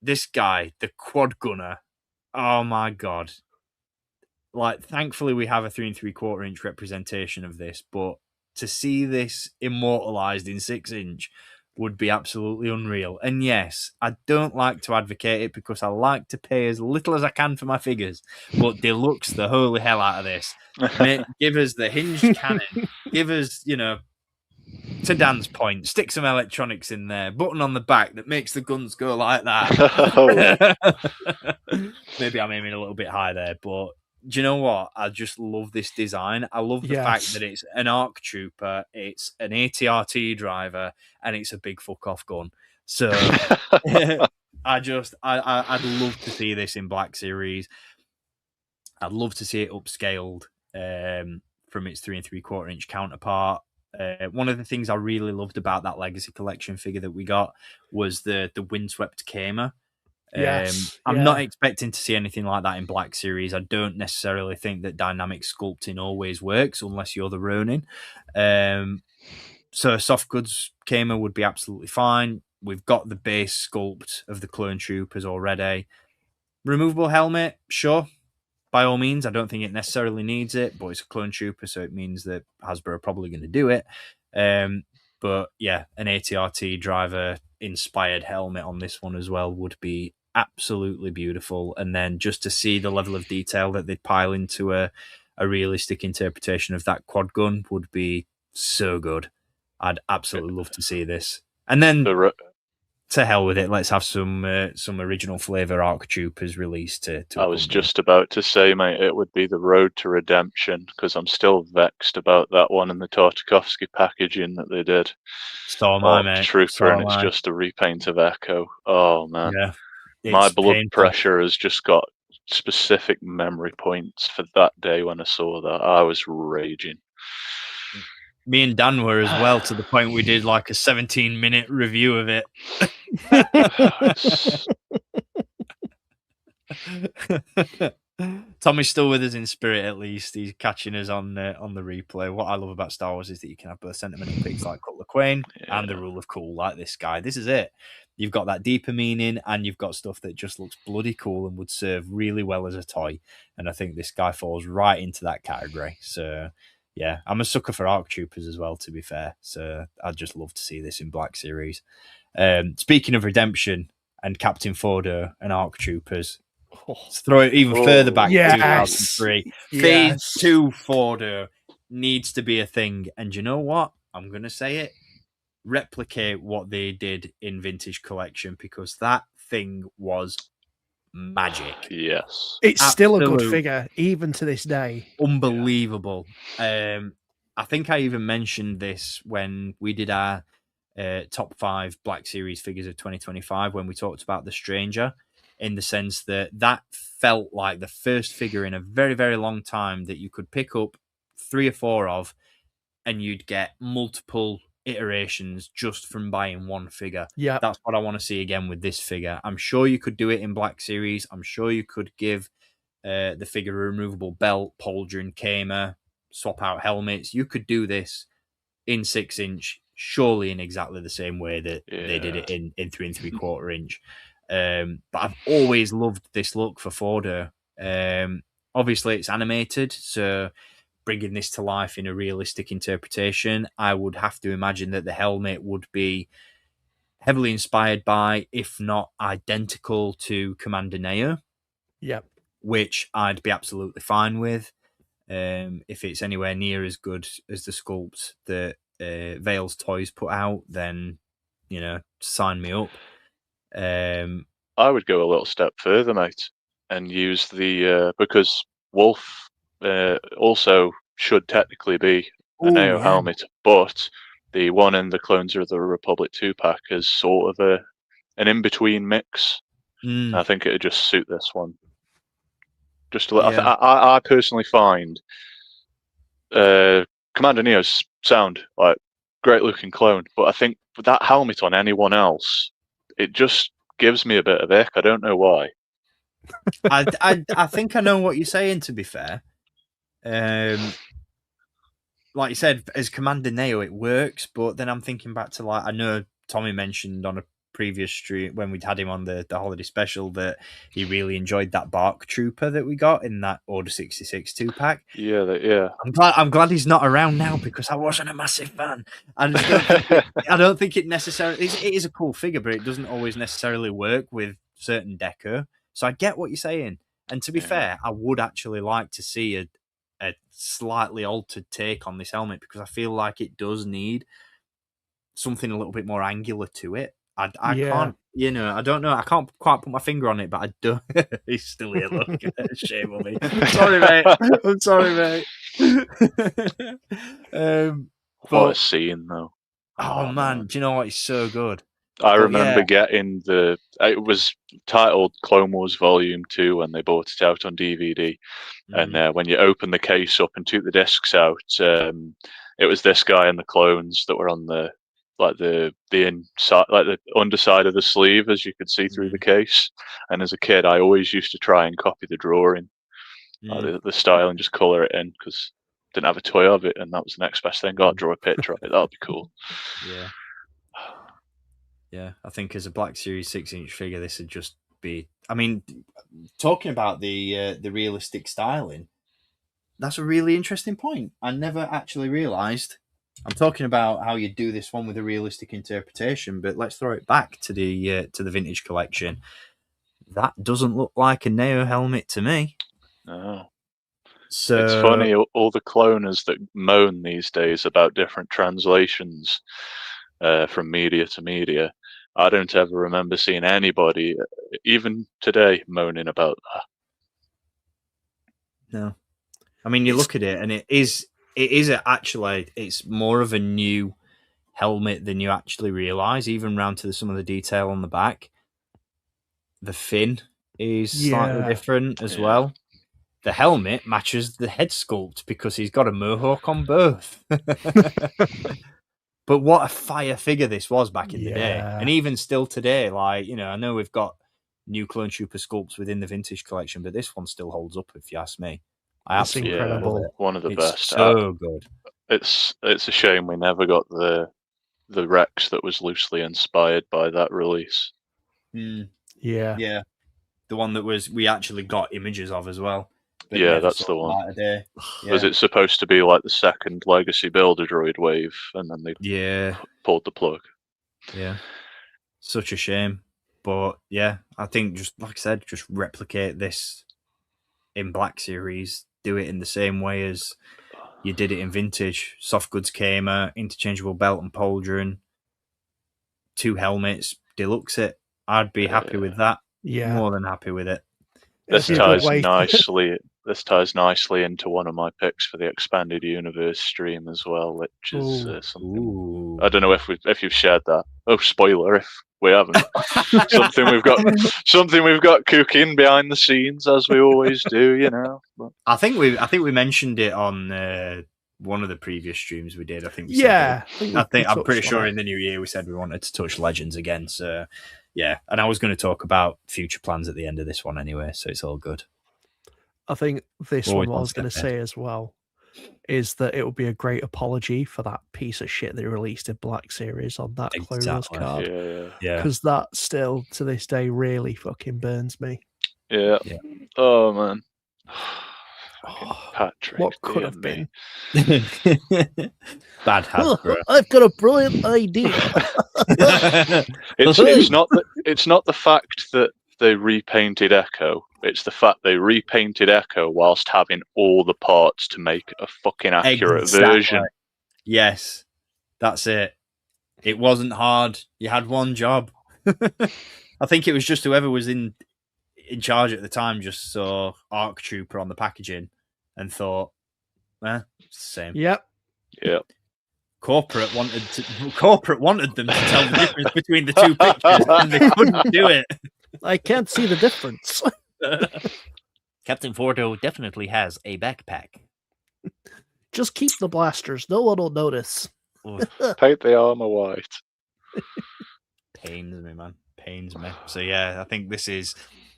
This guy, the quad gunner, oh my god. Like, thankfully we have a 3 3/4 inch representation of this, but to see this immortalized in 6-inch would be absolutely unreal. And yes, I don't like to advocate it because I like to pay as little as I can for my figures, but deluxe the holy hell out of this. Give us the hinged cannon. Give us, to Dan's point, stick some electronics in there, button on the back that makes the guns go like that. Maybe I'm aiming a little bit high there, but do you know what? I just love this design. I love the fact that it's an ARC Trooper, it's an ATRT driver, and it's a big fuck off gun. So I'd love to see this in Black Series. I'd love to see it upscaled from its 3 3/4 inch counterpart. One of the things I really loved about that Legacy Collection figure that we got was the windswept Kamer. I'm not expecting to see anything like that in Black Series. I don't necessarily think that dynamic sculpting always works unless you're the Ronin. So soft goods Kamer would be absolutely fine. We've got the base sculpt of the Clone Troopers already. Removable helmet, sure. By all means, I don't think it necessarily needs it, but it's a Clone Trooper, so it means that Hasbro are probably going to do it. But yeah, an ATRT driver inspired helmet on this one as well would be absolutely beautiful. And then just to see the level of detail that they'd pile into a realistic interpretation of that quad gun would be so good. I'd absolutely love to see this. And then to hell with it, let's have some original flavor ARC Troopers released to
I was just about to say, mate, it would be the Road to Redemption, because I'm still vexed about that one and the Tartakovsky packaging that they did.
So am I, mate.
Trooper, and it's just a repaint of Echo. Oh, man.
Yeah.
My blood pressure has just got specific memory points for that day when I saw that. I was raging.
Me and Dan were as well, to the point we did like a 17-minute review of it. Tommy's still with us in spirit, at least. He's catching us on the replay. What I love about Star Wars is that you can have both sentimental picks like Cutler Quain and the rule of cool like this guy. This is it. You've got that deeper meaning, and you've got stuff that just looks bloody cool and would serve really well as a toy. And I think this guy falls right into that category. So yeah, I'm a sucker for ARC Troopers as well, to be fair. So I'd just love to see this in Black Series. Speaking of Redemption and Captain Fordo and ARC Troopers, let's throw it even further back to 2003. Phase 2 Fordo needs to be a thing. And you know what? I'm going to say it. Replicate what they did in Vintage Collection, because that thing was magic.
Yes.
It's still a good figure, even to this day.
Unbelievable. I think I even mentioned this when we did our top 5 Black Series figures of 2025, when we talked about the Stranger, in the sense that felt like the first figure in a very, very long time that you could pick up 3 or 4 of, and you'd get multiple iterations just from buying one figure.
Yeah,
that's what I want to see again with this figure. I'm sure you could do it in Black Series. I'm sure you could give the figure a removable belt, pauldron, Kamer, swap out helmets. You could do this in 6-inch, surely in exactly the same way that they did it in 3 3/4 inch. But I've always loved this look for Fordo. Obviously, it's animated, so bringing this to life in a realistic interpretation, I would have to imagine that the helmet would be heavily inspired by, if not identical to, Commander Neo.
Yep.
Which I'd be absolutely fine with. If it's anywhere near as good as the sculpt that Vale's Toys put out, then, sign me up.
I would go a little step further, mate, and use the because Wolf also should technically be a Neo helmet, but the one in the Clones of the Republic 2-pack is sort of an in-between mix. I think it would just suit this one. Just a little.
Yeah.
I personally find Commander Neo's sound like great looking clone, but I think with that helmet on anyone else, it just gives me a bit of ick. I don't know why.
I think I know what you're saying, to be fair. Like you said, as Commander Neo, it works, but then I'm thinking back to, like, I know Tommy mentioned on a previous stream when we'd had him on the holiday special that he really enjoyed that Bark Trooper that we got in that Order 66 2-pack.
Yeah.
I'm glad he's not around now, because I wasn't a massive fan. I don't think it necessarily it is a cool figure, but it doesn't always necessarily work with certain deco. So I get what you're saying, and to be fair, I would actually like to see a slightly altered take on this helmet, because I feel like it does need something a little bit more angular to it. I can't, I don't know. I can't quite put my finger on it, but I don't. He's still here, look. Shame on me. I'm sorry, mate.
What a scene, though.
Oh, man. Do you know what? It's so good.
I remember getting it was titled Clone Wars Volume 2 when they brought it out on DVD. And when you open the case up and took the discs out, it was this guy and the clones that were on the inside, like the underside of the sleeve, as you could see through the case. And as a kid, I always used to try and copy the drawing, like the style, and just color it in, because I didn't have a toy of it, and that was the next best thing. I'd draw a picture of it. That'll be cool.
Yeah, I think as a Black Series 6-inch figure, this would just be. I mean, talking about the realistic styling, that's a really interesting point. I never actually realised. I'm talking about how you do this one with a realistic interpretation, but let's throw it back to the vintage collection. That doesn't look like a Neo helmet to me.
No.
So
it's funny, all the cloners that moan these days about different translations from media to media. I don't ever remember seeing anybody, even today, moaning about that.
No. I mean, you look at it, and it's more of a new helmet than you actually realise, even round to some of the detail on the back. The fin is slightly different as well. The helmet matches the head sculpt because he's got a mohawk on both. But what a fire figure this was back in the day. And even still today, like, I know we've got new Clone Trooper sculpts within the vintage collection, but this one still holds up, if you ask me.
It's incredible.
One of the best.
So good.
It's a shame we never got the Rex that was loosely inspired by that release.
Yeah.
The one that we actually got images of as well.
Yeah, that's the one. Was it supposed to be like the second Legacy Builder Droid wave, and then they pulled the plug?
Yeah. Such a shame. But yeah, I think, just like I said, just replicate this in Black Series. Do it in the same way as you did it in vintage. Soft goods Kamer, interchangeable belt and pauldron, 2 helmets, deluxe it. I'd be happy with that.
Yeah.
More than happy with it.
This ties nicely into one of my picks for the Expanded Universe stream as well, which is something. I don't know if you've shared that. Oh, spoiler if we haven't. something we've got cooking behind the scenes, as we always do, But
I think we mentioned it on one of the previous streams we did. I think. I'm pretty sure in the new year we said we wanted to touch Legends again. So yeah, and I was going to talk about future plans at the end of this one anyway, so it's all good.
I think this one I was going to say as well. is that it would be a great apology for that piece of shit they released in Black Series on that Clone Wars
Exactly.
card.
Yeah.
Because that still, to this day, really fucking burns me.
Yeah.
Yeah.
Oh, man. Patrick.
What could
dear
have
me.
been?
Bad Hasbro.
I've got a brilliant idea.
It's not the fact that they repainted Echo. It's the fact they repainted Echo whilst having all the parts to make a fucking accurate version.
Yes, that's it. It wasn't hard. You had one job. I think it was just whoever was in charge at the time just saw ARC Trooper on the packaging and thought, it's the same.
Yep.
Corporate wanted them to tell the difference between the two pictures, and they couldn't do it.
I can't see the difference.
Captain Fordo definitely has a backpack.
Just keep the blasters. No one will notice.
Paint the armor white.
Pains me, man. Pains me. So yeah, I think this is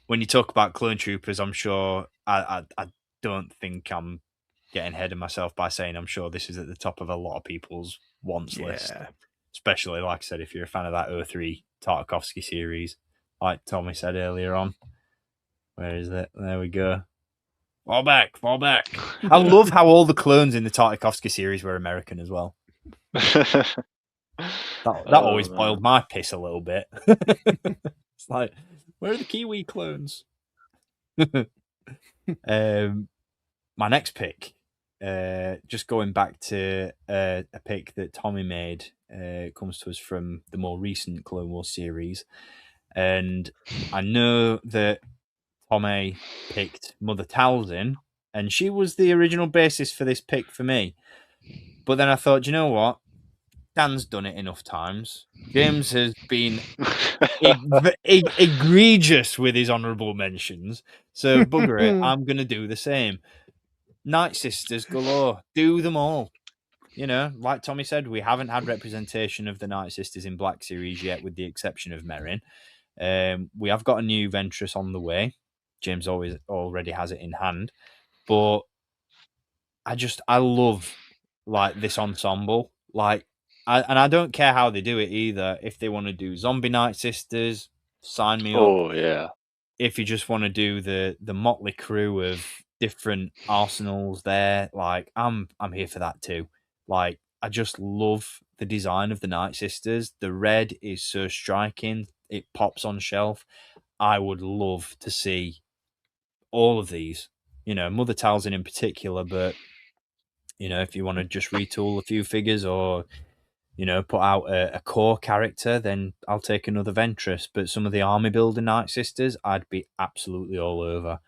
when you talk about clone troopers. I'm sure I don't think I'm getting ahead of myself by saying I'm sure this is at the top of a lot of people's wants list. Especially, like I said, if you're a fan of that 03 Tartakovsky series, like Tommy said earlier on. Where is it? There we go. Fall back. I love how all the clones in the Tartakovsky series were American as well. That always boiled my piss a little bit. It's like, where are the Kiwi clones? My next pick, just going back to a pick that Tommy made, comes to us from the more recent Clone Wars series. And I know that Tommy picked Mother Talzin, and she was the original basis for this pick for me. But then I thought, you know what? Dan's done it enough times. James has been egregious with his honourable mentions. So, bugger it, I'm going to do the same. Night Sisters galore. Do them all. You know, like Tommy said, we haven't had representation of the Night Sisters in Black Series yet, with the exception of Merrin. We have got a new Ventress on the way. James already has it in hand. But I love like this ensemble. Like, I don't care how they do it either. If they want to do Zombie Night Sisters, sign me up.
Oh yeah.
If you just want to do the motley crew of different arsenals there, like I'm here for that too. Like, I just love the design of the Night Sisters. The red is so striking. It pops on shelf. I would love to see all of these. You know, Mother Talzin in particular, but you know, if you want to just retool a few figures or, you know, put out a core character, then I'll take another Ventress. But some of the army builder Night Sisters, I'd be absolutely all over.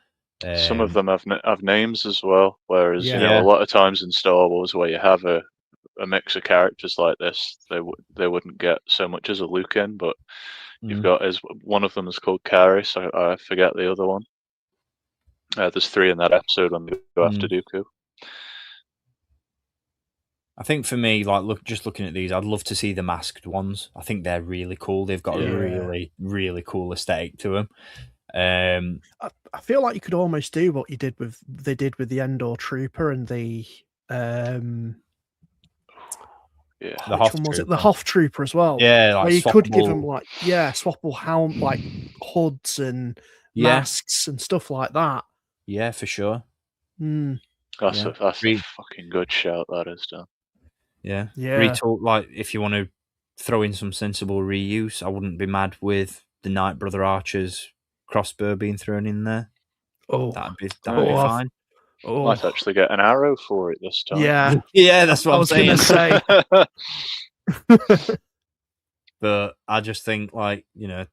Some of them have names as well, whereas you know, a lot of times in Star Wars where you have a mix of characters like this, they wouldn't get so much as a look in. But you've got, as one of them is called Karis. I forget the other one. There's 3 in that episode when they go after Dooku.
I think for me, like just looking at these, I'd love to see the masked ones. I think they're really cool. They've got a really, really cool aesthetic to them.
I feel like you could almost do what they did with the Endor Trooper and the
the
which one was it? The Hoth Trooper as well.
Yeah, like
where you could give them like swappable helm, like hoods and masks and stuff like that.
Yeah, for sure.
That's a fucking good shout. That is done.
Yeah. Retool, like if you want to throw in some sensible reuse, I wouldn't be mad with the Night Brother Archer's crossbow being thrown in there. That'd be fine.
Might actually get an arrow for it this time.
Yeah, that's what I was
going to say.
But I just think, like, you know,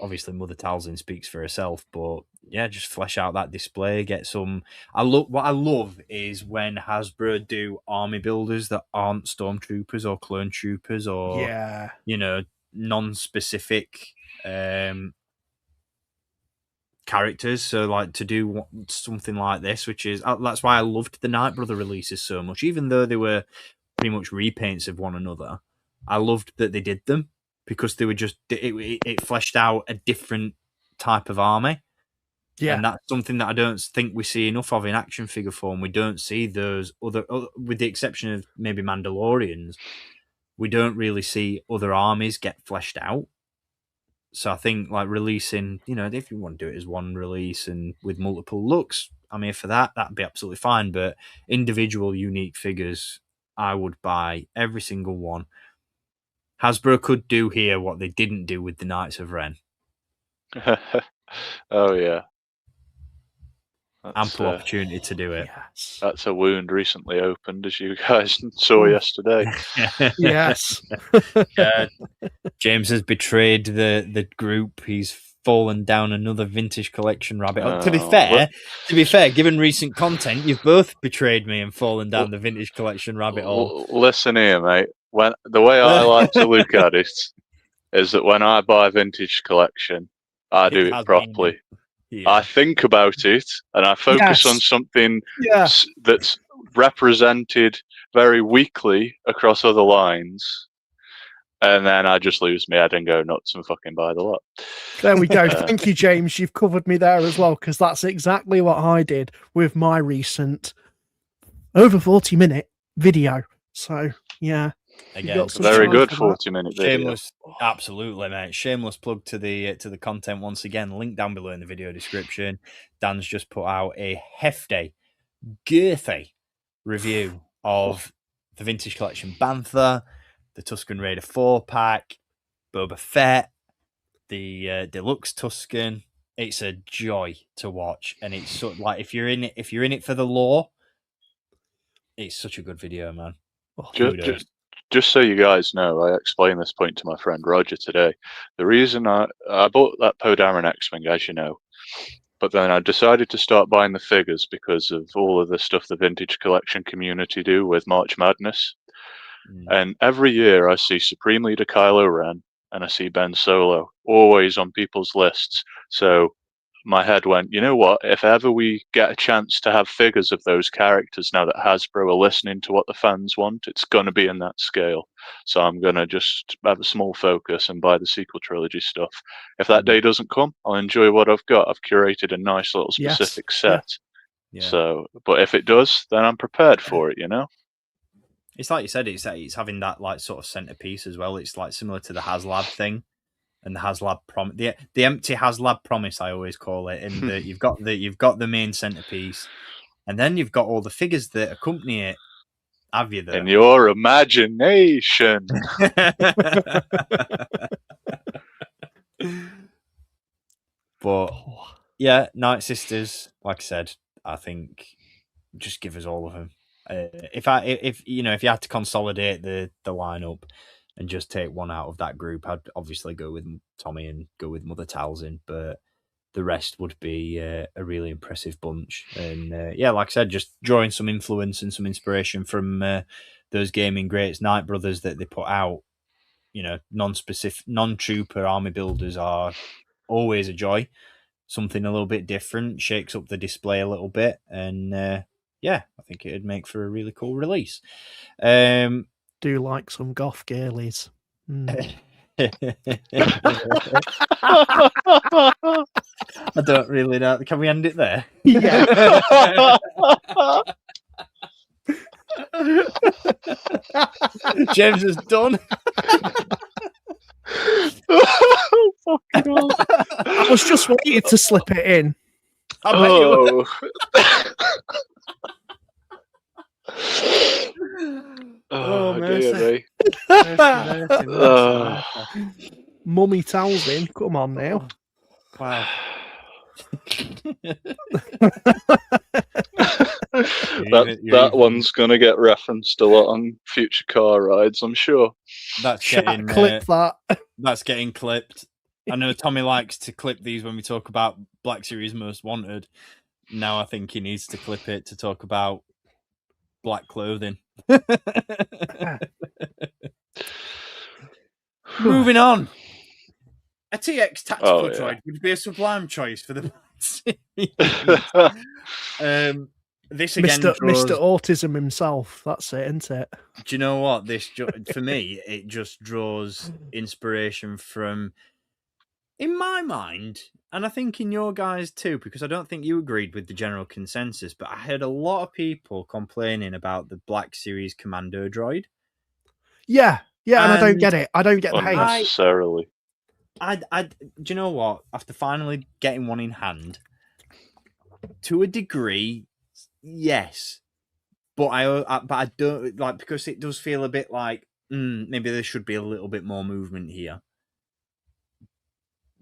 obviously Mother Talzin speaks for herself, but yeah, just flesh out that display, get some. What I love is when Hasbro do army builders that aren't stormtroopers or clone troopers or you know, non-specific characters. So like to do something like this, which is that's why I loved the Night Brother releases so much, even though they were pretty much repaints of one another. I loved that they did them because they were just it fleshed out a different type of army.
Yeah.
And that's something that I don't think we see enough of in action figure form. We don't see those other, with the exception of maybe Mandalorians, we don't really see other armies get fleshed out. So I think like releasing, if you want to do it as one release and with multiple looks, I'm here for that. That'd be absolutely fine. But individual unique figures, I would buy every single one. Hasbro could do here what they didn't do with the Knights of Ren.
Oh yeah.
Ample opportunity to do it.
Yes.
That's a wound recently opened, as you guys saw yesterday.
Yes.
James has betrayed the group. He's fallen down another vintage collection rabbit hole. To be fair, given recent content, you've both betrayed me and fallen down the vintage collection rabbit hole.
Listen here, mate. The way I like to look at it is that when I buy a vintage collection, I do it properly. Yeah. I think about it and I focus on something that's represented very weakly across other lines, and then I just lose my head and go nuts and fucking buy the lot.
There we go. Thank you, James. You've covered me there as well, because that's exactly what I did with my recent over 40-minute video. So yeah.
Again,
very good 40-minute video.
Shameless, absolutely, mate. Shameless plug to the content once again. Link down below in the video description. Dan's just put out a hefty, girthy review of the vintage collection Bantha, the Tusken Raider 4-pack, Boba Fett, the deluxe Tusken. It's a joy to watch, and it's sort of like if you're in it for the lore, it's such a good video, man.
Just so you guys know, I explained this point to my friend Roger today. The reason I bought that Poe Dameron X-Wing, as you know, but then I decided to start buying the figures because of all of the stuff the vintage collection community do with March Madness. And every year I see Supreme Leader Kylo Ren and I see Ben Solo always on people's lists. So my head went, you know what, if ever we get a chance to have figures of those characters now that Hasbro are listening to what the fans want, it's going to be in that scale. So I'm going to just have a small focus and buy the sequel trilogy stuff. If that day doesn't come, I'll enjoy what I've got. I've curated a nice little specific set. Yeah. So, but if it does, then I'm prepared for it,
It's like you said, it's having that like sort of centerpiece as well. It's like similar to the HasLab thing. And the HasLab the empty HasLab promise, I always call it. And you've got the main centerpiece, and then you've got all the figures that accompany it. Have you there?
In your imagination.
But yeah, Night Sisters, like I said, I think just give us all of them. If you had to consolidate the lineup and just take one out of that group, I'd obviously go with Tommy and go with Mother Talzin, but the rest would be a really impressive bunch. And like I said, just drawing some influence and some inspiration from those gaming greats, Knight Brothers, that they put out. Non-trooper army builders are always a joy. Something a little bit different, shakes up the display a little bit, and I think it'd make for a really cool release.
Do like some goth girlies.
I don't really know. Can we end it there?
Yeah.
James is done.
I was just waiting to slip it in.
Oh. Oh, dear me.
Mummy Talzin, come on now.
Wow.
that one's going to get referenced a lot on future car rides, I'm sure.
That's getting
clip that.
That's getting clipped. I know Tommy likes to clip these when we talk about Black Series Most Wanted. Now I think he needs to clip it to talk about black clothing. Moving on. A TX tactical droid would be a sublime choice for the this again,
Mr. Autism himself. That's it, isn't it?
Do you know what? For me, it just draws inspiration from, in my mind, And I think in your guys too, because I don't think you agreed with the general consensus, but I heard a lot of people complaining about the Black Series Commando droid.
Yeah, and I don't get it. I don't get the hate.
Unnecessarily.
Do you know what? After finally getting one in hand, to a degree, yes, but I don't like, because it does feel a bit like maybe there should be a little bit more movement here.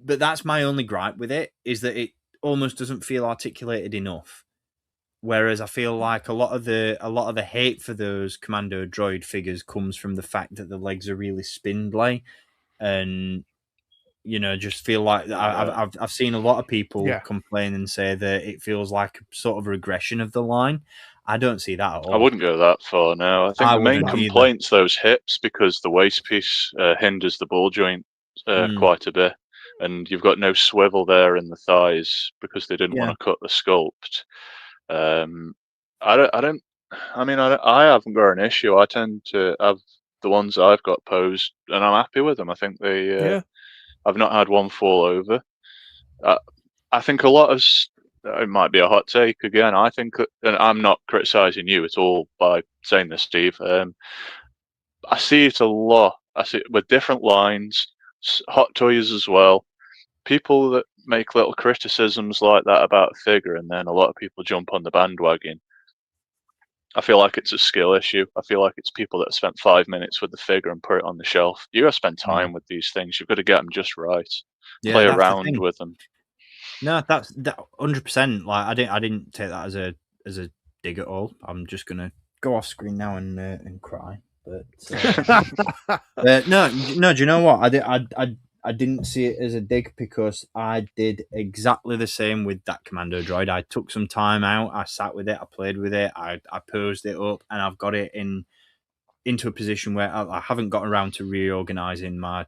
But that's my only gripe with it, is that it almost doesn't feel articulated enough. Whereas I feel like a lot of the hate for those Commando droid figures comes from the fact that the legs are really spindly, and just feel like I've seen a lot of people complain and say that it feels like a sort of regression of the line. I don't see that at all.
I wouldn't go that far now. I think the main complaint's those hips, because the waist piece hinders the ball joint quite a bit, and you've got no swivel there in the thighs because they didn't want to cut the sculpt. I haven't got an issue. I tend to have the ones I've got posed, and I'm happy with them. I think they. I've not had one fall over. I think a lot of. It might be a hot take again. I think, and I'm not criticizing you at all by saying this, Steve. I see it a lot. I see it with different lines, Hot Toys as well. People that make little criticisms like that about a figure, and then a lot of people jump on the bandwagon. I feel like it's a skill issue. I feel like it's people that have spent 5 minutes with the figure and put it on the shelf. You got to spend time with these things. You've got to get them just right. Play around with them.
No, that's 100%. Like I didn't take that as a dig at all. I'm just gonna go off screen now and cry. But no. Do you know what? I didn't see it as a dig, because I did exactly the same with that Commando droid. I took some time out. I sat with it. I played with it. I posed it up, and I've got it into a position where I haven't gotten around to reorganizing my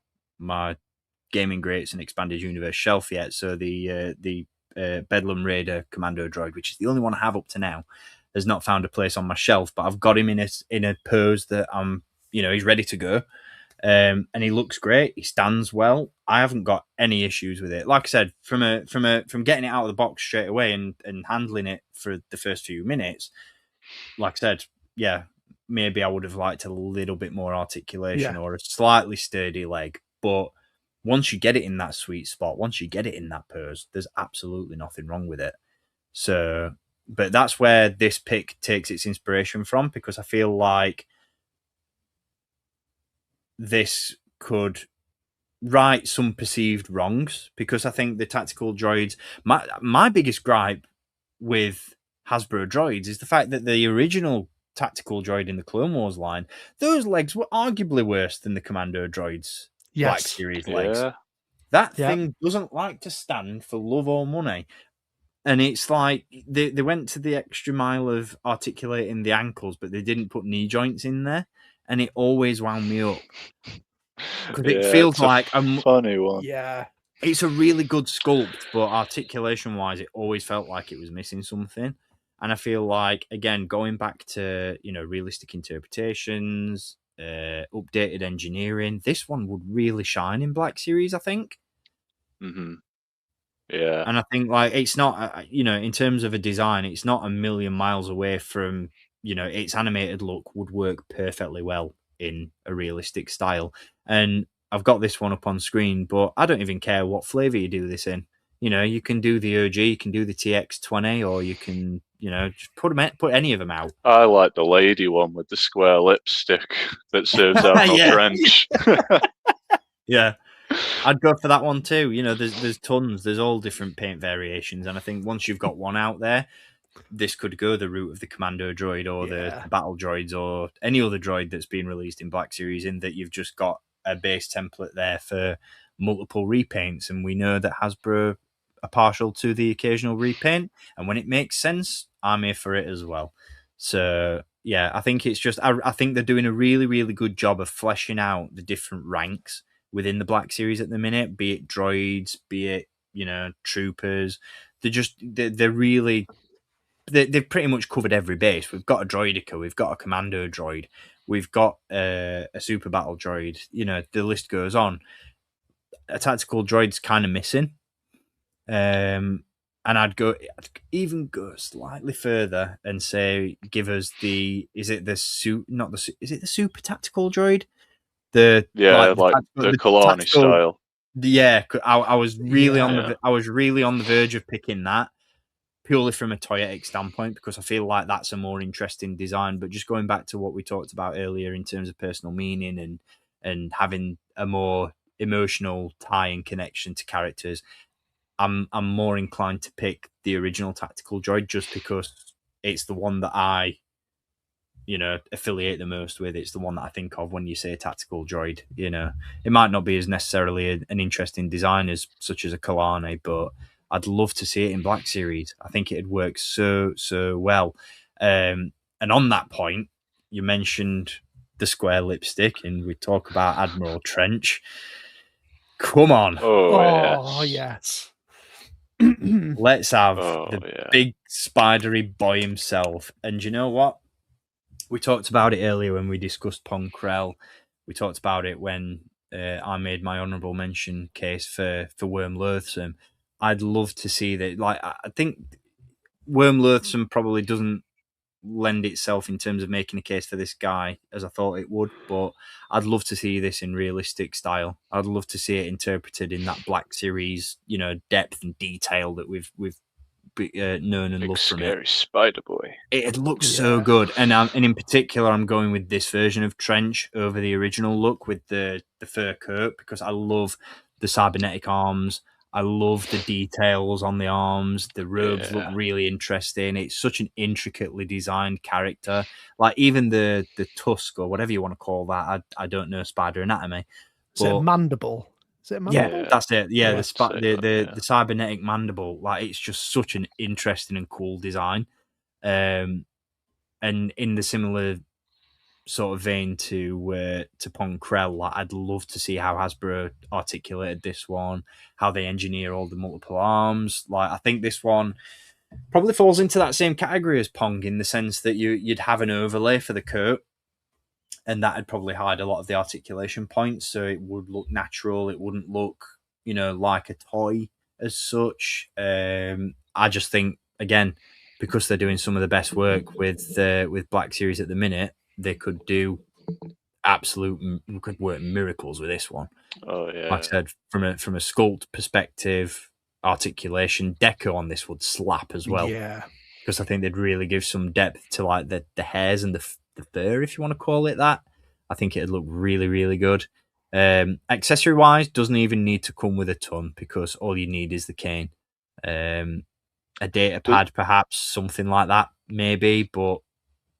Gaming Greats and Expanded Universe shelf yet. So the Bedlam Raider Commando droid, which is the only one I have up to now, has not found a place on my shelf. But I've got him in a pose that he's ready to go, and he looks great. He stands well. I haven't got any issues with it. Like I said, from getting it out of the box straight away and handling it for the first few minutes, like I said, yeah, maybe I would have liked a little bit more articulation or a slightly sturdy leg, but once you get it in that sweet spot, once you get it in that pose, there's absolutely nothing wrong with it. So, but that's where this pick takes its inspiration from, because I feel like this could right some perceived wrongs, because I think the tactical droids, my biggest gripe with Hasbro droids is the fact that the original tactical droid in the Clone Wars line, those legs were arguably worse than the Commando droids. Black Series legs. That thing doesn't like to stand for love or money. And it's like they went to the extra mile of articulating the ankles, but they didn't put knee joints in there. And it always wound me up. Because it feels like a
funny one.
Yeah.
It's a really good sculpt, but articulation-wise, it always felt like it was missing something. And I feel like, again, going back to, realistic interpretations, updated engineering, this one would really shine in Black Series, I think.
Mm-hmm. Yeah.
And I think, like, it's not, in terms of a design, it's not a million miles away from, its animated look would work perfectly well in a realistic style. And I've got this one up on screen, but I don't even care what flavor you do this in. You can do the OG, you can do the TX20, or you can, just put any of them out.
I like the lady one with the square lipstick that serves Admiral Trench.
Yeah, I'd go for that one too. There's tons. There's all different paint variations, and I think once you've got one out there, this could go the route of the Commando droid or the battle droids or any other droid that's been released in Black Series, in that you've just got a base template there for multiple repaints. And we know that Hasbro are partial to the occasional repaint, and when it makes sense, I'm here for it as well. So yeah, I think it's just I think they're doing a really, really good job of fleshing out the different ranks within the Black Series at the minute, be it droids, be it troopers. They're really they've pretty much covered every base. We've got a droidica, we've got a commando droid, we've got a super battle droid. The list goes on. A tactical droid's kind of missing. And I'd even go slightly further and say, give us is it the super tactical droid? The
Kalani style.
Yeah, I was really I was really on the verge of picking that purely from a toyetic standpoint because I feel like that's a more interesting design. But just going back to what we talked about earlier in terms of personal meaning and having a more emotional tie and connection to characters, I'm more inclined to pick the original tactical droid just because it's the one that I, affiliate the most with. It's the one that I think of when you say tactical droid. It might not be as necessarily an interesting design as such as a Kalani, but I'd love to see it in Black Series. I think it'd work so well. And on that point, you mentioned the square lipstick, and we talk about Admiral Trench. Come on!
Oh yes.
Let's have big spidery boy himself. And you know what? We talked about it earlier when we discussed Pong Krell. We talked about it when I made my honourable mention case for Worm Loathsome. I'd love to see that. Like, I think Worm Loathsome probably doesn't lend itself in terms of making a case for this guy as I thought it would, but I'd love to see this in realistic style. I'd love to see it interpreted in that Black Series, depth and detail that we've known and loved from it.
Scary Spider Boy.
It looks so good, and in particular, I'm going with this version of Trench over the original look with the fur coat because I love the cybernetic arms. I love the details on the arms. The robes look really interesting. It's such an intricately designed character. Like even the tusk or whatever you want to call that. I don't know spider anatomy.
Is it a mandible? Is it a mandible?
Yeah, that's it. Yeah, the cybernetic mandible. Like it's just such an interesting and cool design. And in the similar sort of vein to Pong Krell, like I'd love to see how Hasbro articulated this one, how they engineer all the multiple arms. Like I think this one probably falls into that same category as Pong in the sense that you'd have an overlay for the coat, and that'd probably hide a lot of the articulation points, so it would look natural. It wouldn't look, like a toy as such. I just think again, because they're doing some of the best work with Black Series at the minute, they could do could work miracles with this one.
Oh yeah.
Like I said, from a sculpt perspective, articulation, deco on this would slap as well.
Yeah.
Because I think they'd really give some depth to like the hairs and the fur, if you want to call it that. I think it'd look really, really good. Accessory wise, doesn't even need to come with a ton because all you need is the cane. A data pad, perhaps something like that, maybe. But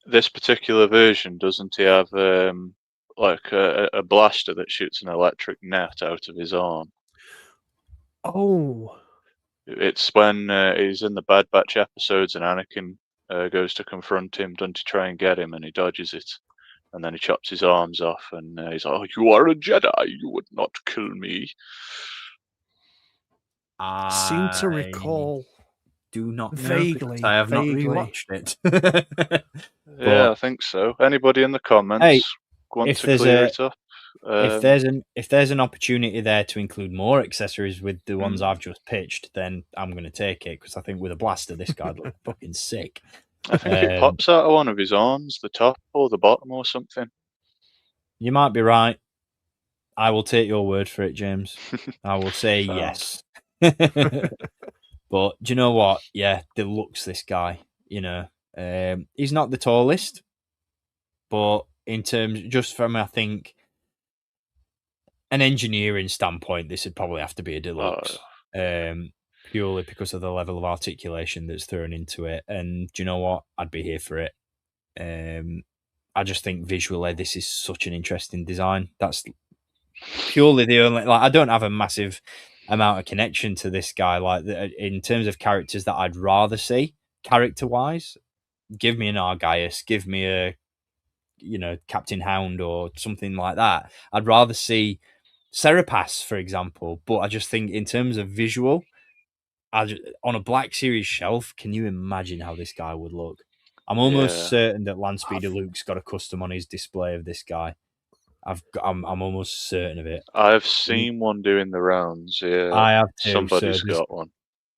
this particular version, doesn't he have like a blaster that shoots an electric net out of his arm?
Oh,
it's when he's in the Bad Batch episodes and Anakin goes to confront him, doesn't he try and get him, and he dodges it, and then he chops his arms off, and he's like, "Oh, you are a Jedi, you would not kill me."
I seem to recall.
Do not know
vaguely.
I have
vaguely.
not rewatched it.
Yeah, I think so. Anybody in the comments want to clear it up?
If there's an opportunity there to include more accessories with the ones I've just pitched, then I'm going to take it because I think with a blaster, this guy'd look fucking sick.
I think it pops out of one of his arms, the top or the bottom or something.
You might be right. I will take your word for it, James. I will say yes. But do you know what? Yeah, the looks this guy. He's not the tallest, but in terms just from I think an engineering standpoint, this would probably have to be a deluxe. Purely because of the level of articulation that's thrown into it. And do you know what? I'd be here for it. I just think visually this is such an interesting design. That's purely the only I don't have a massive amount of connection to this guy. Like in terms of characters that I'd rather see character wise, give me an Argaius, give me a Captain Hound or something like that. I'd rather see Serapas, for example. But I just think in terms of visual, on a Black Series shelf, can you imagine how this guy would look? I'm almost certain that Landspeeder Luke's got a custom on his display of this guy. I'm almost certain of it.
I've seen one doing the rounds. Yeah,
I have too.
Somebody's got one.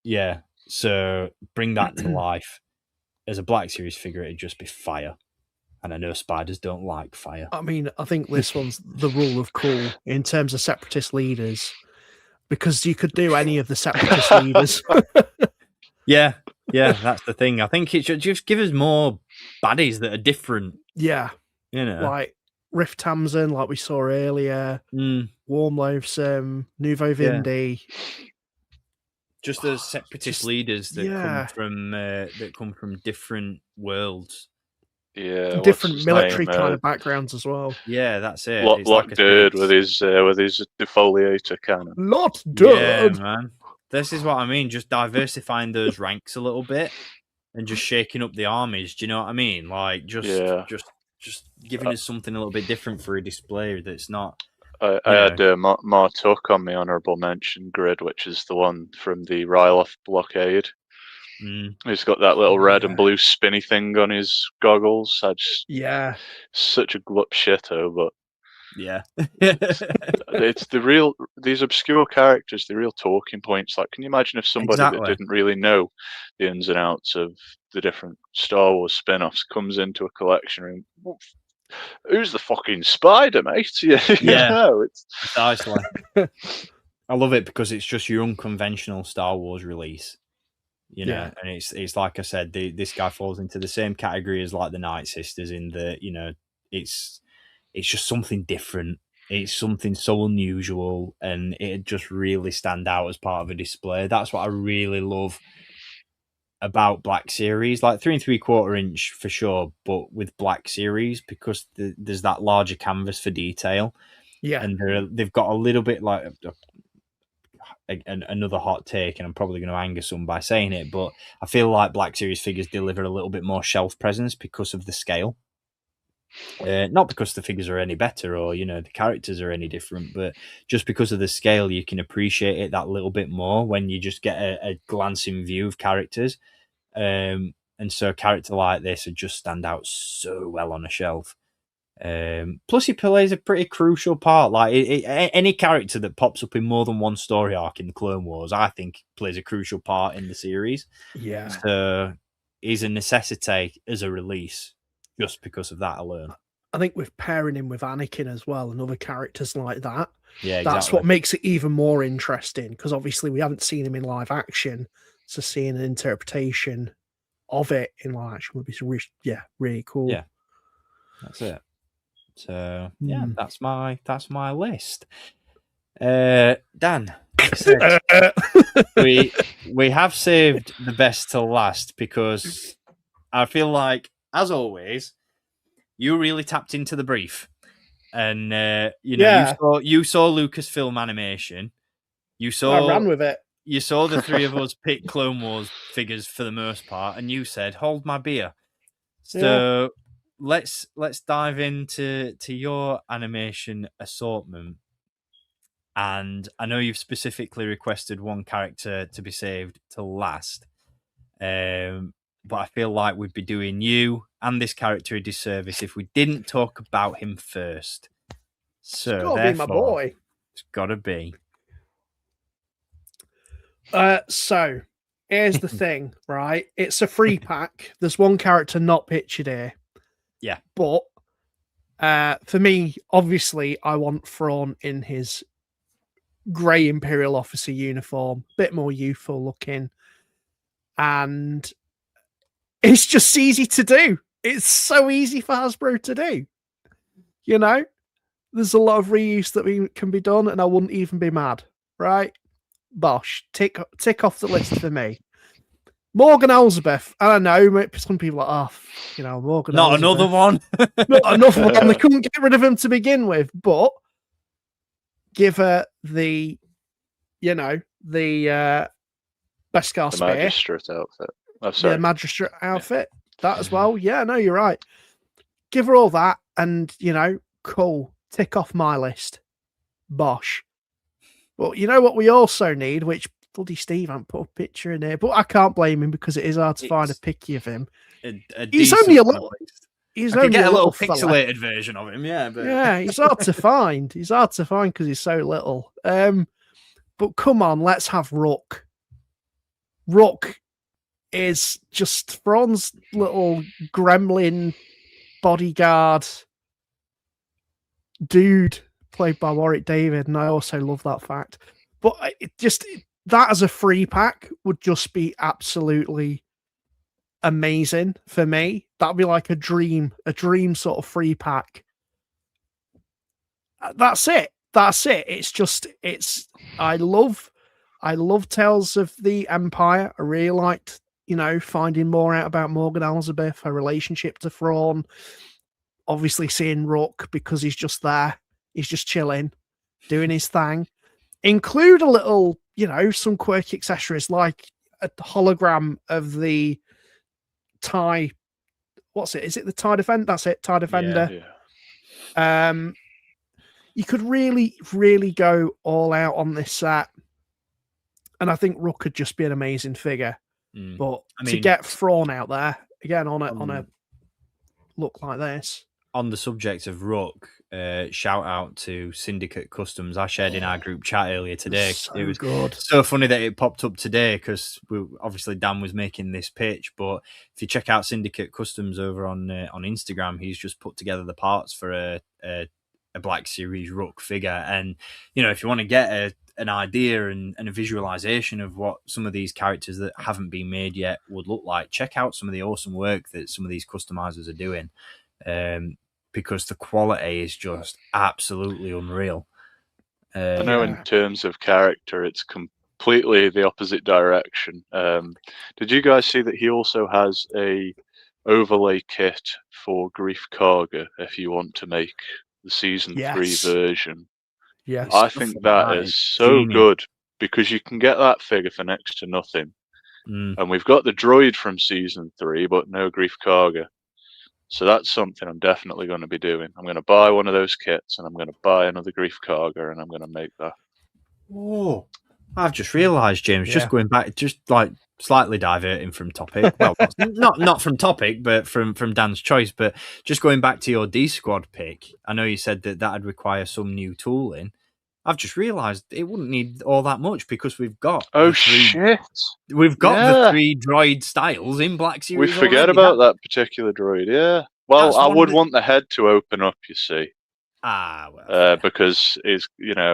Yeah. So bring that to life. As a Black Series figure, it'd just be fire. And I know spiders don't like fire.
I mean, I think this one's the rule of cool in terms of separatist leaders, because you could do any of the separatist leaders.
Yeah, that's the thing. I think it should just give us more baddies that are different.
Yeah.
You know,
like Rift Tamsin, like we saw earlier, Warm Loathsome, Nouveau Vindi.
Just those separatist leaders that come from different worlds.
Yeah,
different military kind of backgrounds as well.
Yeah, that's it.
Lockbeard with his defoliator cannon.
Not dead.
Yeah, man. This is what I mean. Just diversifying those ranks a little bit and just shaking up the armies. Do you know what I mean? Like just giving us something a little bit different for a display that's not.
I had Martok on my honourable mention grid, which is the one from the Ryloth blockade. He's got that little red and blue spinny thing on his goggles. Such a glup shitter, but
yeah,
it's these obscure characters, the real talking points. Like, can you imagine if somebody that didn't really know the ins and outs of the different Star Wars spin-offs comes into a collection room? Who's the fucking spider, mate?
It's precisely. I love it because it's just your unconventional Star Wars release. You know, and it's like I said, this guy falls into the same category as like the Night Sisters in the, you know, it's just something different. It's something so unusual, and it just really stand out as part of a display. That's what I really love about Black Series, like 3 3/4 inch for sure, but with Black Series, because there's that larger canvas for detail. Yeah, and they've got a little bit like another hot take, and I'm probably going to anger some by saying it, but I feel like Black Series figures deliver a little bit more shelf presence because of the scale. Not because the figures are any better or, you know, the characters are any different, but just because of the scale, you can appreciate it that little bit more when you just get a glancing view of characters. And so a character like this would just stand out so well on a shelf. Plus, he plays a pretty crucial part. Like any character that pops up in more than one story arc in the Clone Wars, I think plays a crucial part in the series. Yeah. So he's a necessity as a release just because of that alone.
I think with pairing him with Anakin as well and other characters like that,
that's
what makes it even more interesting, because obviously we haven't seen him in live action, so seeing an interpretation of it in live action would be really cool.
Yeah, that's it. So yeah, that's my list. Dan, we have saved the best till last because I feel like, as always, you really tapped into the brief, and you saw Lucasfilm Animation. I
ran with it.
You saw the three of us pick Clone Wars figures for the most part, and you said, "Hold my beer." So let's dive into your animation assortment. And I know you've specifically requested one character to be saved till last. But I feel like we'd be doing you and this character a disservice if we didn't talk about him first. So
it's gotta be my boy.
It's gotta be.
So here's the thing, right? It's a free pack. There's one character not pictured here.
Yeah.
But for me, obviously, I want Thrawn in his grey Imperial officer uniform, bit more youthful looking. And it's just easy to do. It's so easy for Hasbro to do. You know, there's a lot of reuse that can be done, and I wouldn't even be mad, right? Bosh, tick off the list for me. Morgan Elsbeth. I don't know, some people are Morgan.
Not
Elsbeth.
Another one.
Not another one. They couldn't get rid of him to begin with, but give her the Beskar spear.
Magistrate outfit. Oh, sorry.
The Magistrate outfit. That as well. Yeah, no, you're right. Give her all that, and cool. Tick off my list. Bosh. Well, you know what we also need, which bloody Steve hasn't put a picture in there, but I can't blame him because it is hard to find a picky of him. He's only a little. He's only
get
a little
pixelated version of him, yeah. But
yeah, he's hard to find. He's hard to find because he's so little. But come on, let's have Rook. Rook is just Thrawn's little gremlin bodyguard dude played by Warwick David, and I also love that fact. But that as a free pack would just be absolutely amazing for me. That'd be like a dream sort of free pack. That's it. I love Tales of the Empire. I really liked, finding more out about Morgan Elsbeth, her relationship to Thrawn. Obviously seeing Rook because he's just there. He's just chilling, doing his thing. Include a little, some quirky accessories like a hologram of the TIE. What's it? Is it the TIE Defender? That's it, TIE Defender. Yeah. You could really, really go all out on this set. And I think Rook could just be an amazing figure. But to get Thrawn out there, again, on a look like this.
On the subject of Rook, shout out to Syndicate Customs. I shared in our group chat earlier today.
So
it was
good.
So funny that it popped up today because obviously Dan was making this pitch. But if you check out Syndicate Customs over on Instagram, he's just put together the parts for a Black Series Rook figure. And if you want to get an idea and a visualization of what some of these characters that haven't been made yet would look like, check out some of the awesome work that some of these customizers are doing. Because the quality is just absolutely unreal.
I know in terms of character, it's completely the opposite direction. Did you guys see that he also has a overlay kit for Grief Karga if you want to make the season 3 version?
Yes.
I think that is so good because you can get that figure for next to nothing. And we've got the droid from season 3, but no Grief Karga. So that's something I'm definitely going to be doing. I'm going to buy one of those kits and I'm going to buy another Grief Karga and I'm going to make that.
Oh, I've just realised, James, just going back, just like slightly diverting from topic. Well, not from topic, but from Dan's choice. But just going back to your D Squad pick, I know you said that'd require some new tooling. I've just realised it wouldn't need all that much because we've got
shit!
We've got the 3 droid styles in Black Series.
We forget about that particular droid. Yeah. Well, I would want the head to open up. You see. Because he's he's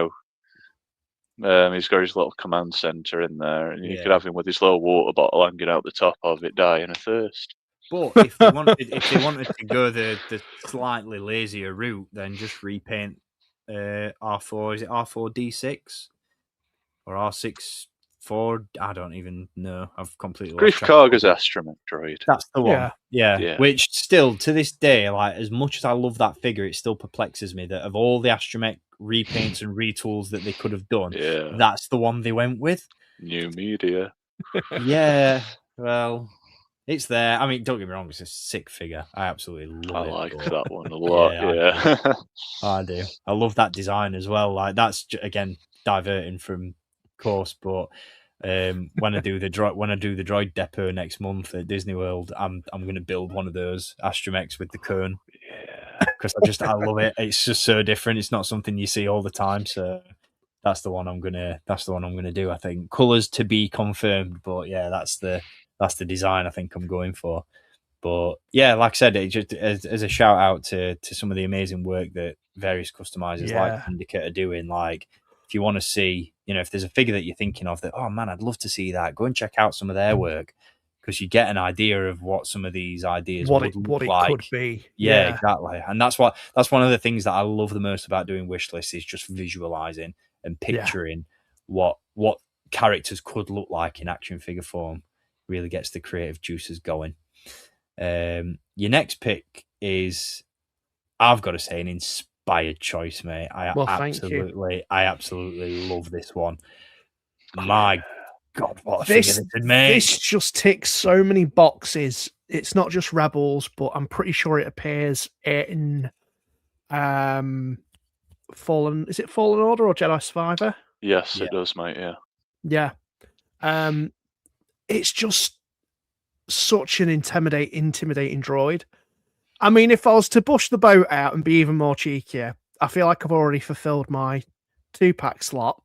got his little command center in there, and you could have him with his little water bottle hanging out the top of it, dying of thirst.
But if they wanted to go the slightly lazier route, then just repaint R4. Is it R4D6 or R64? I don't even know. I've completely lost
Grief Karga's astromech droid.
That's the one. Yeah. Which still to this day, like as much as I love that figure, it still perplexes me that of all the astromech repaints and retools that they could have done, that's the one they went with.
New media.
Yeah. Well, it's there. I mean, don't get me wrong, it's a sick figure. I absolutely love it.
I like that one a lot.
I do. I love that design as well. Like that's again diverting from course, but when I do the droid depot next month at Disney World, I'm going to build one of those astromechs with the cone. Because I love it. It's just so different. It's not something you see all the time. So that's the one I'm gonna do. I think colors to be confirmed, but yeah, that's the design I think I'm going for. But yeah, like I said, it just as a shout out to some of the amazing work that various customizers like Syndicate are doing. Like if you want to see, if there's a figure that you're thinking of that, oh man, I'd love to see that, go and check out some of their work because you get an idea of what some of these ideas would look like.
Could be.
Yeah, exactly. And that's one of the things that I love the most about doing Wishlist is just visualizing and picturing what characters could look like in action figure form. Really gets the creative juices going. Your next pick is, I've got to say, an inspired choice, mate. I absolutely love this one. My God, what a figure this had made.
This just ticks so many boxes. It's not just Rebels, but I'm pretty sure it appears in Fallen. Is it Fallen Order or Jedi Survivor?
Yes, it does, mate.
Yeah. It's just such an intimidating droid. I mean, if I was to push the boat out and be even more cheekier, I feel like I've already fulfilled my 2-pack slot.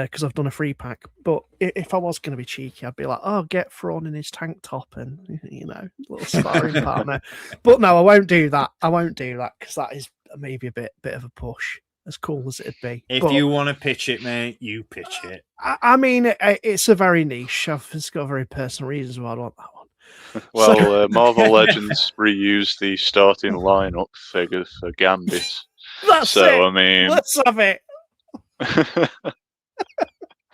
because I've done a free pack. But if I was going to be cheeky, I'd be like, oh, get Thrawn in his tank top and, little sparring partner. But no, I won't do that. I won't do that because that is maybe a bit of a push, as cool as it'd be.
If you want to pitch it, mate, you pitch it.
I mean, it's a very niche. It's got very personal reasons why I want that one.
Well, Marvel Legends reused the starting lineup figure for Gambit.
That's it.
I mean,
let's have it.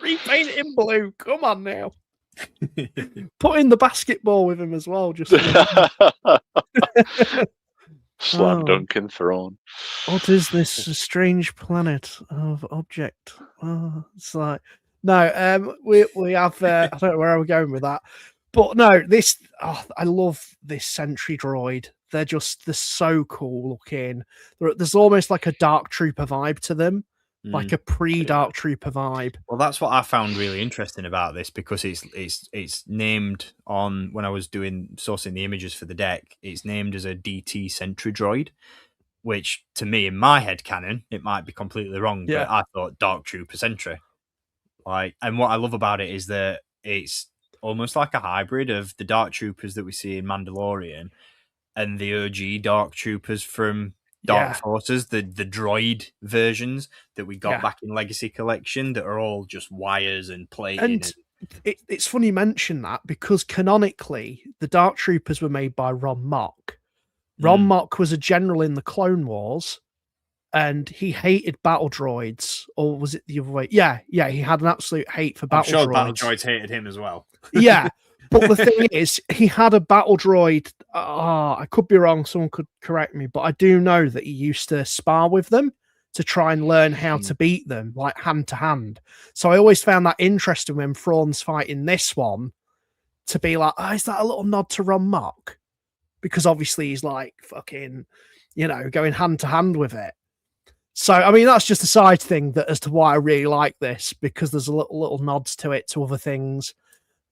Repaint it in blue. Come on now. Put in the basketball with him as well. Just
slam dunking Thrawn.
What is this strange planet of object? It's like no. We have. I don't know where we're going with that, but no. This I love this sentry droid. They're so cool looking. There's almost like a Dark Trooper vibe to them. Like a pre-Dark Trooper vibe.
Well, that's what I found really interesting about this because it's named on when I was sourcing the images for the deck. It's named as a DT Sentry Droid, which to me in my head canon it might be completely wrong, but I thought Dark Trooper Sentry. And what I love about it is that it's almost like a hybrid of the Dark Troopers that we see in Mandalorian and the OG Dark Troopers from Dark Forces, the droid versions that we got back in Legacy Collection that are all just wires and plating.
And it's funny you mention that because canonically, the Dark Troopers were made by Ron Mock. Ron Mock was a general in the Clone Wars, and he hated battle droids, or was it the other way? Yeah, he had an absolute hate for battle droids.
Battle droids hated him as well.
Yeah. But the thing is, he had a battle droid. I could be wrong. Someone could correct me. But I do know that he used to spar with them to try and learn how to beat them, like hand to hand. So I always found that interesting when Thrawn's fighting this one to be like, is that a little nod to Ron Mock? Because obviously he's like fucking, going hand to hand with it. So, I mean, that's just a side thing as to why I really like this, because there's a little nods to it, to other things.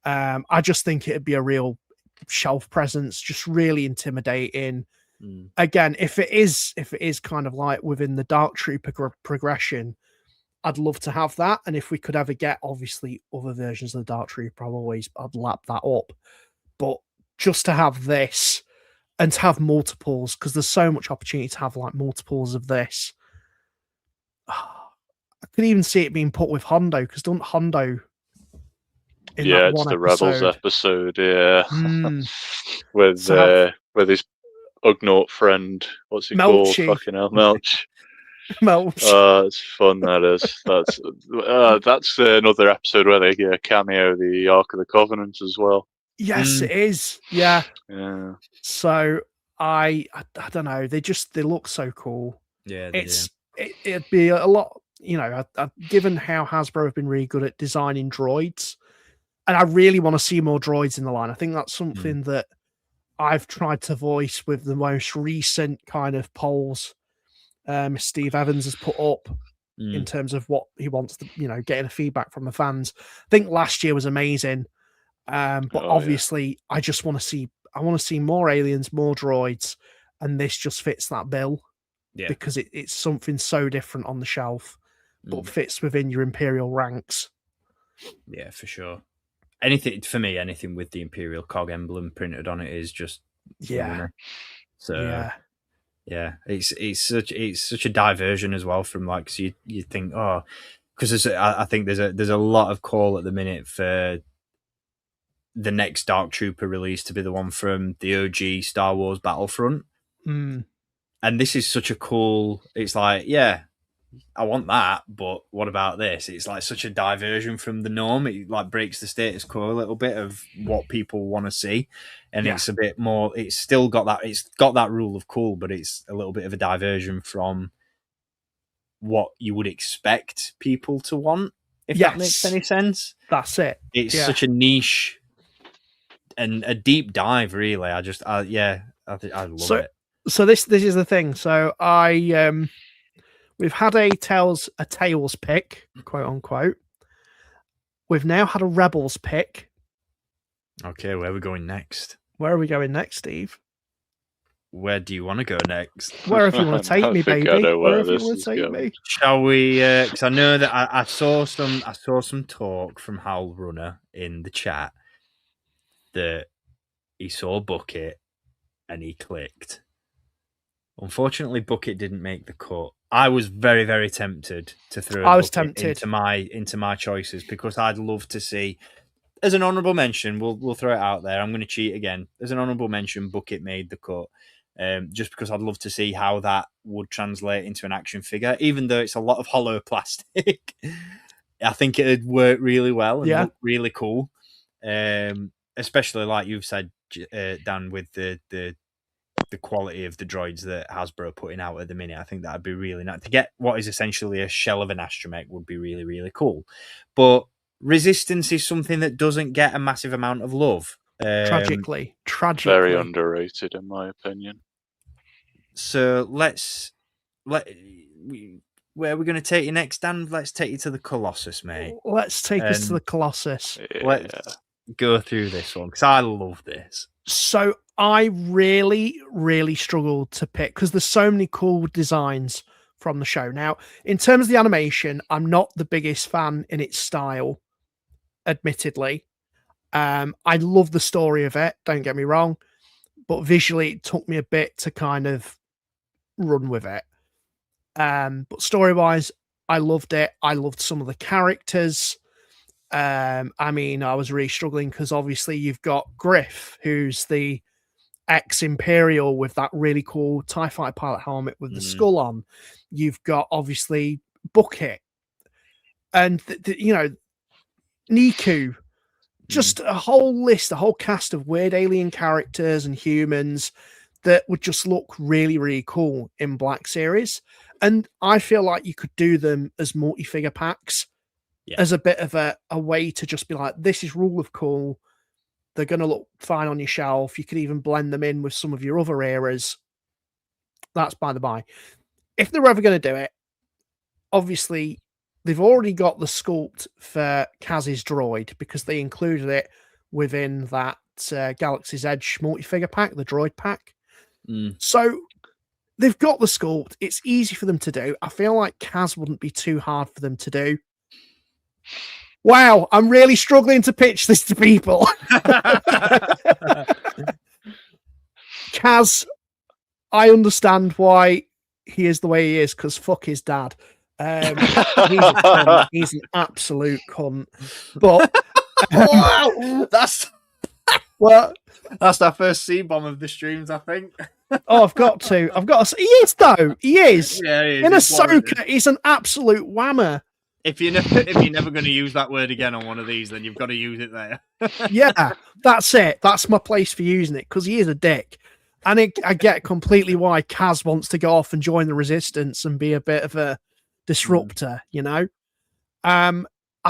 I just think it'd be a real shelf presence, just really intimidating. Again, if it is kind of like within the Dark Trooper progression, I'd love to have that. And if we could ever get obviously other versions of the Dark Trooper, I'd lap that up. But just to have this and to have multiples, because there's so much opportunity to have like multiples of this. I could even see it being put with Hondo, because don't Hondo
it's the Rebels episode, with his Ugnaught friend. What's he called? Fucking hell, Melch.
Melch.
It's fun. That is. That's another episode where they cameo the Ark of the Covenant as well.
Yes, it is. Yeah.
Yeah.
So I don't know. They look so cool.
Yeah.
It'd be a lot. Given how Hasbro have been really good at designing droids. And I really want to see more droids in the line. I think that's something that I've tried to voice with the most recent kind of polls Steve Evans has put up in terms of what he wants to, getting a feedback from the fans. I think last year was amazing. But obviously I just want to see more aliens, more droids, and this just fits that bill. Yeah. Because it's something so different on the shelf, but fits within your Imperial ranks.
Yeah, for sure. Anything with the Imperial cog emblem printed on it is just So it's such a diversion as well from like, so you think, because I think there's a lot of call at the minute for the next Dark Trooper release to be the one from the OG Star Wars Battlefront. And this is such a cool. It's like, I want that, but what about this? It's like such a diversion from the norm. It like breaks the status quo a little bit of what people want to see, and it's a bit more. It's still got that. It's got that rule of cool, but it's a little bit of a diversion from what you would expect people to want. If that makes any sense.
That's it.
It's such a niche and a deep dive. Really, I love it.
So this is the thing. So we've had a Tails pick, quote unquote. We've now had a Rebels pick.
Okay, where are we going next?
Where are we going next, Steve?
where do you want to go next?
Wherever you want to take me, baby. Wherever you want to take me.
Shall we? Because I know that I saw some talk from Hal Runner in the chat that he saw Bucket and he clicked. Unfortunately, Bucket didn't make the cut. I was very, very tempted to throw.
I was tempted
into my choices because I'd love to see. As an honourable mention, we'll throw it out there. I'm going to cheat again. As an honourable mention, Bucket made the cut. Just because I'd love to see how that would translate into an action figure, even though it's a lot of hollow plastic. I think it'd work really well and look really cool. Especially like you've said, Dan, with the quality of the droids that Hasbro are putting out at the minute. I think that'd be really nice. To get what is essentially a shell of an astromech would be really, really cool. But Resistance is something that doesn't get a massive amount of love.
Tragically.
Very underrated, in my opinion.
So where are we going to take you next, Dan? Let's take you to the Colossus, mate.
Let's take us to the Colossus.
Let's go through this one because I love this.
So I really, really struggled to pick because there's so many cool designs from the show. Now, in terms of the animation, I'm not the biggest fan in its style, admittedly. I love the story of it, don't get me wrong, but visually it took me a bit to kind of run with it. But story-wise, I loved it. I loved some of the characters. I mean, I was really struggling because obviously you've got Griff, who's the ex-Imperial with that really cool TIE Fighter pilot helmet with the skull on. You've got obviously Bucket and Niku. Just a whole list, a whole cast of weird alien characters and humans that would just look really, really cool in Black Series. And I feel like you could do them as multi-figure packs as a bit of a way to just be like, this is rule of cool. They're going to look fine on your shelf. You could even blend them in with some of your other eras. That's by the by. If they're ever going to do it, obviously, they've already got the sculpt for Kaz's droid because they included it within that Galaxy's Edge multi-figure pack, the droid pack. So they've got the sculpt. It's easy for them to do. I feel like Kaz wouldn't be too hard for them to do. Wow, I'm really struggling to pitch this to people. Kaz, I understand why he is the way he is because fuck his dad. He's an absolute cunt. But
wow, that's our first C-bomb of the streams, I think.
I've got to. He is though. He is.
Yeah, he is.
In Ahsoka, he's an absolute whammer.
If you're never going to use that word again on one of these, then you've got to use it there.
Yeah, that's it. That's my place for using it because he is a dick. And I get completely why Kaz wants to go off and join the Resistance and be a bit of a disruptor, you know? I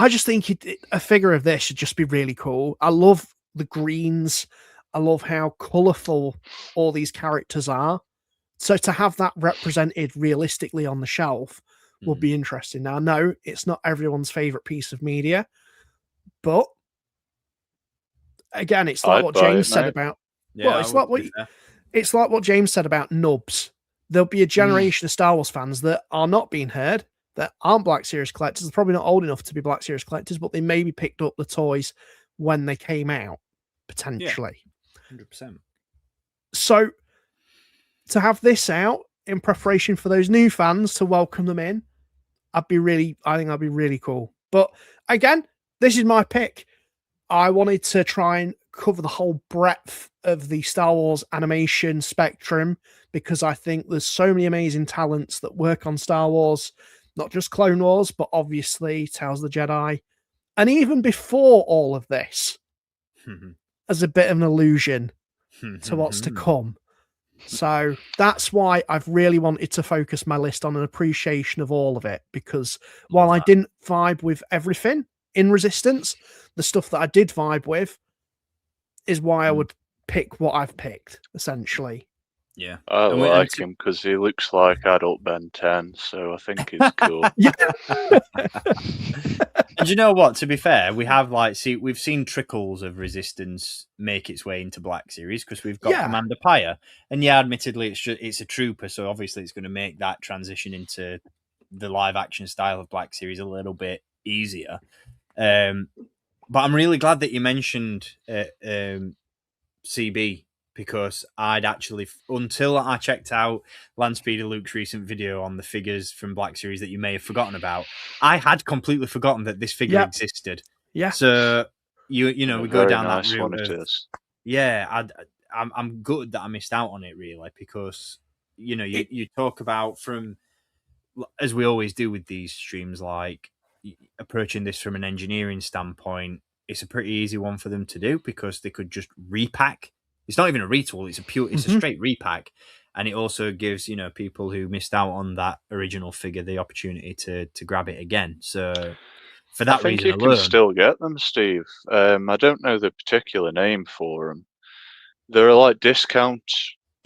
just think a figure of this should just be really cool. I love the greens. I love how colourful all these characters are. So to have that represented realistically on the shelf would be interesting. Now, no, it's not everyone's favourite piece of media, but again, it's like what James said about. Well, it's like what James said about nubs. There'll be a generation of Star Wars fans that are not being heard, that aren't Black Series collectors. They're probably not old enough to be Black Series collectors, but they maybe picked up the toys when they came out, potentially.
100%.
So to have this out in preparation for those new fans to welcome them in, I think that'd be really cool. But again, this is my pick. I wanted to try and cover the whole breadth of the Star Wars animation spectrum because I think there's so many amazing talents that work on Star Wars, not just Clone Wars, but obviously Tales of the Jedi. And even before all of this, as a bit of an allusion to what's to come. So that's why I've really wanted to focus my list on an appreciation of all of it, because while I didn't vibe with everything in Resistance, the stuff that I did vibe with is why I would pick what I've picked, essentially.
Yeah.
I like him because he looks like adult Ben 10, so I think he's cool.
And you know what? To be fair, we have we've seen trickles of Resistance make its way into Black Series because we've got Commander Pyre, and admittedly, it's a trooper, so obviously it's going to make that transition into the live action style of Black Series a little bit easier. But I'm really glad that you mentioned CB, because I'd actually, until I checked out Landspeeder Luke's recent video on the figures from Black Series that you may have forgotten about, I had completely forgotten that this figure existed.
Yeah.
So we go down
nice
that route.
One it is.
Yeah, I'm good that I missed out on it, really, because you talk about, from, as we always do with these streams, like approaching this from an engineering standpoint. It's a pretty easy one for them to do because they could just repack. It's not even a retool; it's a straight repack, and it also gives people who missed out on that original figure the opportunity to grab it again. So for that
I think
reason
you
alone,
can still get them, Steve. I don't know the particular name for them. There are like discount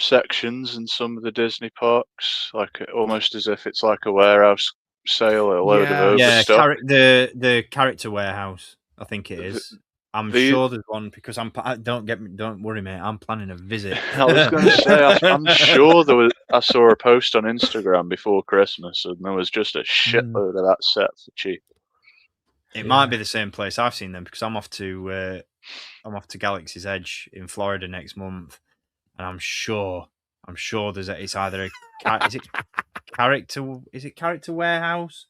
sections in some of the Disney parks, like almost as if it's like a warehouse sale, a load of overstock.
The character warehouse, I think it is. I'm sure there's one because don't worry, mate. I'm planning a visit.
I was going to say, I'm sure I saw a post on Instagram before Christmas, and there was just a shitload of that set for cheap.
It might be the same place I've seen them, because I'm off to Galaxy's Edge in Florida next month, and I'm sure it's either is it Character Warehouse?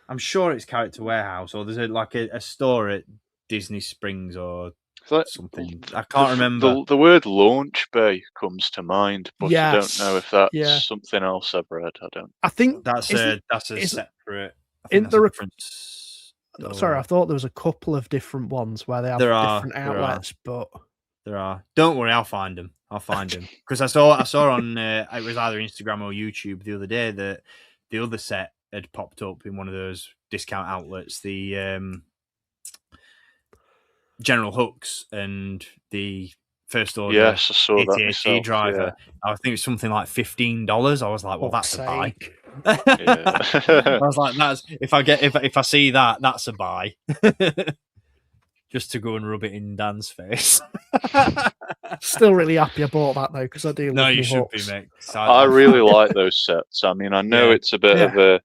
I'm sure it's Character Warehouse, or there's a store at Disney Springs or something. I can't remember.
The word launch bay comes to mind, but I don't know if that's something else I've read.
I think
that's a separate.
Sorry, I thought there was a couple of different ones where they have different outlets, but
there are. Don't worry, I'll find them. Because I saw on it was either Instagram or YouTube the other day that the other set had popped up in one of those discount outlets. The General Hooks and the First Order.
Yes, I saw that myself.
Driver. Yeah. I think it was something like $15. I was like, well, that's a buy.
I
was like, if I see that, that's a buy. Just to go and rub it in Dan's face.
Still really happy I bought that though, because I do.
No, you should be, mate.
I really like those sets. I mean, I know it's a bit of a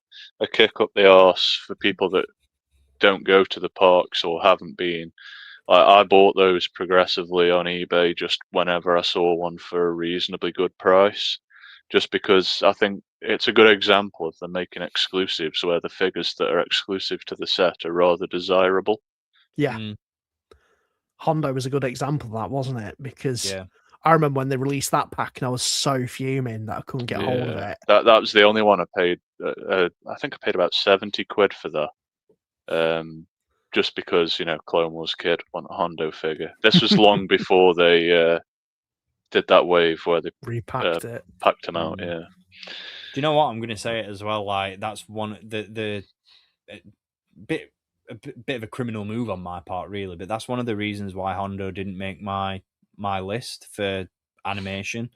kick up the arse for people that don't go to the parks or haven't been. I bought those progressively on eBay just whenever I saw one for a reasonably good price, just because I think it's a good example of them making exclusives where the figures that are exclusive to the set are rather desirable.
Yeah. Hondo was a good example of that, wasn't it? Because I remember when they released that pack and I was so fuming that I couldn't get hold of it.
That was the only one I paid. I think I paid about 70 quid for that. Just because, Clone Wars kid want a Hondo figure. This was long before they did that wave where they
repacked it,
packed them out. Yeah.
Do you know what I'm going to say it as well? Like, that's one the bit of a criminal move on my part, really. But that's one of the reasons why Hondo didn't make my list for animation,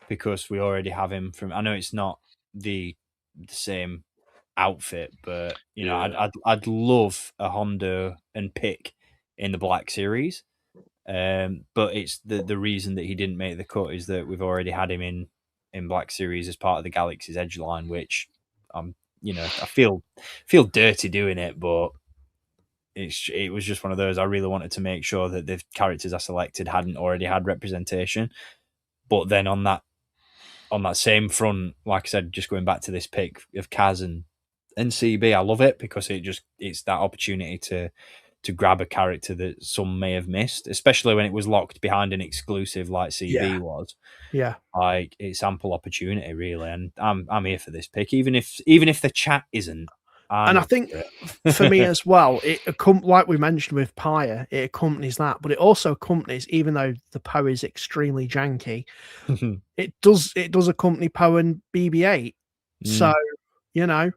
because we already have him from. I know it's not the same outfit, but I'd love a Hondo and Pick in the Black Series. But it's the reason that he didn't make the cut is that we've already had him in Black Series as part of the Galaxy's Edge line, which I feel dirty doing it, but it was just one of those. I really wanted to make sure that the characters I selected hadn't already had representation. But then on that same front, like I said, just going back to this pick of Kaz and CB, I love it because it's that opportunity to grab a character that some may have missed, especially when it was locked behind an exclusive like CB was.
Yeah,
like it's ample opportunity, really, and I'm here for this pick, even if the chat isn't.
And I think for me as well, like we mentioned with Pyre, it accompanies that, but it also accompanies, even though the Poe is extremely janky, it does accompany Poe and BB-8. So
yeah,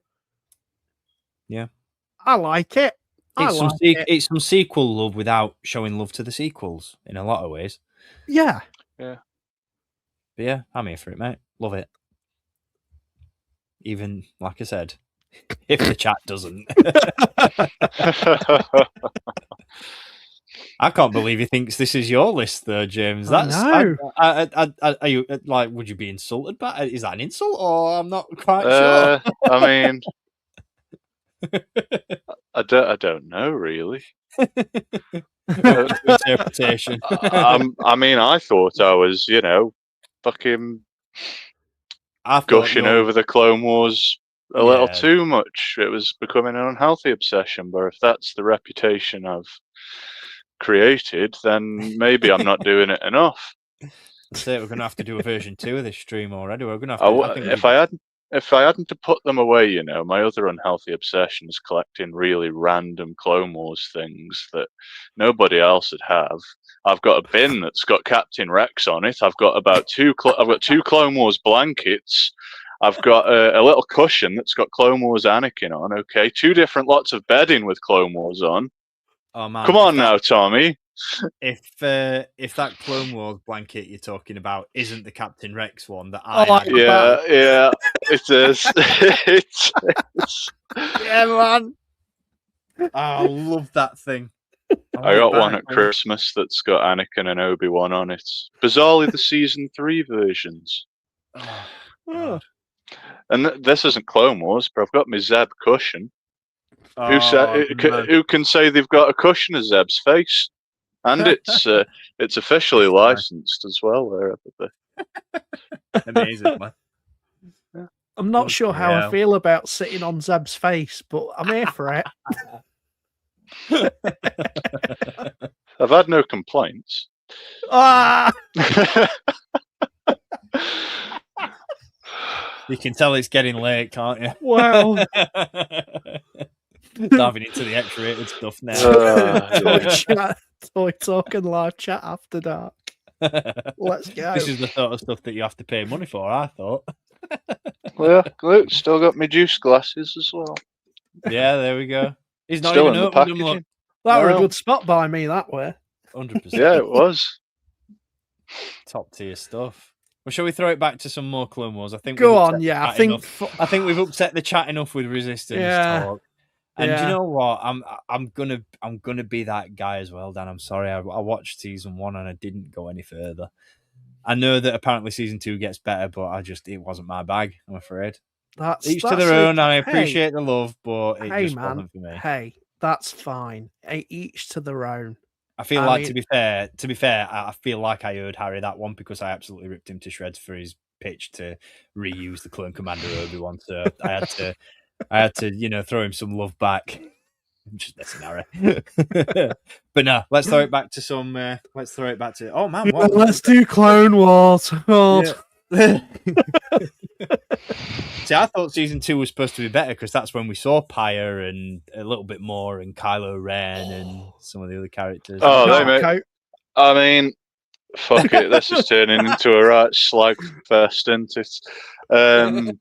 I like it.
It's some sequel love without showing love to the sequels in a lot of ways.
Yeah.
But yeah, I'm here for it, mate. Love it. Even like I said, If the chat doesn't. I can't believe he thinks this is your list, though, James. That's are you like? Would you be insulted by? Is that an insult, or I'm not quite sure?
I mean, I don't know really.
Interpretation.
I mean, I thought I was, fucking gushing over the Clone Wars a little too much. It was becoming an unhealthy obsession. But if that's the reputation I've created, then maybe I'm not doing it enough.
So we're going to have to do a version 2 of this stream already. We're going to have to.
If I hadn't to put them away, my other unhealthy obsession is collecting really random Clone Wars things that nobody else would have. I've got a bin that's got Captain Rex on it. I've got two Clone Wars blankets. I've got a little cushion that's got Clone Wars Anakin on. Okay, 2 different lots of bedding with Clone Wars on.
Oh man!
Come on now, Tommy.
If that Clone Wars blanket you're talking about isn't the Captain Rex one that I had,
yeah, it is. It is.
Yeah, man. Oh, I love that thing.
I got one at Christmas that's got Anakin and Obi-Wan on it. Bizarrely, the season 3 versions.
Oh.
And this isn't Clone Wars, but I've got my Zeb cushion. Who can say they've got a cushion of Zeb's face? And it's officially licensed as well.
Amazing, man.
I'm not sure how I feel about sitting on Zeb's face, but I'm here for it.
I've had no complaints.
You can tell it's getting late, can't you?
Wow.
Diving into the X-rated stuff now.
Toy talk and live chat after dark. Let's go.
This is the sort of stuff that you have to pay money for, I thought.
Well, look, still got my juice glasses as well.
Yeah, there we go. He's not
still
even
in the packaging.
That were a good spot by me that way.
100%.
Yeah, it was.
Top tier stuff. Well, shall we throw it back to some more Clone Wars? I think.
Go on, yeah.
I think we've upset the chat enough with Resistance talk. And you know what? I'm gonna be that guy as well, Dan. I'm sorry. I watched season 1 and I didn't go any further. I know that apparently season 2 gets better, but it wasn't my bag, I'm afraid. Each to their own, and I appreciate the love, but it just wasn't for me.
Hey, that's fine. Each to their own.
I feel like, to be fair, I feel like I owed Harry that one because I absolutely ripped him to shreds for his pitch to reuse the Clone Commander Obi-Wan. So I had to, throw him some love back. I'm just messing, Harry. But no, let's throw it back to some. Let's throw it back to. Oh man,
let's do Clone Wars.
Yeah. See, I thought season 2 was supposed to be better because that's when we saw Pyre and a little bit more, and Kylo Ren and some of the other characters.
I mean, fuck it. This is turning into a right slag fest, isn't it?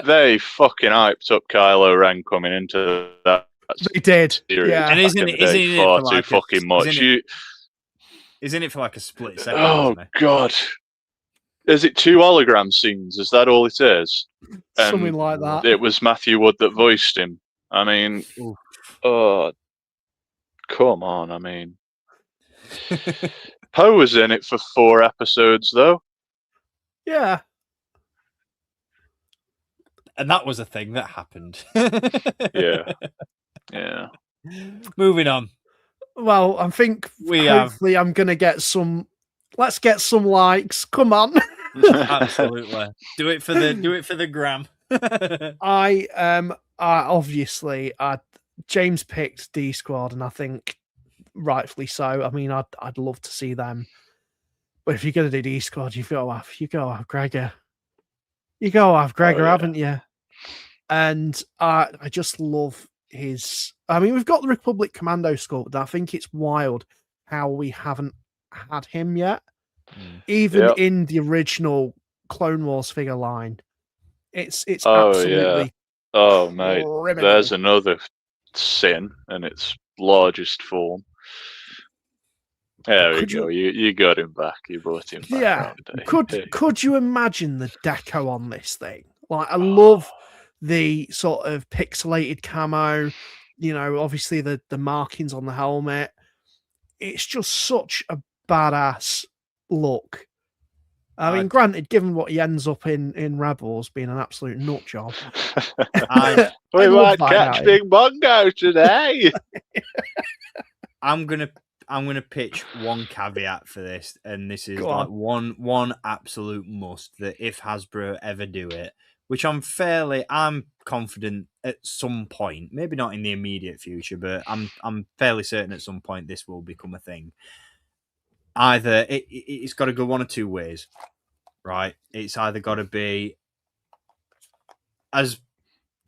They fucking hyped up Kylo Ren coming into that.
They did,
yeah. And isn't it
far
for
too
like
fucking much?
Isn't it for like a split second?
Oh God. Is it 2 hologram scenes? Is that all it is?
Something like that.
It was Matthew Wood that voiced him. I mean, come on. I mean, Poe was in it for 4 episodes, though.
Yeah.
And that was a thing that happened.
Yeah.
Moving on.
Well, I think hopefully I'm going to get some. Let's get some likes. Come on.
Absolutely. Do it for the gram.
Obviously James picked D Squad, and I think rightfully so. I mean, I'd love to see them. But if you're gonna do D Squad, you go have Gregor. You go have Gregor, haven't you? And I just love his. I mean, we've got the Republic Commando sculpt, but I think it's wild how we haven't had him yet. Even in the original Clone Wars figure line, it's absolutely
mate,
criminal.
There's another sin in its largest form. There we go. You got him back. You brought him back.
Yeah. Could you imagine the deco on this thing? Like, I love the sort of pixelated camo, obviously the markings on the helmet. It's just such a badass look. I mean, granted, given what he ends up in Rebels being an absolute nut job.
We might catch Big Bongo today.
I'm gonna pitch one caveat for this, and this is one absolute must, that if Hasbro ever do it, which I'm confident at some point, maybe not in the immediate future, but I'm fairly certain at some point this will become a thing. Either it's got to go one or two ways, right? It's either got to be, as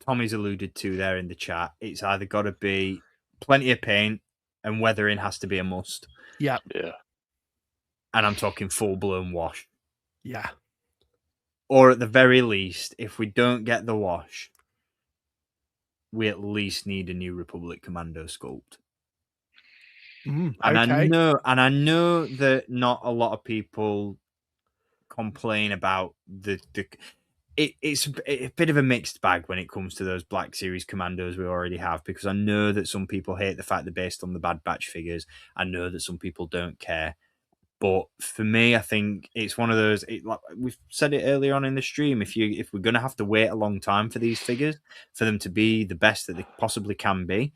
Tommy's alluded to there in the chat, it's either got to be plenty of paint, and weathering has to be a must.
Yeah.
And I'm talking full-blown wash.
Yeah.
Or at the very least, if we don't get the wash, we at least need a new Republic Commando sculpt.
Okay.
And I know that not a lot of people complain about it's a bit of a mixed bag when it comes to those Black Series Commandos we already have, because I know that some people hate the fact they're based on the Bad Batch figures. I know that some people don't care. But for me, I think it's one of those. Like we've said it earlier on in the stream, if we're going to have to wait a long time for these figures, for them to be the best that they possibly can be,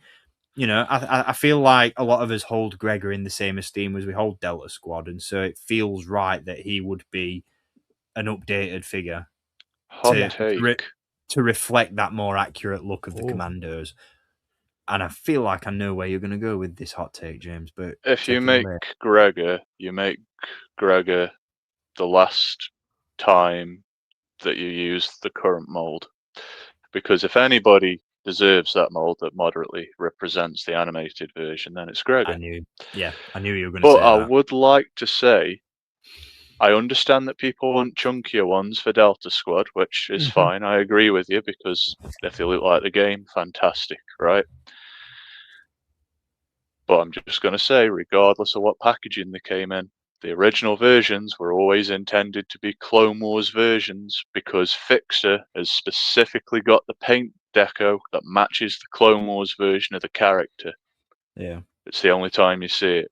I feel like a lot of us hold Gregor in the same esteem as we hold Delta Squad, and so it feels right that he would be an updated figure to reflect that more accurate look of the Commandos. And I feel like I know where you're going to go with this hot take, James. But
if you make Gregor, the last time that you use the current mold, because if anybody deserves that mold that moderately represents the animated version, then it's Gregor.
I knew you were going to say that.
But I would like to say, I understand that people want chunkier ones for Delta Squad, which is fine. I agree with you, because if they look like the game, fantastic, right? But I'm just going to say, regardless of what packaging they came in, the original versions were always intended to be Clone Wars versions, because Fixer has specifically got the paint deco that matches the Clone Wars version of the character.
Yeah.
It's the only time you see it.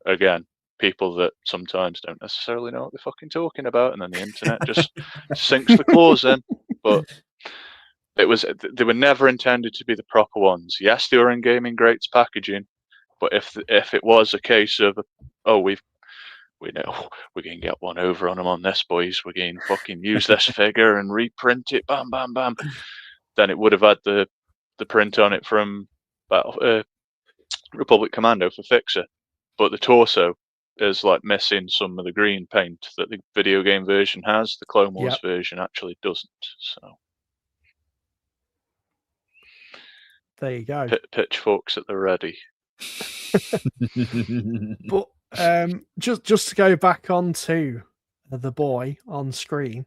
Again, people that sometimes don't necessarily know what they're fucking talking about, and then the internet just sinks the claws in. But they were never intended to be the proper ones. Yes, they were in Gaming Greats packaging, but if it was a case of, we know we're going to get one over on them on this, boys, we're going to fucking use this figure and reprint it, bam, bam, bam, then it would have had the print on it from Republic Commando for Fixer. But the torso is like missing some of the green paint that the video game version has. The Clone Wars version actually doesn't. So
there you go.
Pitchforks at the ready.
But just to go back onto the boy on screen,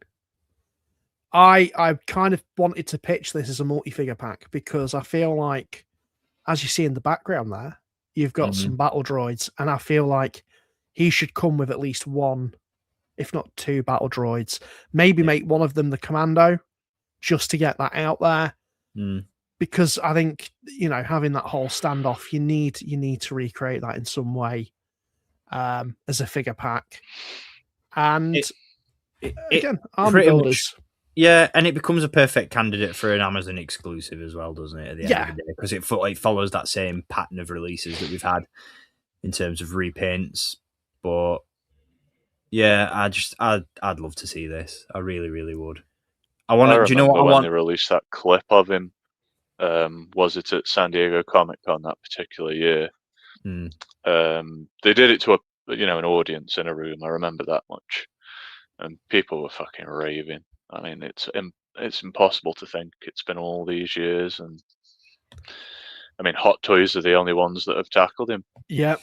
I kind of wanted to pitch this as a multi-figure pack, because I feel like, as you see in the background there, you've got some battle droids, and I feel like he should come with at least one, if not two, battle droids. Maybe make one of them the Commando, just to get that out there. Because I think, having that whole standoff, you need to recreate that in some way as a figure pack. And again, army builders.
Yeah, and it becomes a perfect candidate for an Amazon exclusive as well, doesn't it? At the end of the day, because it follows that same pattern of releases that we've had in terms of repaints. But yeah, I'd love to see this. I really, really would. I want to. Do you know what I want?
When they released that clip of him, was it at San Diego Comic-Con that particular year? They did it to an audience in a room. I remember that much, and people were fucking raving. I mean, it's impossible to think it's been all these years, and I mean, Hot Toys are the only ones that have tackled him.
Yeah,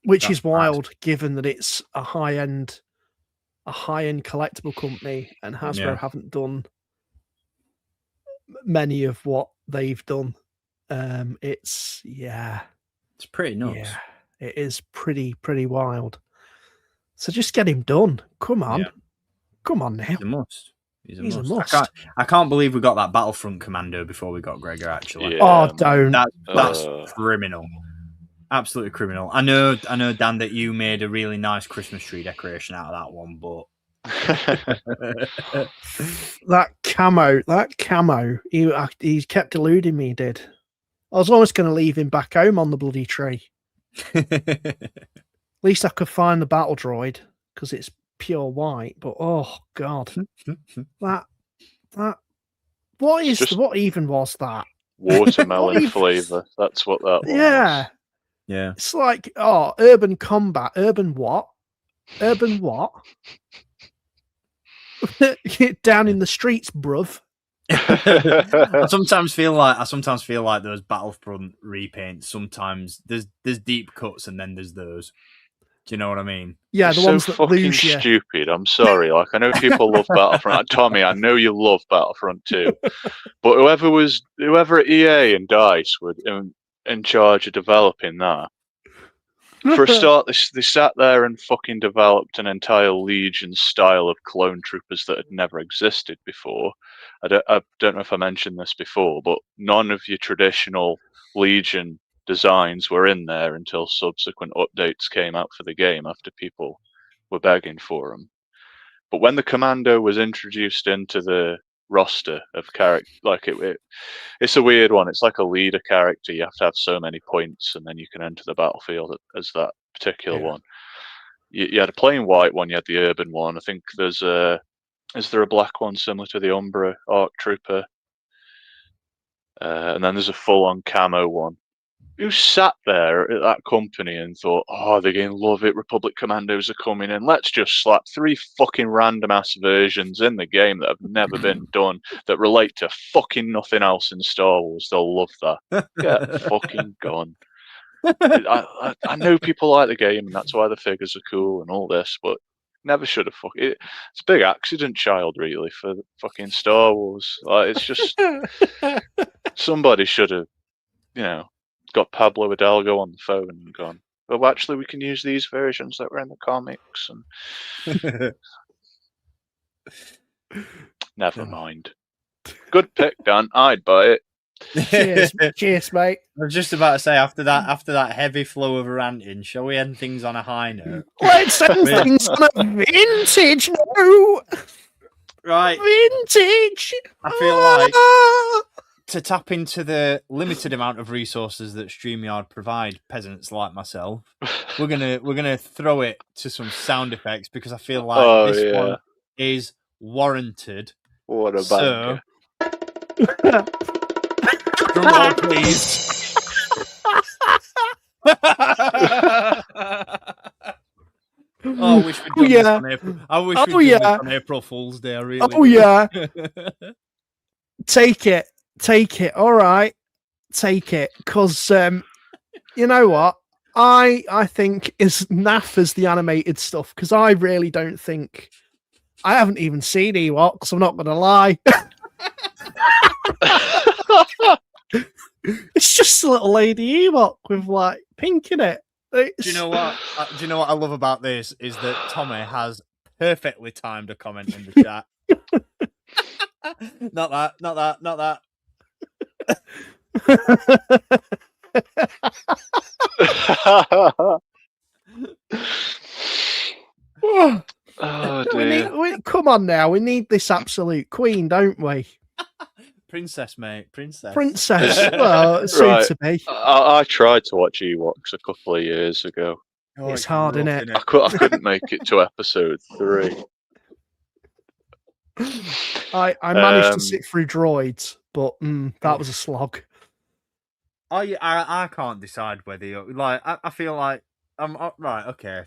which is wild, given that it's a high-end collectible company, and Hasbro haven't done many of what they've done. It's
pretty nuts.
Yeah, it is pretty wild. So just get him done. Come on now.
It's a must. He's a must. I can't believe we got that Battlefront Commando before we got Gregor. Actually,
yeah, don't.
That's criminal. Absolutely criminal. I know, Dan, that you made a really nice Christmas tree decoration out of that one, but
that camo, he kept eluding me. He did. I was almost going to leave him back home on the bloody tree. At least I could find the battle droid because it's pure white. But oh god, what even was that?
Watermelon flavour. That's what that was.
Yeah. It's like urban combat. Urban what? Down in the streets, bruv.
I sometimes feel like those Battlefront repaints. Sometimes there's deep cuts and then there's those. Do you know what I mean?
Yeah,
it's
the ones
so
that
fucking
lose you.
stupid. I'm sorry. Like I know people love Battlefront. Tommy, I know you love Battlefront too. But whoever at EA and DICE were in charge of developing that. For a start, they sat there and fucking developed an entire Legion style of clone troopers that had never existed before. I don't know if I mentioned this before, but none of your traditional Legion designs were in there until subsequent updates came out for the game after people were begging for them. But when the Commando was introduced into the roster of character, like it's a weird one. It's like a leader character. You have to have so many points, and then you can enter the battlefield as that particular one. You had a plain white one. You had the urban one. I think is there a black one similar to the Umbra Arc Trooper? And then there's a full-on camo one. Who sat there at that company and thought, oh, they're going to love it, Republic Commandos are coming in, let's just slap 3 fucking random-ass versions in the game that have never been done, that relate to fucking nothing else in Star Wars. They'll love that. Get fucking gone. I know people like the game, and that's why the figures are cool and all this, but never should have fucking... It's a big accident child, really, for fucking Star Wars. Like, it's just... Somebody should have, got Pablo Hidalgo on the phone and gone, well, actually, we can use these versions that were in the comics. And never mind. Good pick, Dan. I'd buy it.
Cheers, mate.
I was just about to say, after that heavy flow of ranting, shall we end things on a high note?
Let's end things on a vintage note.
Right.
Vintage.
I feel like to tap into the limited amount of resources that StreamYard provide peasants like myself, we're gonna throw it to some sound effects because I feel like this one is warranted.
What a banger.
Drum roll, please. I wish we'd done this on April. I wish we'd done this on April Fool's Day. I really.
Oh yeah. Take it. All right, take it. Because you know what? I think is naff as the animated stuff. Because I really don't think I haven't even seen Ewoks. I'm not gonna lie. It's just a little lady Ewok with like pink in it.
Do you know what? I love about this is that Tommy has perfectly timed a comment in the chat. Not that.
Oh dear.
Come on now, we need this absolute queen, don't we?
Princess, mate. Princess.
Well, soon to be.
I tried to watch Ewoks a couple of years ago.
It's hard, isn't it?
I couldn't make it to episode 3.
I managed to sit through droids, but that was a slog.
I can't decide whether you're like. I feel like I'm right. Okay.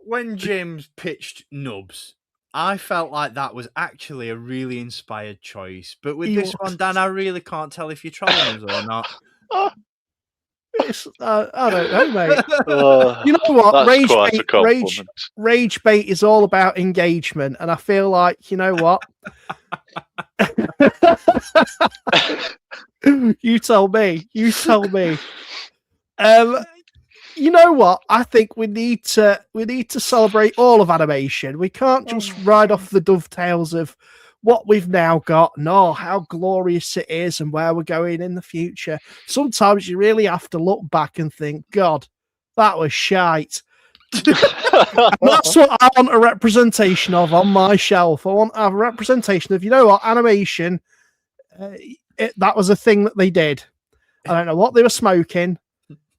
when James pitched Nubs, I felt like that was actually a really inspired choice. But with this one, Dan, I really can't tell if you're trolling us or not.
I don't know, mate. You know what? Rage bait is all about engagement, and I feel like, you know what? You tell me. you know what? I think we need to celebrate all of animation. We can't just ride off the dovetails of what we've now got, no, how glorious it is and where we're going in the future. Sometimes you really have to look back and think, God, that was shite. That's what I want a representation of on my shelf. I want a representation of, you know what, animation, that was a thing that they did. I don't know what they were smoking,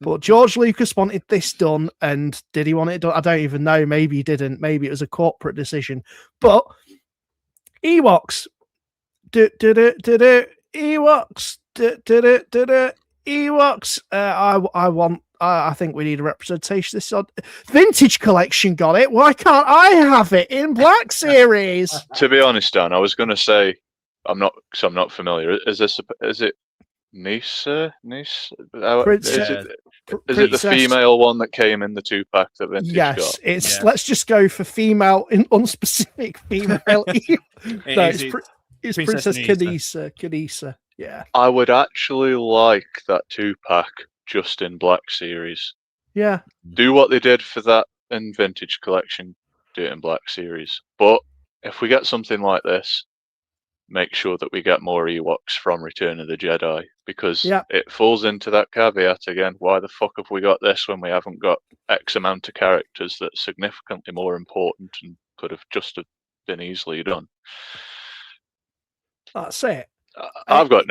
but George Lucas wanted this done, and did he want it done? I don't even know. Maybe he didn't. Maybe it was a corporate decision. But Ewoks, Ewoks, Ewoks. I think we need a representation. This Vintage Collection got it. Why can't I have it in Black Series?
To be honest, Dan, I was going to say I'm not familiar. Is it Nisa? Is it the female one that came in the 2-pack that Vintage got?
Yes, it's. Let's just go for female in unspecific female. It's Princess Kanisa. Yeah.
I would actually like that 2-pack just in Black Series.
Yeah.
Do what they did for that in Vintage Collection. Do it in Black Series. But if we get something like this, make sure that we get more Ewoks from Return of the Jedi, because it falls into that caveat again. Why the fuck have we got this when we haven't got X amount of characters that's significantly more important and could have just been easily done?
That's it.
I've got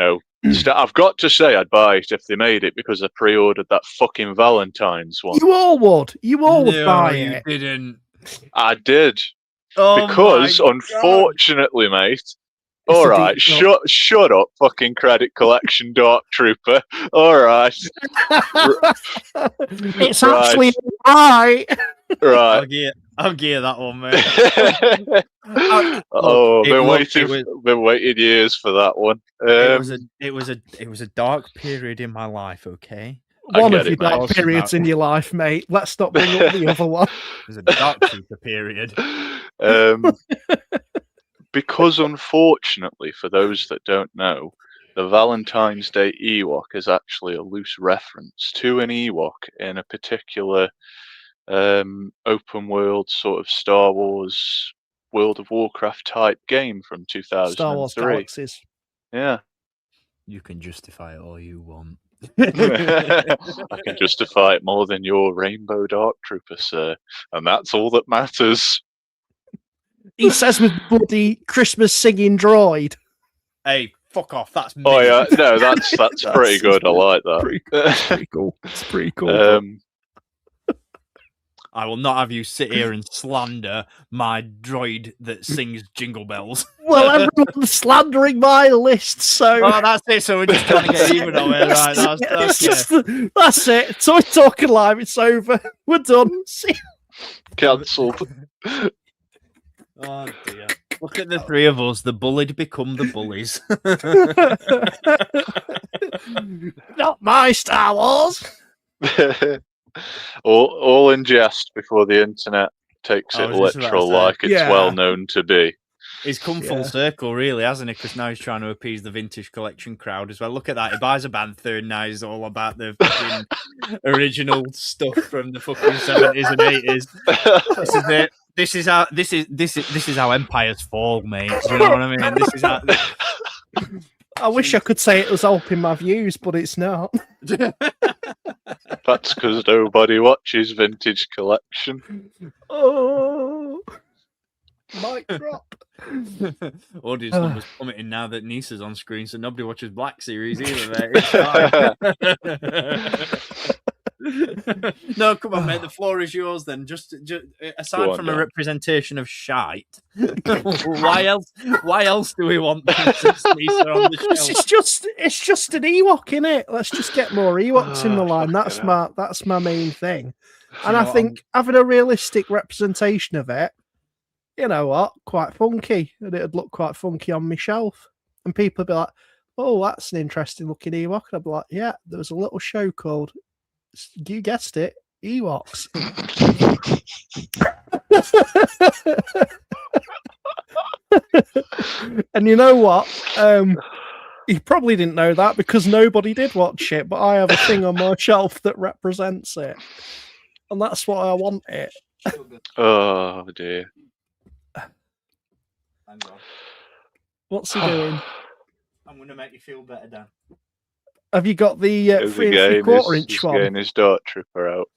to say I'd buy it if they made it, because I pre-ordered that fucking Valentine's one.
You all would. You all would buy it.
You didn't.
I did. Because unfortunately, mate. All right, shut up, fucking Credit Collection Dark Trooper. All right.
It's actually right.
Right.
I'll gear that one, mate.
Been waiting years for that one.
It was a dark period in my life. Okay.
One of your dark periods in your life, mate. Let's not bring up the other one.
It was a dark trooper period.
Because unfortunately, for those that don't know, the Valentine's Day Ewok is actually a loose reference to an Ewok in a particular open world sort of Star Wars, World of Warcraft type game from 2003.
Star Wars Galaxies.
Yeah.
You can justify it all you want.
I can justify it more than your Rainbow Dark Trooper, sir. And that's all that matters.
He says with bloody Christmas singing droid.
Hey, fuck off. That's me.
Oh, yeah. No, that's pretty good. I like that.
Pretty cool. It's pretty cool.
I will not have you sit here and slander my droid that sings Jingle Bells.
Well, everyone's slandering my list, so...
Oh, that's it. So we're just trying to get even on it. Right,
that's it. So we're talking live. It's over. We're done.
Cancelled.
Oh, dear. Look at the three of us. The bullied become the bullies.
Not my Star Wars.
all in jest before the internet takes it literal, like it's well known to be.
He's come full circle, really, hasn't he? Because now he's trying to appease the Vintage Collection crowd as well. Look at that. He buys a Bantha and now he's all about the fucking original stuff from the fucking 70s and 80s. This is it. This is how empires fall, mate. Do you know what I mean? This is how.
I wish I could say it was helping my views, but it's not.
That's because nobody watches Vintage Collection.
Oh, mic drop.
Audience numbers plummeting now that Nisa's on screen, so nobody watches Black Series either, mate. No, come on, mate. The floor is yours. Then, just aside from a representation of shite, why else do we want Princess Nisa on the show?
It's just an Ewok, innit? Let's just get more Ewoks in the line. That's my main thing. And I think having a realistic representation of it, you know what, quite funky, and it'd look quite funky on my shelf, and people would be like, "Oh, that's an interesting looking Ewok." And I'd be like, "Yeah, there was a little show called." You guessed it, Ewoks. And you know what? You probably didn't know that because nobody did watch it, but I have a thing on my shelf that represents it. And that's why I want it.
Oh, dear.
Hang on.
What's he doing?
I'm going to make you feel better, Dan.
Have you got the
He's
3
getting
3/4
his-
inch
he's
one?
getting his Dark Trooper out.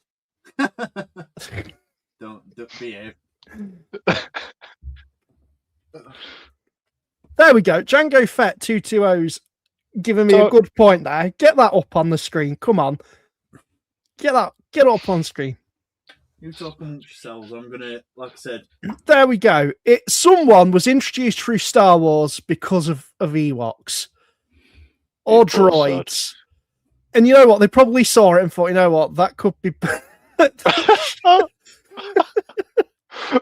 Don't behave.
There we go. Django Fett 220's giving me a good point there. Get that up on the screen. Come on. Get up on screen.
You talk amongst yourselves. I'm going to, like I said.
There we go. Someone was introduced through Star Wars because of Ewoks. Or droids. And you know what? They probably saw it and thought, you know what? That could be...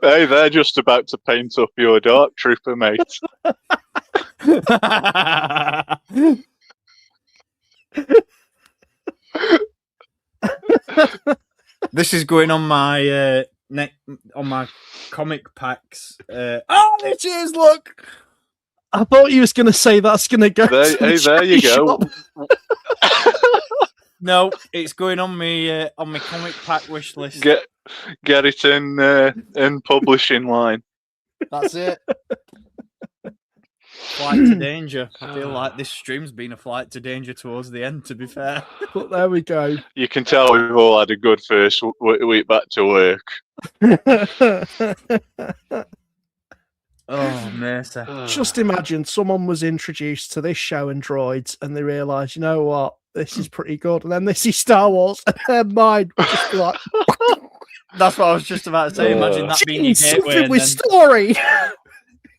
Hey, they're just about to paint up your Dark Trooper, mate.
This is going on my on my comic packs. Oh, it is! Look,
I thought you was going to say that's going to go.
Hey, there you go.
No, it's going on my comic pack wish list.
Get it in publishing line.
That's it. Flight to danger. I feel like this stream's been a flight to danger towards the end, to be fair.
But there we go.
You can tell we've all had a good first week back to work.
Oh, mercy.
Just imagine someone was introduced to this show and droids and they realise, you know what, this is pretty good. And then they see Star Wars and their mind would just be like...
That's what I was just about to say. Imagine that being your gateway.
Something with story!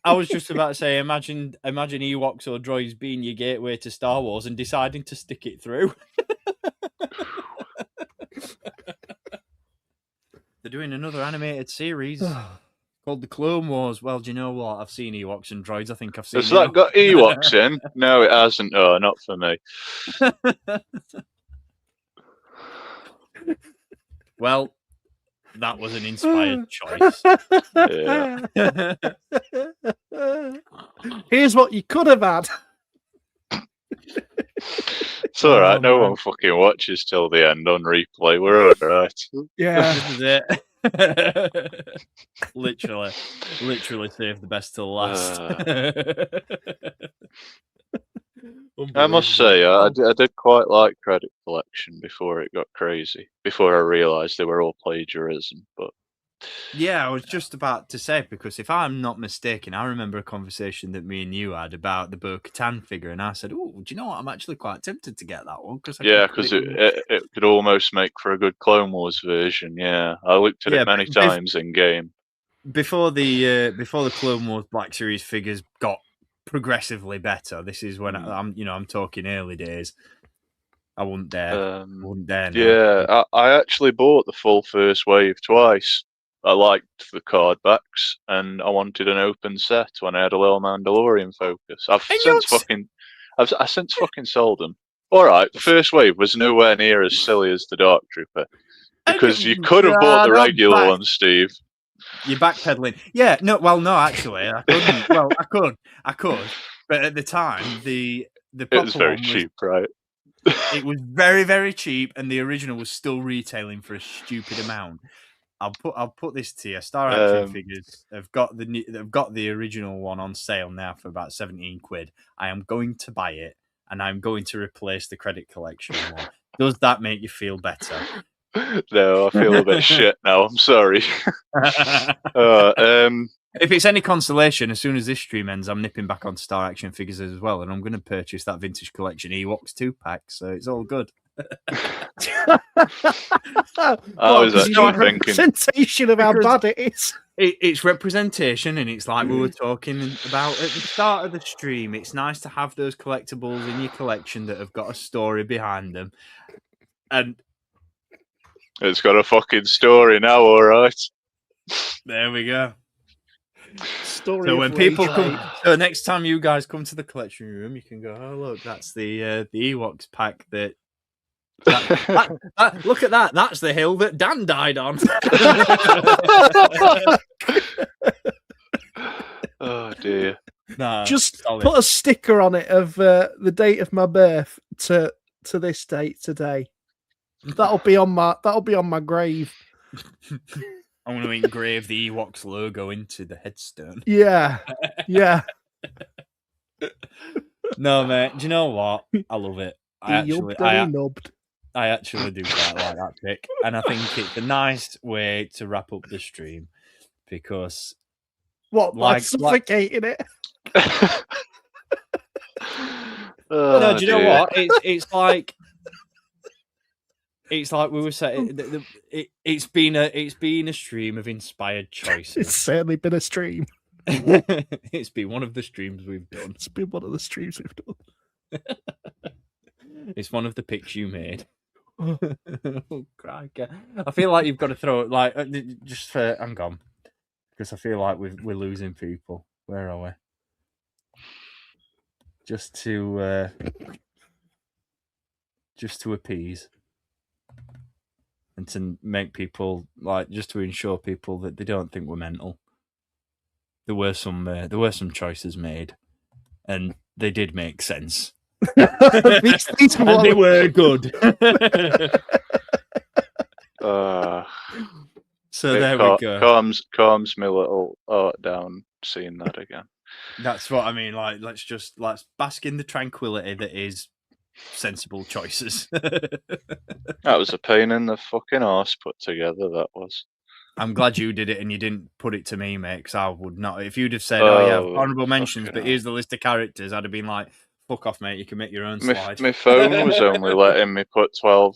I was just about to say, imagine Ewoks or droids being your gateway to Star Wars and deciding to stick it through. They're doing another animated series called The Clone Wars. Well, do you know what? I've seen Ewoks and droids. I think I've seen.
Has that got Ewoks in? No, it hasn't. Oh, not for me.
Well, that was an inspired choice.
Yeah.
Here's what you could have had.
It's alright, no one fucking watches till the end on replay. We're alright.
Yeah.
This is it. literally save the best till last.
I must say, I did quite like Credit Collection before it got crazy. Before I realised they were all plagiarism, but
yeah, I was just about to say, because if I'm not mistaken, I remember a conversation that me and you had about the Bo-Katan figure, and I said, "Oh, do you know what? I'm actually quite tempted to get that one because
it could almost make for a good Clone Wars version." Yeah, I looked at it many times in game.
Before the Clone Wars Black Series figures got progressively better. This is when I'm talking early days. I wouldn't dare. Now.
Yeah, I actually bought the full first wave twice. I liked the card backs, and I wanted an open set when I had a little Mandalorian focus. I've since fucking sold them. All right, the first wave was nowhere near as silly as the Dark Trooper, because you could have bought the regular one, Steve.
You're backpedaling. Yeah, no, actually, I couldn't. Well, I could, but at the time, the
it was very cheap, right?
It was very, very cheap, and the original was still retailing for a stupid amount. I'll put this to you. Star Action Figures have got the original one on sale now for about 17 quid. I am going to buy it, and I'm going to replace the Credit Collection one. Does that make you feel better?
No, I feel a bit shit now. I'm sorry.
If it's any consolation, as soon as this stream ends, I'm nipping back on Star Action Figures as well, and I'm going to purchase that Vintage Collection Ewoks 2-pack, so it's all good.
I was actually thinking
representation of how bad it is.
It's representation, and it's like we were talking about at the start of the stream. It's nice to have those collectibles in your collection that have got a story behind them, and
it's got a fucking story now. All right,
there we go.
Story
so when people come, so next time you guys come to the collection room, you can go, "Oh look, that's the Ewoks pack that." Look at that! That's the hill that Dan died on.
Oh dear!
Nah,
just
solid.
put a sticker on it of the date of my birth to this date today. That'll be on my grave.
I'm going to engrave the Ewoks logo into the headstone.
Yeah.
No, mate. Do you know what? I love it. I actually do quite like that pick, and I think it's a nice way to wrap up the stream because
by suffocating it.
No, do you know what? It's like we were saying. It's been a stream of inspired choices.
It's certainly been a stream.
It's been one of the streams we've done.
It's been one of the streams we've done.
It's one of the picks you made. Oh, crikey. I feel like you've got to throw it like just for hang on, because I feel like we're losing people. Where are we? Just to appease and to make people just to ensure people that they don't think we're mental. There were some choices made, and they did make sense.
these
and they were good. So there we go.
Calms my little art down seeing that again.
That's what I mean. Let's bask in the tranquility that is sensible choices.
That was a pain in the fucking arse put together. That was.
I'm glad you did it and you didn't put it to me, mate, because I would not. If you'd have said, "Oh yeah, honourable mentions," but here's the list of characters, I'd have been like, "Fuck off, mate! You can make your own slide."
My phone was only letting me put 12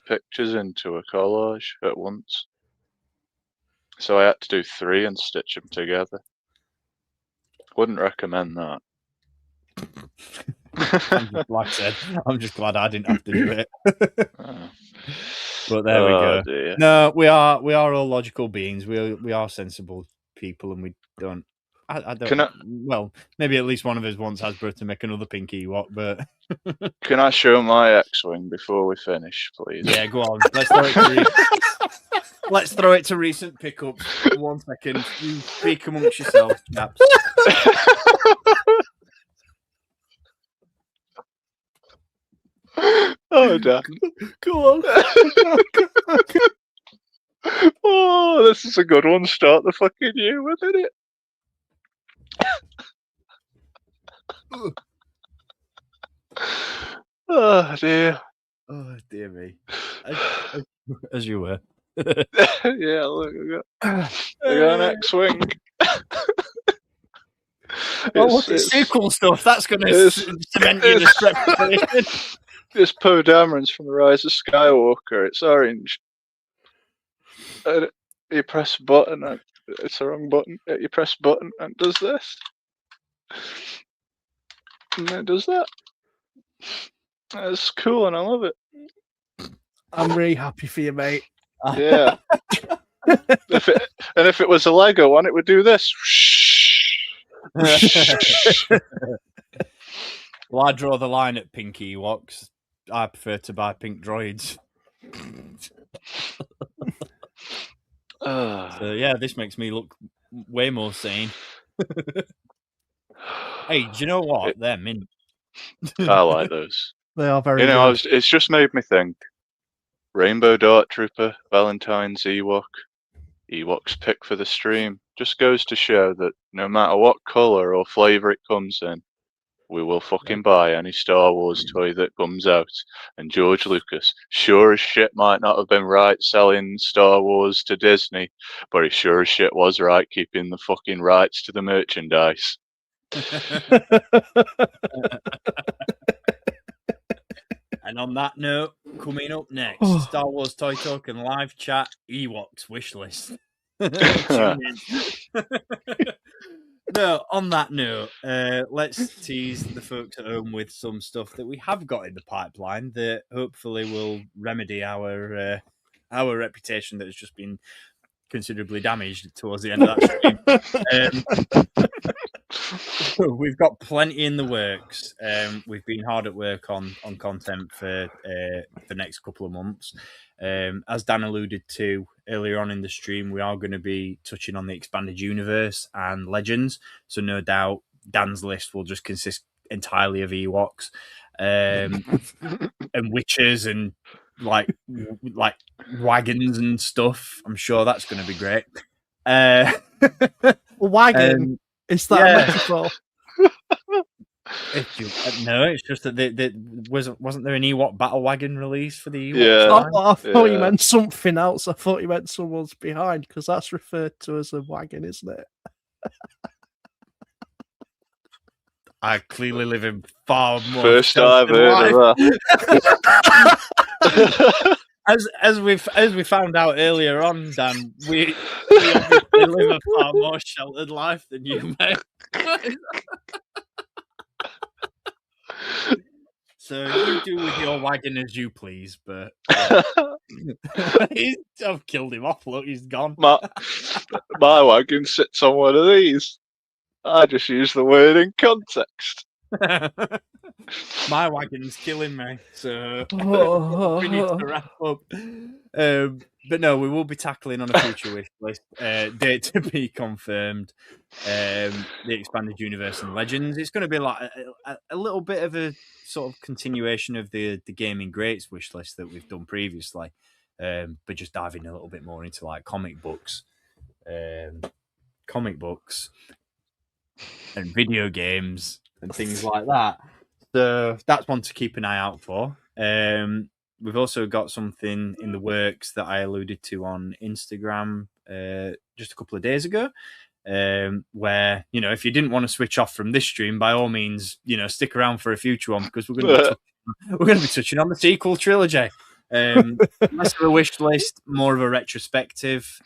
pictures into a collage at once, so I had to do 3 and stitch them together. Wouldn't recommend that.
Like I said, I'm just glad I didn't have to do it. But there we go.
Dear.
No, we are all logical beings. We are sensible people, and we don't. I don't. Well, maybe at least one of us wants Hasbro to make another pink Ewok, but
can I show my X-wing before we finish, please?
Yeah, go on. Let's throw it to recent pickups. 1 second. You speak amongst yourselves, chaps.
Oh, damn.
Go on.
Oh, this is a good one. Start the fucking year with, isn't it? Oh, dear.
Oh, dear me. As you were.
Yeah, look, I got an X-wing.
What's the sequel stuff? That's going to cement you in this reputation.
This Poe Dameron's from The Rise of Skywalker. It's orange. You press a button, and it's the wrong button. You press a button, and it does this. And it does that. It's cool, and I love it.
I'm really happy for you, mate.
Yeah. If it was a Lego one, it would do this.
Well, I draw the line at pink Ewoks. I prefer to buy pink droids. So yeah, this makes me look way more sane. Hey, do you know what? They're mint.
I like those.
They are very good.
It's just made me think. Rainbow Dark Trooper, Valentine's Ewok's pick for the stream. Just goes to show that no matter what colour or flavour it comes in, we will fucking buy any Star Wars toy that comes out. And George Lucas, sure as shit, might not have been right selling Star Wars to Disney, but he sure as shit was right keeping the fucking rights to the merchandise.
And on that note, coming up next, Star Wars Toy Talk and live chat, Ewoks wishlist. Tune in. No, on that note, let's tease the folks at home with some stuff that we have got in the pipeline that hopefully will remedy our reputation that has just been considerably damaged towards the end of that stream. We've got plenty in the works. We've been hard at work on content for the next couple of months. As Dan alluded to earlier on in the stream, we are going to be touching on the expanded universe and legends. So no doubt Dan's list will just consist entirely of Ewoks, and witches and like wagons and stuff. I'm sure that's going to be great.
Wagon. Is that a metaphor?
No, it's just that wasn't there an Ewok battle wagon release for the Ewoks?
Yeah.
I thought you meant something else. I thought you meant someone's behind, because that's referred to as a wagon, isn't it?
I clearly live in far more.
First I've heard of that.
As we found out earlier on, Dan, we obviously live a far more sheltered life than you, mate. So you do with your wagon as you please, but I've killed him off. Look, he's gone.
My wagon sits on one of these. I just use the word in context.
My wagon's killing me, so we need to wrap up. But no, we will be tackling on a future wish list. Date to be confirmed. The expanded universe and legends. It's going to be like a little bit of a sort of continuation of the gaming greats wish list that we've done previously, but just diving a little bit more into like comic books and video games and things like that. So that's one to keep an eye out for. We've also got something in the works that I alluded to on Instagram just a couple of days ago, where, you know, if you didn't want to switch off from this stream, by all means, you know, stick around for a future one, because we're going to be touching on the sequel trilogy. Less of a wish list, more of a retrospective.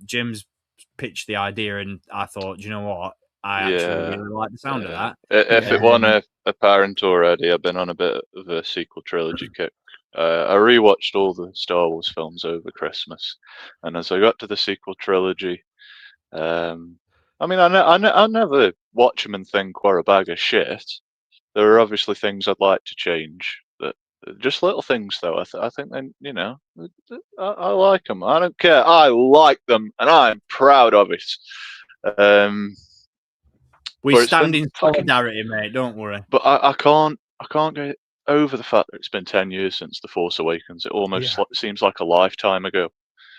Jim's pitched the idea, and I thought, you know what? I actually really like the sound of that.
If it wasn't apparent already, I've been on a bit of a sequel trilogy kick. I rewatched all the Star Wars films over Christmas, and as I got to the sequel trilogy, I mean, I never watch them and think we're a bag of shit. There are obviously things I'd like to change, but just little things though. I think then, you know, I like them. I don't care. I like them, and I'm proud of it.
We stand in solidarity, mate. Don't worry.
But I can't get over the fact that it's been 10 years since The Force Awakens. It almost seems like a lifetime ago.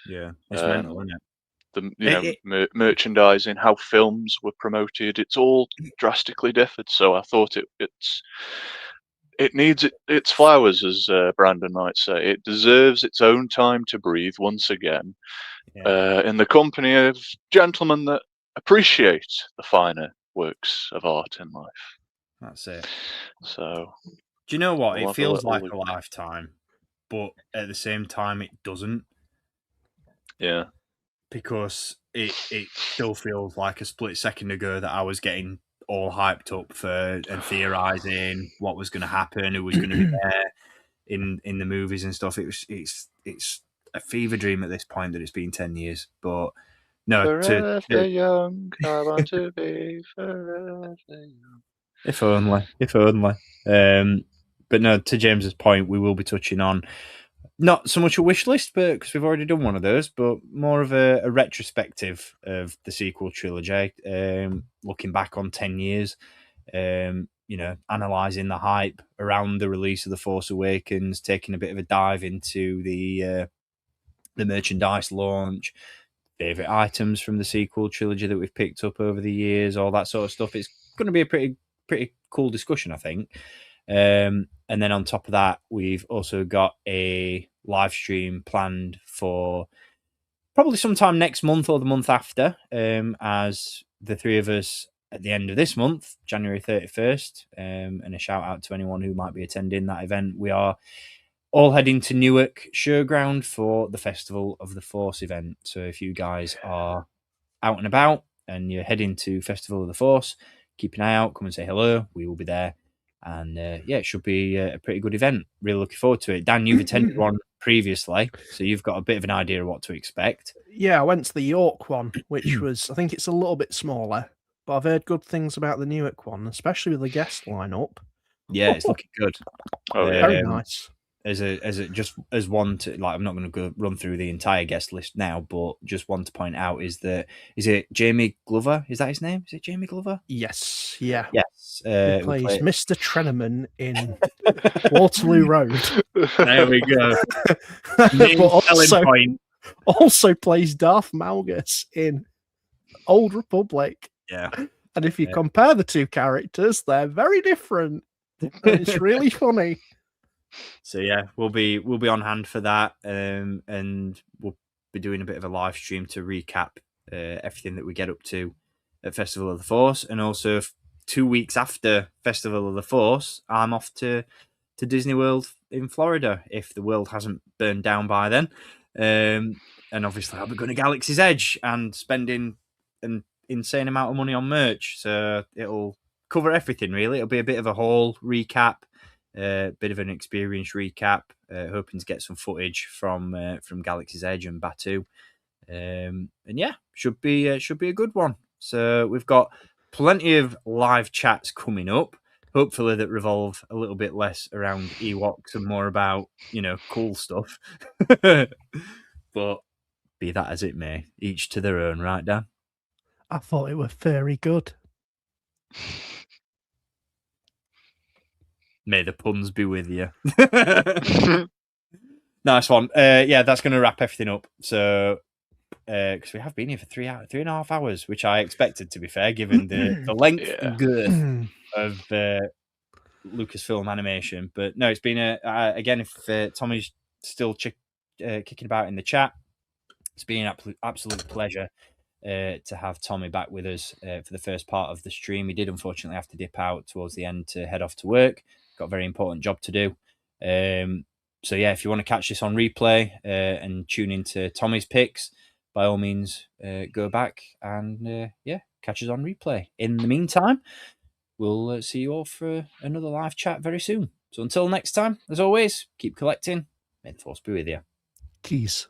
Yeah, it's mental, isn't
it? Merchandising, how films were promoted, it's all drastically differed. So I thought it needs its flowers, as Brandon might say. It deserves its own time to breathe once again, in the company of gentlemen that appreciate the finer works of art in life.
That's it.
So,
do you know what? It feels like a lifetime, but at the same time, it doesn't.
Yeah.
Because it still feels like a split second ago that I was getting all hyped up for and theorizing what was going to happen, who was going to be there in the movies and stuff. It's a fever dream at this point that it's been 10 years, but. No,
forever young, I want to be forever young.
If only. But no, to James's point, we will be touching on not so much a wish list, but because we've already done one of those, but more of a retrospective of the sequel trilogy, looking back on 10 years, you know, analysing the hype around the release of The Force Awakens, taking a bit of a dive into the merchandise launch, favourite items from the sequel trilogy that we've picked up over the years, all that sort of stuff. It's going to be a pretty cool discussion, I think. And then on top of that, we've also got a live stream planned for probably sometime next month or the month after, as the three of us at the end of this month, January 31st, and a shout out to anyone who might be attending that event. We are all heading to Newark Showground for the Festival of the Force event. So if you guys are out and about and you're heading to Festival of the Force, keep an eye out, come and say hello. We will be there. And it should be a pretty good event. Really looking forward to it. Dan, you've attended one previously, so you've got a bit of an idea of what to expect.
Yeah, I went to the York one, which was, I think it's a little bit smaller, but I've heard good things about the Newark one, especially with the guest lineup.
Yeah, it's looking good.
Very nice.
as one to like, I'm not going to go run through the entire guest list now, but just one to point out is it Jamie Glover? Is that his name? Is it Jamie Glover?
Yes, yeah.
Yes.
He plays Mr. Treneman in Waterloo Road.
There we go.
But also plays Darth Malgus in Old Republic.
Yeah.
And if you compare the two characters, they're very different. It's really funny.
So yeah, we'll be on hand for that, and we'll be doing a bit of a live stream to recap everything that we get up to at Festival of the Force, and also 2 weeks after Festival of the Force, I'm off to Disney World in Florida if the world hasn't burned down by then, and obviously I'll be going to Galaxy's Edge and spending an insane amount of money on merch, so it'll cover everything really. It'll be a bit of a haul recap. Bit of an experience recap, hoping to get some footage from Galaxy's Edge and Batuu, and yeah, should be a good one. So we've got plenty of live chats coming up, hopefully that revolve a little bit less around Ewoks and more about cool stuff. But be that as it may, each to their own, right, Dan?
I thought it was very good.
May the puns be with you. Nice one. Yeah, that's going to wrap everything up. So, because we have been here for 3.5 hours, which I expected, to be fair, given the length and girth of Lucasfilm Animation. But no, it's been again. If Tommy's still kicking about in the chat, it's been an absolute pleasure to have Tommy back with us for the first part of the stream. He did unfortunately have to dip out towards the end to head off to work. Got a very important job to do. So yeah, if you want to catch this on replay and tune into Tommy's picks, by all means, go back and catch us on replay. In the meantime, we'll see you all for another live chat very soon. So until next time, as always, keep collecting. May the Force be with you.
Keys.